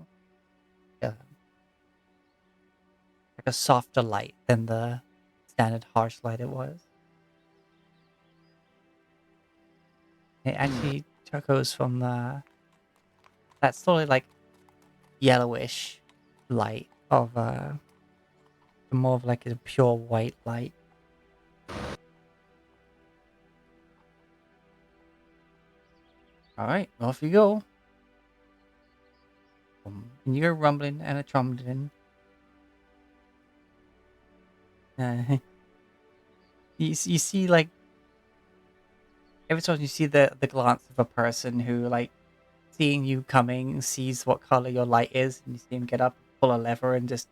[SPEAKER 1] Like a softer light than the standard harsh light it was. It actually goes from that sort of like yellowish light of to more of like a pure white light. All right, off you go. And you're rumbling and a trumbling. You see like every time you see the glance of a person who like seeing you coming sees what color your light is, and you see him get up, pull a lever, and just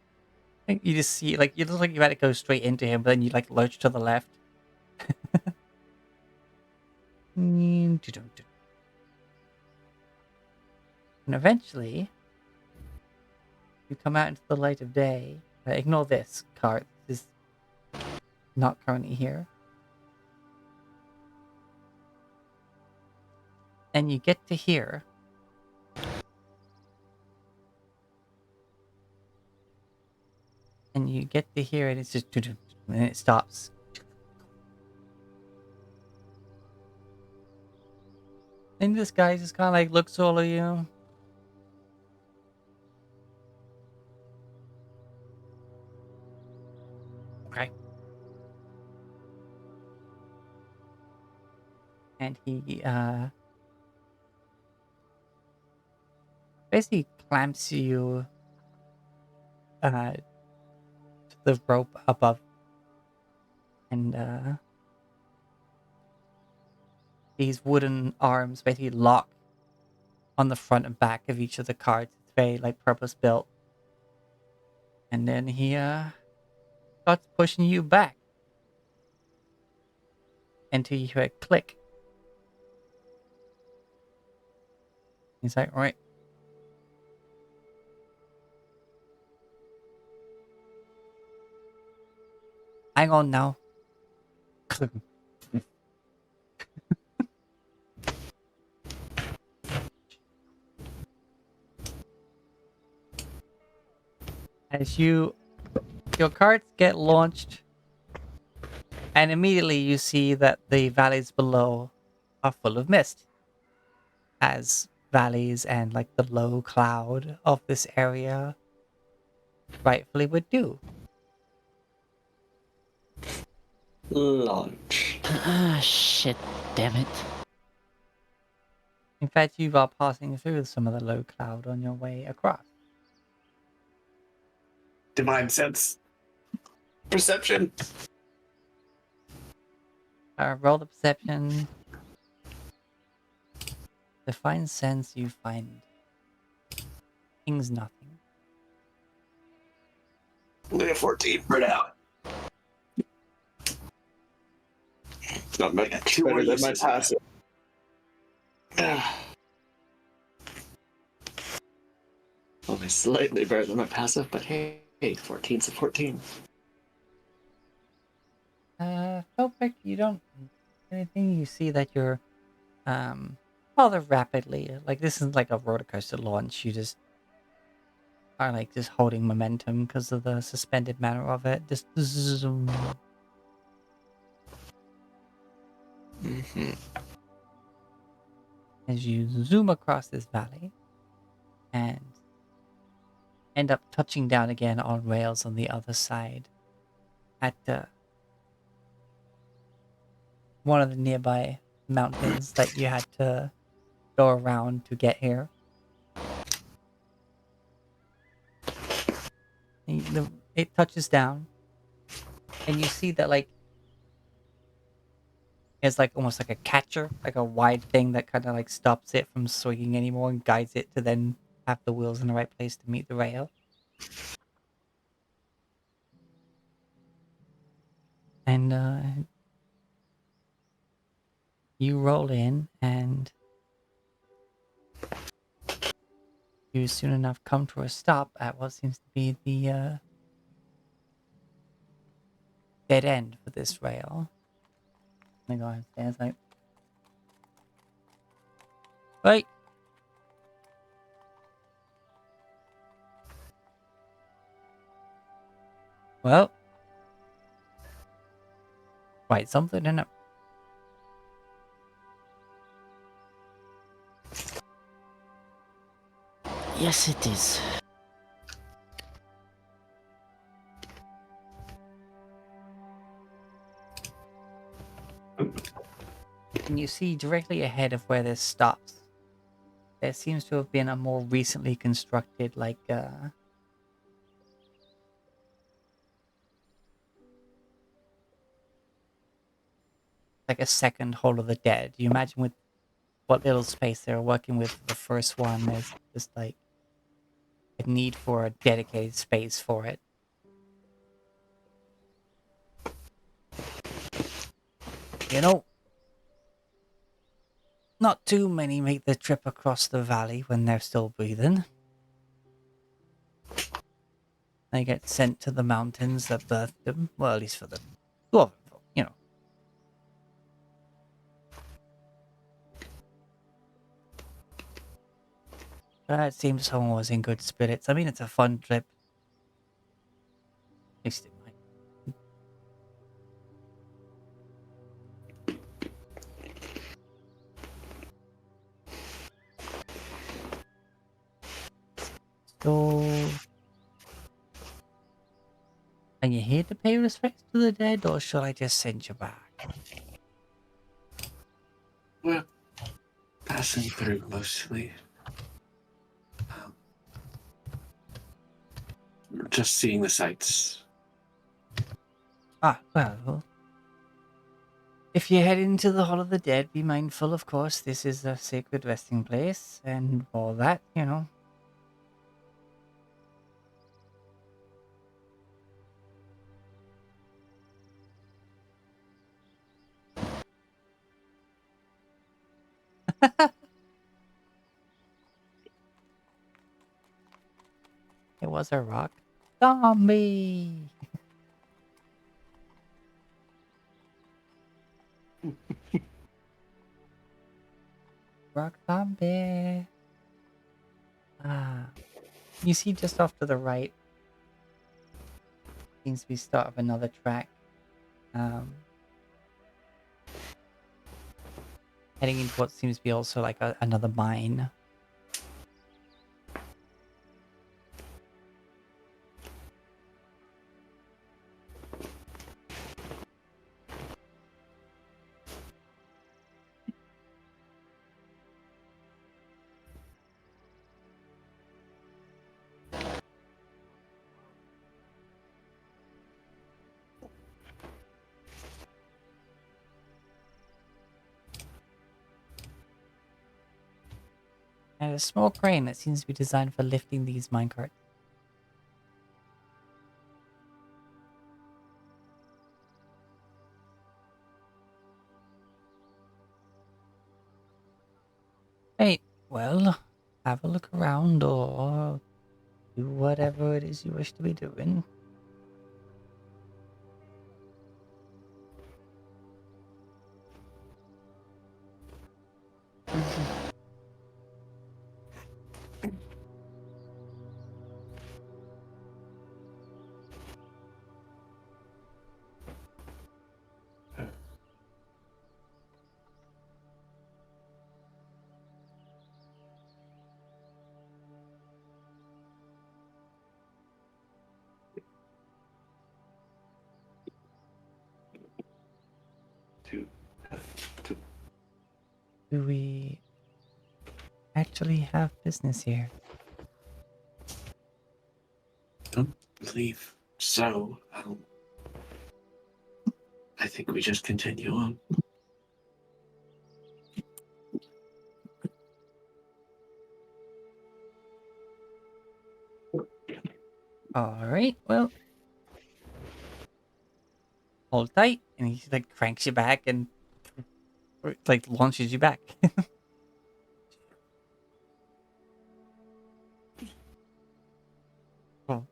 [SPEAKER 1] you just see like you look like you had to go straight into him, but then you like lurch to the left. And eventually, you come out into the light of day. Ignore this cart. This is not currently here. And you get to here. And you get to here, and it's just and it stops. And this guy just kind of like looks all at you. Okay. And he basically clamps you to the rope above, and these wooden arms basically lock on the front and back of each of the cards. It's very like purpose built. And then he starts pushing you back until you hear a click. He's like, right. Hang on now. As your cards get launched, and immediately you see that the valleys below are full of mist, as valleys and like the low cloud of this area rightfully would do.
[SPEAKER 8] Launch.
[SPEAKER 6] Ah, shit. Damn it.
[SPEAKER 1] In fact, you are passing through some of the low cloud on your way across.
[SPEAKER 2] Divine sense. Perception.
[SPEAKER 1] Roll the perception. Define sense, you find things nothing.
[SPEAKER 2] Only a 14 for now. Not much. Two more
[SPEAKER 4] Better than my
[SPEAKER 2] uses of
[SPEAKER 4] passive.
[SPEAKER 8] Only slightly better than my passive, but hey, 14's a 14.
[SPEAKER 1] Philbrick, you don't anything. You see that you're rather rapidly, like this isn't like a roller coaster launch. You just are like just holding momentum because of the suspended manner of it. Just zoom.
[SPEAKER 8] Mm-hmm.
[SPEAKER 1] As you zoom across this valley and end up touching down again on rails on the other side at one of the nearby mountains that you had to go around to get here. It touches down, and you see that like it's like almost like a catcher, like a wide thing that kind of like stops it from swinging anymore and guides it to then have the wheels in the right place to meet the rail. And you roll in, and you soon enough come to a stop at what seems to be the dead end for this rail. I'm gonna go upstairs, like, right. Well, quite something, isn't it?
[SPEAKER 6] Yes, it is.
[SPEAKER 1] And you see directly ahead of where this stops, there seems to have been a more recently constructed, like a second Hall of the Dead. You imagine with what little space they were working with for the first one, there's just like a need for a dedicated space for it. You know, not too many make the trip across the valley when they're still breathing. They get sent to the mountains that birthed them. Well, at least for the dwarven folk, you know. It seems someone was in good spirits. I mean, it's a fun trip. At least it might. So, are you here to pay respects to the dead, or shall I just send you back?
[SPEAKER 2] Well, passing through mostly. Just seeing the sights.
[SPEAKER 1] Ah, well. If you head into the Hall of the Dead, be mindful, of course, this is a sacred resting place, and all that, you know. It was a rock zombie. Rock zombie. Ah, you see just off to the right seems to be start of another track. Heading into what seems to be also like another mine. And a small crane that seems to be designed for lifting these minecarts. Hey, well, have a look around or do whatever it is you wish to be doing. Do we actually have business here?
[SPEAKER 2] Don't believe so. I think we just continue on.
[SPEAKER 1] Alright, well. Hold tight, and he like cranks you back and like launches you back. Oh.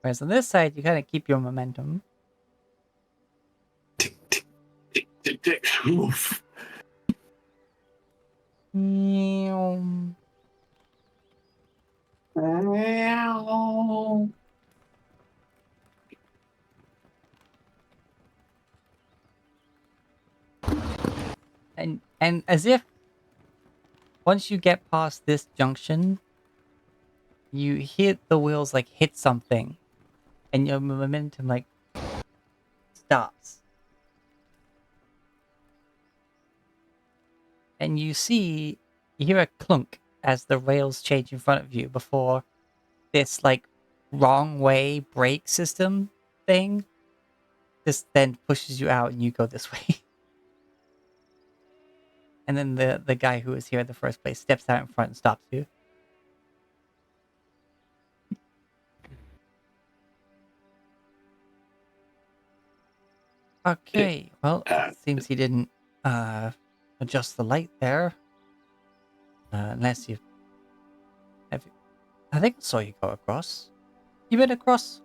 [SPEAKER 1] Whereas on this side, you kind of keep your momentum.
[SPEAKER 2] Tick, tick, tick, tick, tick. Oof.
[SPEAKER 1] Meow.
[SPEAKER 2] Meow.
[SPEAKER 1] And as if once you get past this junction, you hit the wheels like hit something, and your momentum like stops. And you hear a clunk as the rails change in front of you before this like wrong way brake system thing just then pushes you out and you go this way. And then the guy who was here in the first place steps out in front and stops you. Okay, well, it seems he didn't adjust the light there. Unless you have. I think I saw you go across. You went across?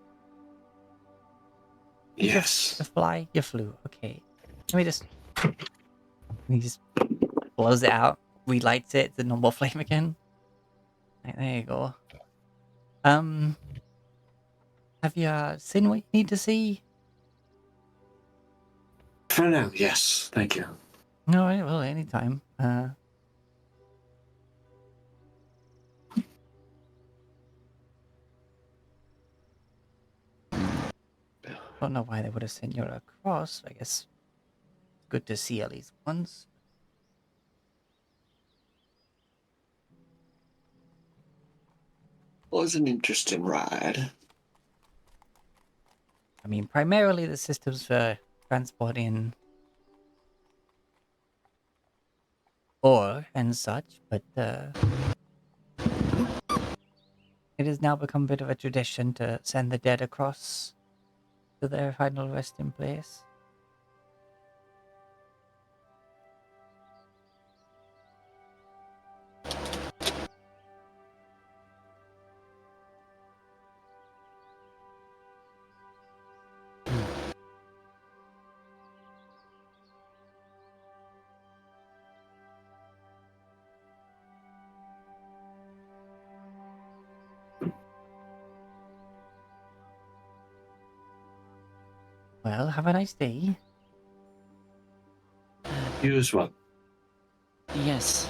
[SPEAKER 2] Yes.
[SPEAKER 1] The fly? You flew. Okay. Let me just. He just blows it out, relights it, the normal flame again. Right, there you go. Have you seen what you need to see?
[SPEAKER 2] For now, yes. Thank you.
[SPEAKER 1] No, well, anytime. don't know why they would have sent you across. I guess good to see at least once.
[SPEAKER 8] Was an interesting ride.
[SPEAKER 1] I mean, primarily the systems for transporting ore and such, but it has now become a bit of a tradition to send the dead across to their final resting place. Well, have a nice day.
[SPEAKER 9] You as well.
[SPEAKER 6] Yes.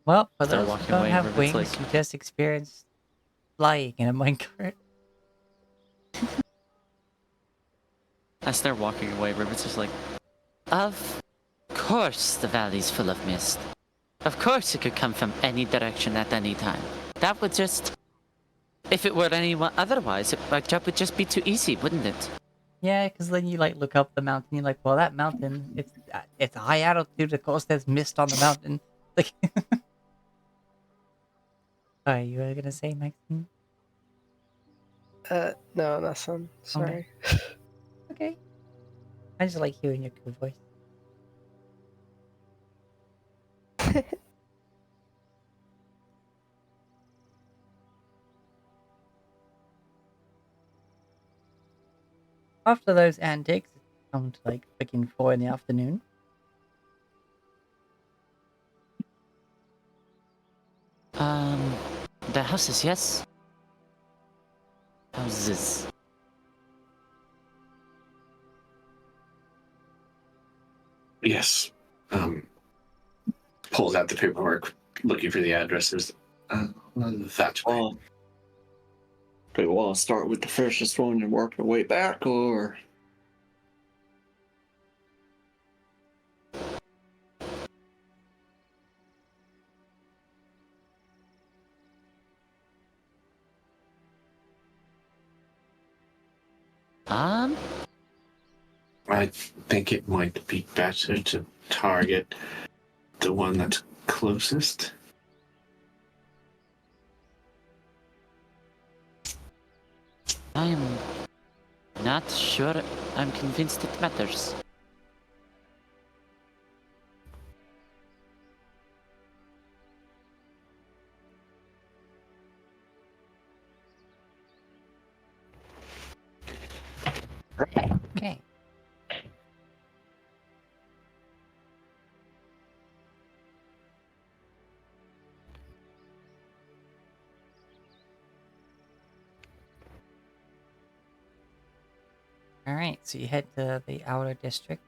[SPEAKER 1] Well, for
[SPEAKER 3] Start
[SPEAKER 1] those who
[SPEAKER 3] walking
[SPEAKER 1] don't
[SPEAKER 3] away,
[SPEAKER 1] have
[SPEAKER 3] Rivet's
[SPEAKER 1] wings,
[SPEAKER 3] like-
[SPEAKER 1] you just experienced flying in a minecart.
[SPEAKER 3] As they're walking away, Rivet's just like,
[SPEAKER 6] Of course the valley's full of mist. Of course it could come from any direction at any time. That would just... If it were anyone otherwise, my job would just be too easy, wouldn't it?
[SPEAKER 1] Yeah, because then you like look up the mountain, you're like, well, that mountain, it's high altitude, of course there's mist on the mountain. Like, sorry, you were gonna say, Maxine?
[SPEAKER 5] No, nothing. Sorry.
[SPEAKER 1] Okay. I just like hearing your cool voice. After those antics, it comes to like freaking 4 in the afternoon.
[SPEAKER 6] The houses, yes? Houses.
[SPEAKER 9] Yes. Pulls out the paperwork, looking for the addresses. That's right.
[SPEAKER 8] Well, do we want to start with the freshest one and work our way back, or?
[SPEAKER 9] I think it might be better to target the one that's closest.
[SPEAKER 6] I'm not sure I'm convinced it matters.
[SPEAKER 1] Okay. Alright, so you head to the outer district.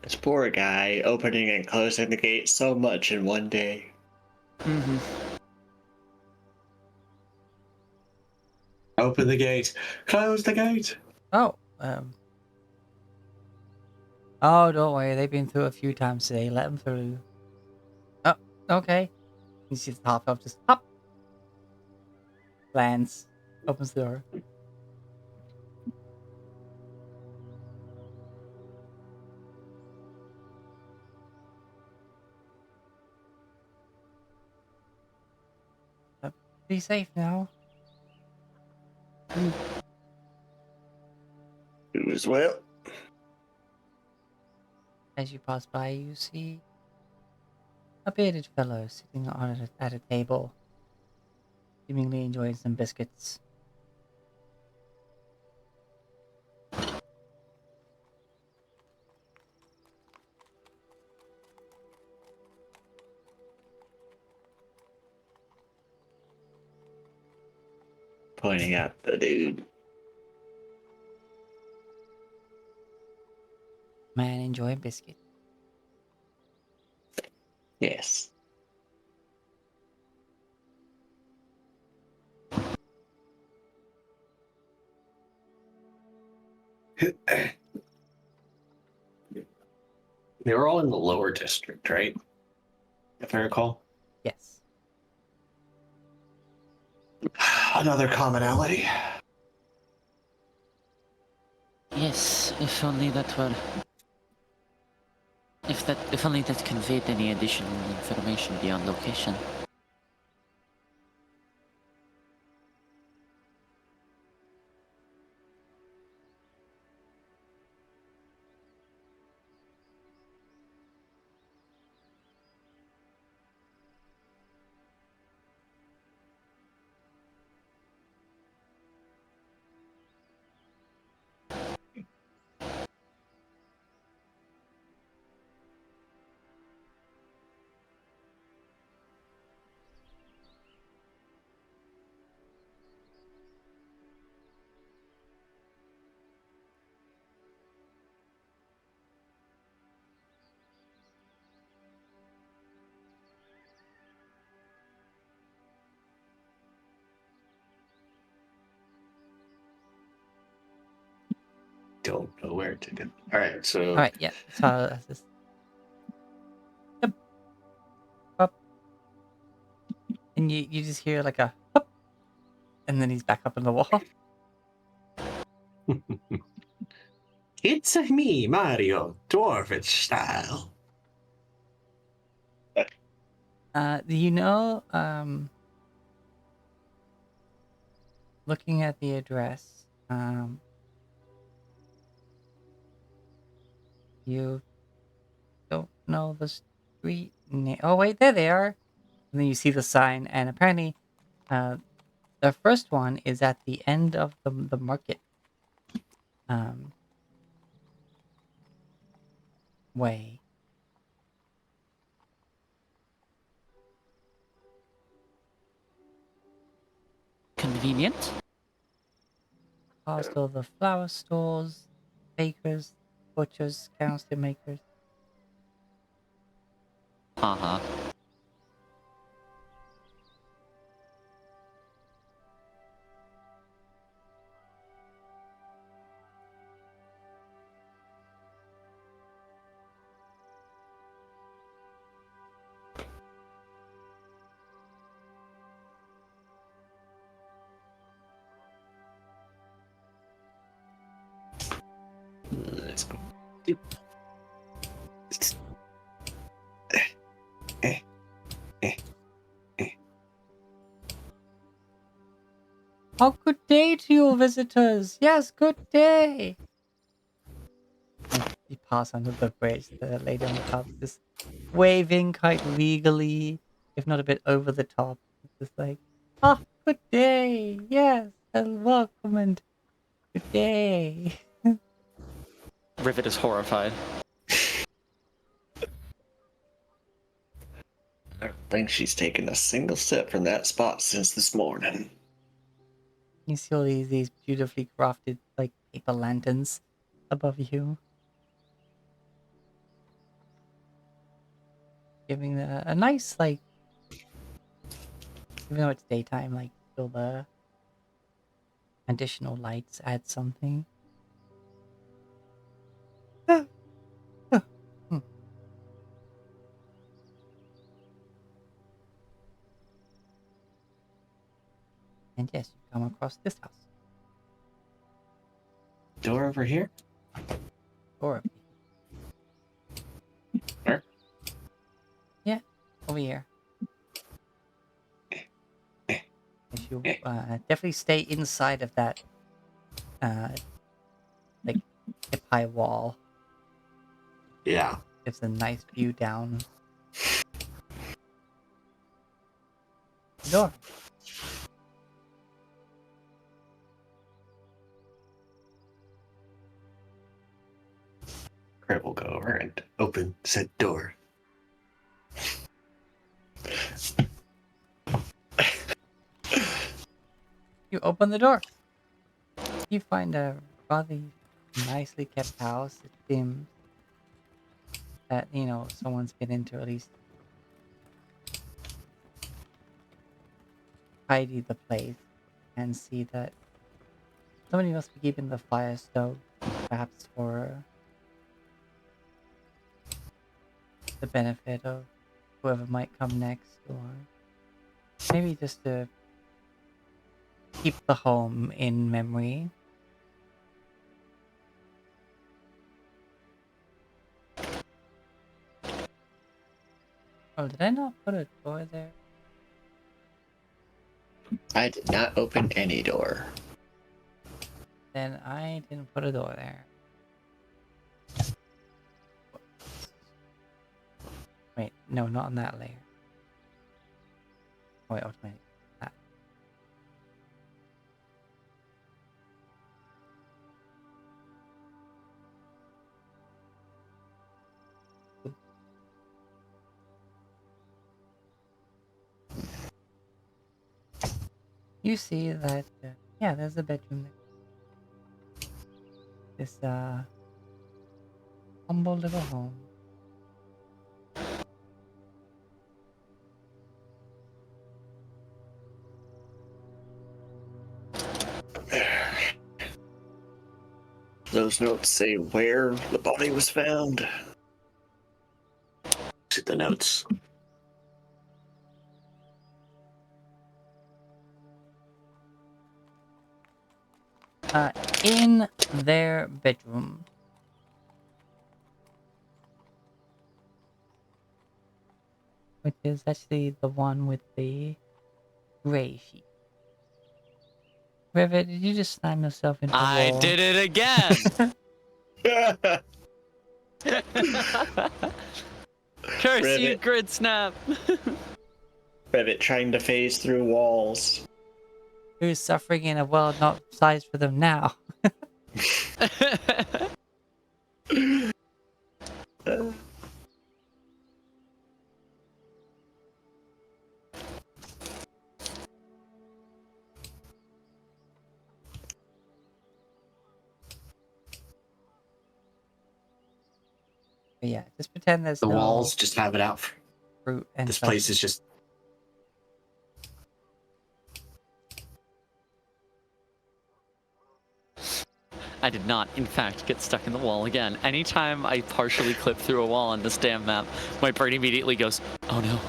[SPEAKER 8] This poor guy opening and closing the gate so much in one day.
[SPEAKER 6] Mm-hmm.
[SPEAKER 9] Open the gate. Close the gate.
[SPEAKER 1] Oh, oh, don't worry, they've been through a few times today. Let them through. Oh, okay. You see the top elf just hop, lands, opens the door. Be safe now.
[SPEAKER 8] You as well.
[SPEAKER 1] As you pass by, you see a bearded fellow sitting at a table, seemingly enjoying some biscuits.
[SPEAKER 4] Pointing at the dude.
[SPEAKER 1] Man, enjoy a biscuit.
[SPEAKER 4] Yes.
[SPEAKER 2] They were all in the lower district, right? If I recall.
[SPEAKER 1] Yes.
[SPEAKER 2] Another commonality.
[SPEAKER 6] Yes, if only that were. If only that conveyed any additional information beyond location.
[SPEAKER 2] Don't know where to go. All right, so.
[SPEAKER 1] All right, yeah. So that's just. Yep. Up. And you just hear like a up, and then he's back up in the wall.
[SPEAKER 9] It's me, Mario, dwarvish style.
[SPEAKER 1] Do you know, looking at the address, you don't know the street name. Oh, wait, there they are. And then you see the sign, and apparently, the first one is at the end of the market, way.
[SPEAKER 6] Convenient?
[SPEAKER 1] Past all the flower stores, bakers, butchers, candlestick makers.
[SPEAKER 6] Uh-huh.
[SPEAKER 2] Let's go.
[SPEAKER 1] Oh, good day to you, visitors. Yes, good day. You pass under the bridge. The lady on the top is just waving quite legally, if not a bit over the top. It's just like, oh, good day. Yes, and welcome and good day.
[SPEAKER 3] Rivet is horrified.
[SPEAKER 4] I don't think she's taken a single sip from that spot since this morning.
[SPEAKER 1] You see all these beautifully crafted like paper lanterns above you, giving a nice like, even though it's daytime, like still the additional lights add something. And yes, you come across this house.
[SPEAKER 2] Door over here?
[SPEAKER 1] Or
[SPEAKER 2] Where?
[SPEAKER 1] yeah, over here. If you definitely stay inside of that, like hip high wall.
[SPEAKER 9] Yeah.
[SPEAKER 1] It's a nice view down. Door.
[SPEAKER 2] Crib will go over and open said door.
[SPEAKER 1] You open the door. You find a rather nicely kept house. It seems that, someone's been into at least tidy the place and see that somebody must be keeping the fire stoked, perhaps for the benefit of whoever might come next, or maybe just to keep the home in memory. Oh, did I not put a door there?
[SPEAKER 8] I did not open any door.
[SPEAKER 1] Then I didn't put a door there. Wait, no, not on that layer. Oh, wait, automatic. That. You see that, yeah, there's a bedroom there. This, humble little home.
[SPEAKER 8] Those notes say where the body was found.
[SPEAKER 9] To the notes.
[SPEAKER 1] In their bedroom. Which is actually the one with the gray sheet. Rivet, did you just slam yourself into a wall?
[SPEAKER 3] I did it again! Curse you,
[SPEAKER 8] Rivet.
[SPEAKER 3] grid snap!
[SPEAKER 8] Rivet trying to phase through walls.
[SPEAKER 1] Who's suffering in a world not sized for them now? But yeah, just pretend there's
[SPEAKER 2] The
[SPEAKER 1] no
[SPEAKER 2] walls just have it out.
[SPEAKER 1] fruit and
[SPEAKER 2] This
[SPEAKER 1] stuff.
[SPEAKER 2] place is just.
[SPEAKER 3] I did not, in fact, get stuck in the wall again. Anytime I partially clip through a wall on this damn map, my brain immediately goes, oh no.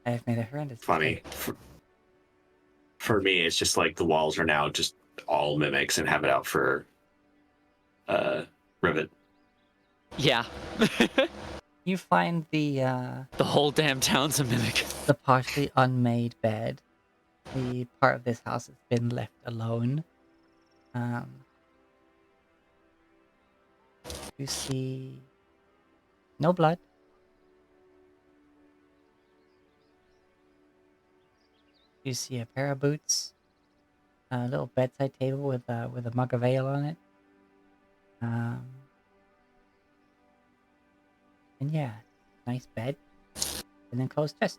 [SPEAKER 1] I have made a horrendous
[SPEAKER 2] Funny.
[SPEAKER 1] mistake.
[SPEAKER 2] For me, it's just like the walls are now just all mimics and have it out for Rivet.
[SPEAKER 3] Yeah.
[SPEAKER 1] You find the
[SPEAKER 3] whole damn town's a mimic.
[SPEAKER 1] the partially unmade bed. The part of this house that's been left alone. You see no blood. You see a pair of boots, a little bedside table with a mug of ale on it. And yeah, nice bed, and then closed chest,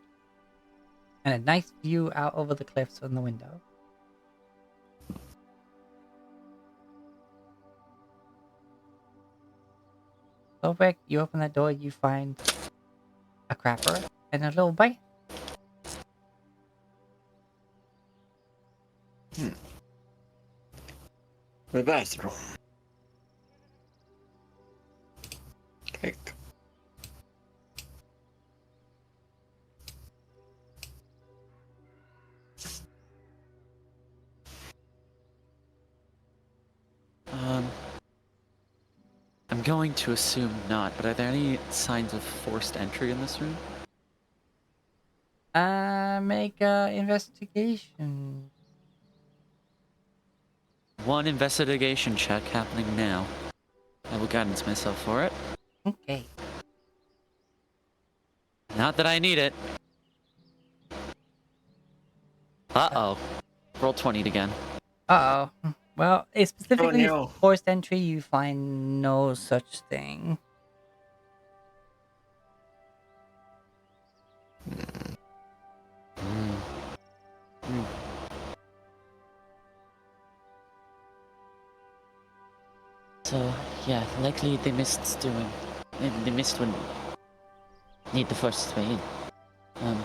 [SPEAKER 1] and a nice view out over the cliffs from the window. Over, you open that door, you find a crapper and a little bite.
[SPEAKER 8] The bathroom. Okay.
[SPEAKER 3] I'm going to assume not, but are there any signs of forced entry in this room?
[SPEAKER 1] Make a investigation.
[SPEAKER 3] One investigation check happening now. I will guidance myself for it.
[SPEAKER 1] Okay.
[SPEAKER 3] Not that I need it. Uh-oh. Roll 20 again.
[SPEAKER 1] Uh-oh. Well, it's specifically
[SPEAKER 8] no.
[SPEAKER 1] forced entry, you find no such thing.
[SPEAKER 6] Mm. So, yeah, likely they missed doing. They missed when need the first way in. Um,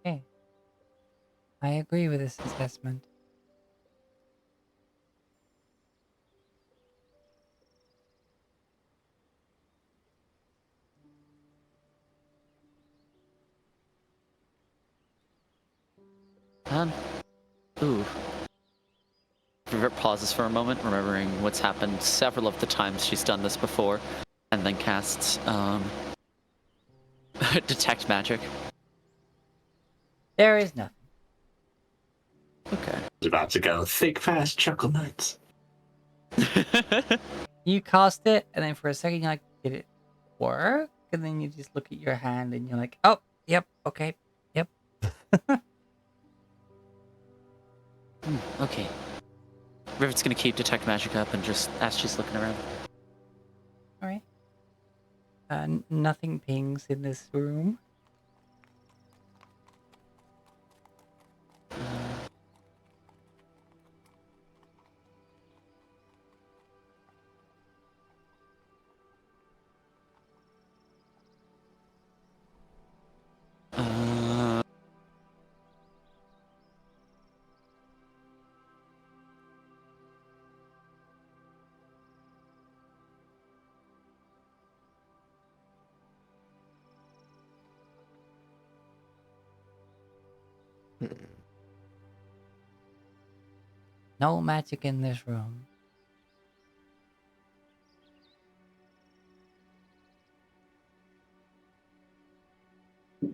[SPEAKER 1] Okay. I agree with this assessment.
[SPEAKER 6] um, ooh.
[SPEAKER 3] Rivet pauses for a moment, remembering what's happened several of the times she's done this before, and then casts detect magic.
[SPEAKER 1] There is nothing.
[SPEAKER 3] Okay.
[SPEAKER 9] I was about to go thick, fast, chuckle nuts.
[SPEAKER 1] You cast it, and then for a second you're like, did it work? And then you just look at your hand and you're like, oh, yep, okay, yep.
[SPEAKER 6] Okay.
[SPEAKER 3] Rivet's gonna keep detect magic up and just as she's looking around.
[SPEAKER 1] Alright. Nothing pings in this room.
[SPEAKER 3] Uh,
[SPEAKER 1] No magic in this room.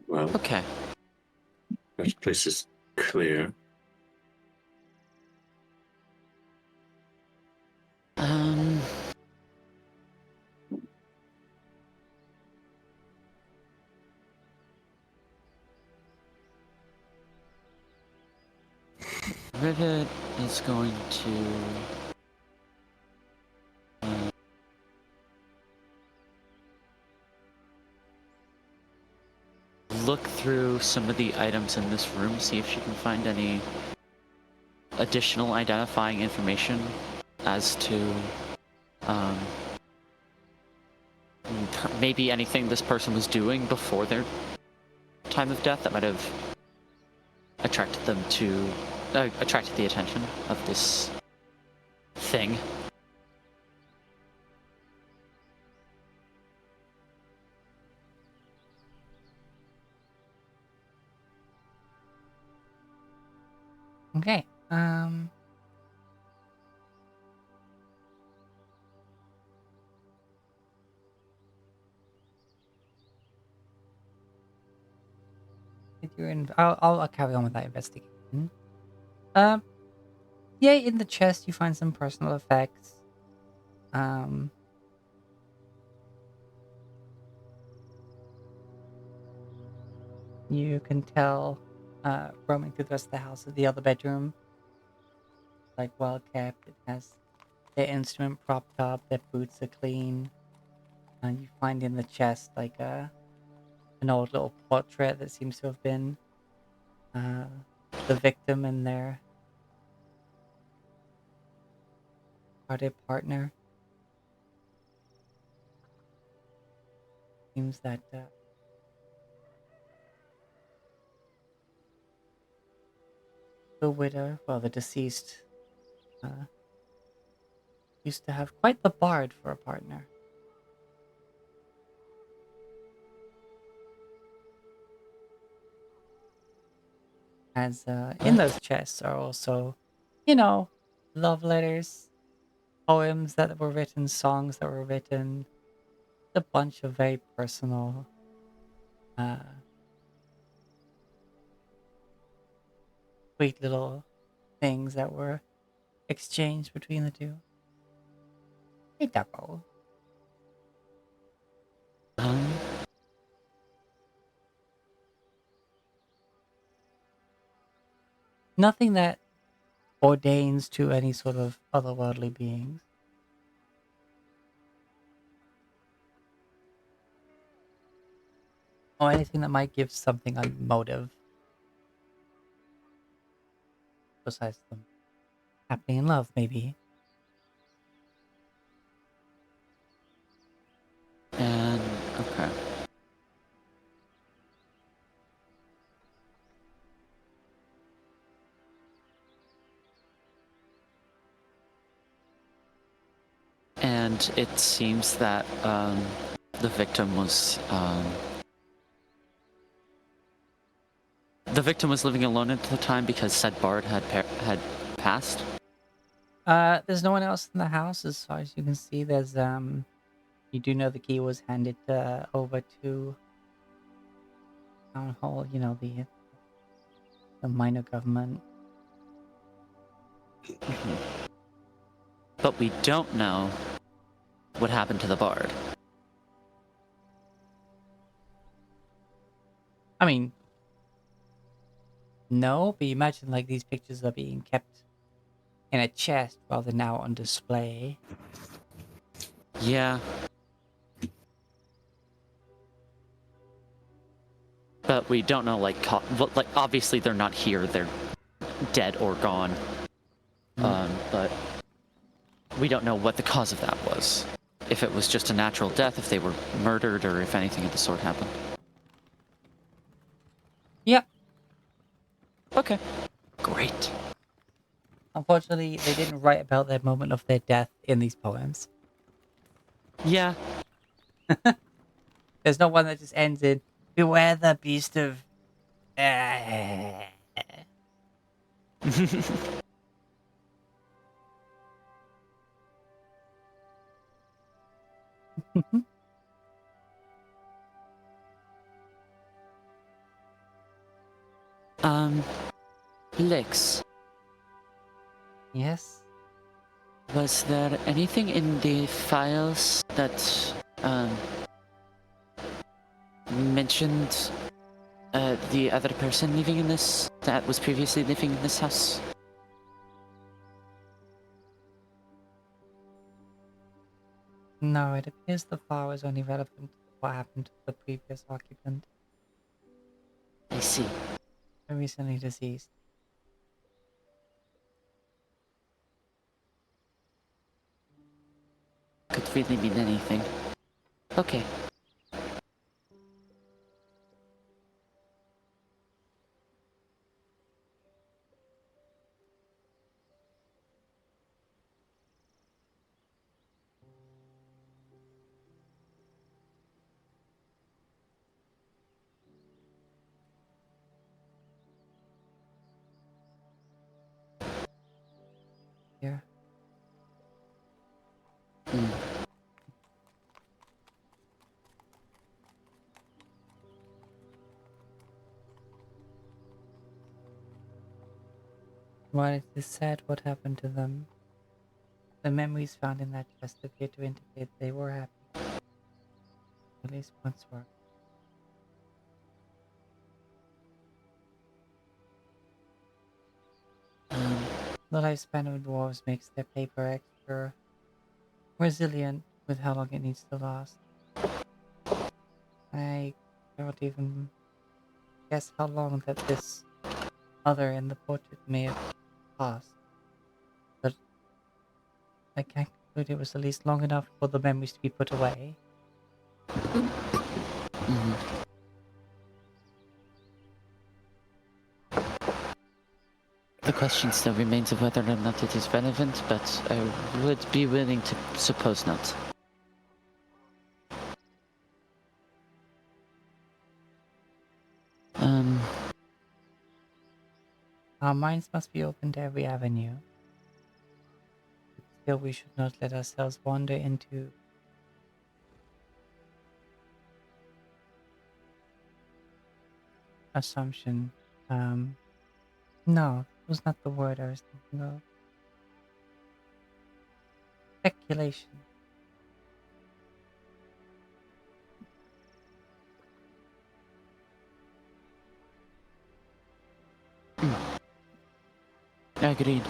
[SPEAKER 9] Well,
[SPEAKER 3] okay.
[SPEAKER 9] this place is clear.
[SPEAKER 6] Um,
[SPEAKER 3] Rivet is going to look through some of the items in this room, see if she can find any additional identifying information as to maybe anything this person was doing before their time of death that might have attracted them to attracted the attention of this thing.
[SPEAKER 1] Okay. I'll carry on with that investigation. Yeah, in the chest you find some personal effects. You can tell, roaming through the rest of the house, that the other bedroom, like, well kept. It has their instrument propped up, their boots are clean. And you find in the chest, like, an old little portrait that seems to have been the victim and their departed partner. Seems that the widow, well, the deceased, used to have quite the bard for a partner. As in those chests are also, you know, love letters, poems that were written, songs that were written, a bunch of very personal, sweet little things that were exchanged between the two. Hey, Ducko.
[SPEAKER 6] um,
[SPEAKER 1] Nothing that ordains to any sort of otherworldly beings. Or anything that might give something a motive. Besides them happening in love, maybe.
[SPEAKER 3] And okay. And it seems that the victim was living alone at the time because said bard had passed.
[SPEAKER 1] There's no one else in the house as far as you can see. There's you do know the key was handed over to town hall. You know, the minor government.
[SPEAKER 3] But we don't know what happened to the bard.
[SPEAKER 1] I mean, no, but you imagine like these pictures are being kept in a chest rather than now on display.
[SPEAKER 3] Yeah. But we don't know, like, like obviously they're not here. They're dead or gone. But we don't know what the cause of that was. If it was just a natural death, if they were murdered, or if anything of the sort happened.
[SPEAKER 1] Yep.
[SPEAKER 3] Okay. Great.
[SPEAKER 1] Unfortunately, they didn't write about their moment of their death in these poems.
[SPEAKER 3] Yeah.
[SPEAKER 1] There's no one that just ends in "Beware the beast of."
[SPEAKER 3] Lex,
[SPEAKER 1] Yes.
[SPEAKER 3] was there anything in the files that mentioned the other person living in this, that was previously living in this house?
[SPEAKER 1] No, it appears the file was only relevant to what happened to the previous occupant,
[SPEAKER 3] I see.
[SPEAKER 1] who recently deceased.
[SPEAKER 3] Could really mean anything. Okay.
[SPEAKER 1] Yeah. While it is sad what happened to them, the memories found in that chest appear to indicate they were happy. At least once were. The lifespan of dwarves makes their paper extra resilient with how long it needs to last. I cannot even guess how long that this other in the portrait may have passed, but I can conclude it was at least long enough for the memories to be put away.
[SPEAKER 3] The question still remains of whether or not it is relevant, but I would be willing to suppose not.
[SPEAKER 1] Our minds must be open to every avenue. But still, we should not let ourselves wander into assumption. No, it was not the word I was thinking of. Speculation.
[SPEAKER 3] Agreed.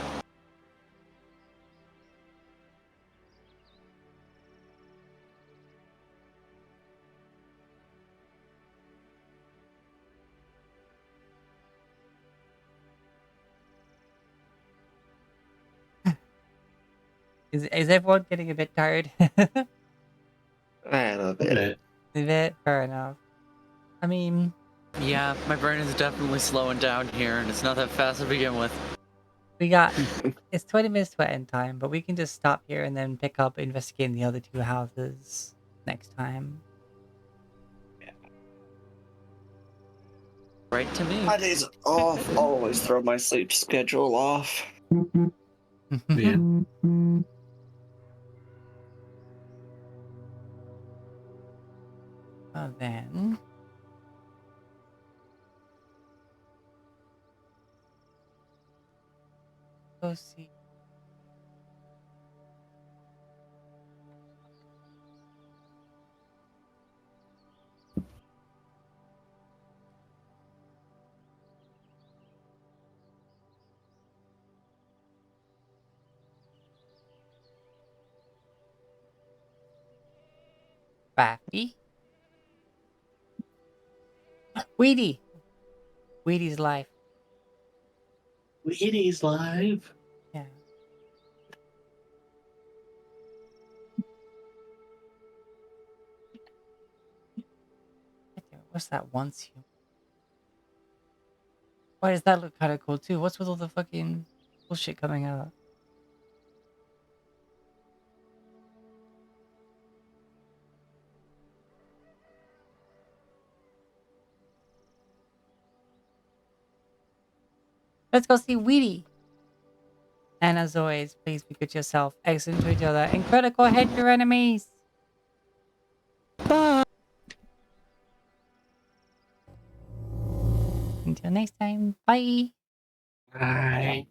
[SPEAKER 1] Is everyone getting a bit tired?
[SPEAKER 8] I don't know.
[SPEAKER 1] A bit? Fair enough. I mean,
[SPEAKER 3] Yeah, my brain is definitely slowing down here, and it's not that fast to begin with.
[SPEAKER 1] we got it's 20 minutes to end time, but we can just stop here and then pick up investigating the other two houses next time.
[SPEAKER 3] Right to me.
[SPEAKER 8] My days off. Always throw my sleep schedule off.
[SPEAKER 9] Yeah.
[SPEAKER 1] Well then, go see. Baffy? Weedy! Weedy's life.
[SPEAKER 9] Wheaties live.
[SPEAKER 1] Yeah. What's that once you? Why does that look kind of cool too? What's with all the fucking bullshit coming out? Let's go see Weedy. And as always, please be good to yourself, excellent to each other, and critical hit your enemies.
[SPEAKER 6] Bye.
[SPEAKER 1] Until next time, bye.
[SPEAKER 9] Bye.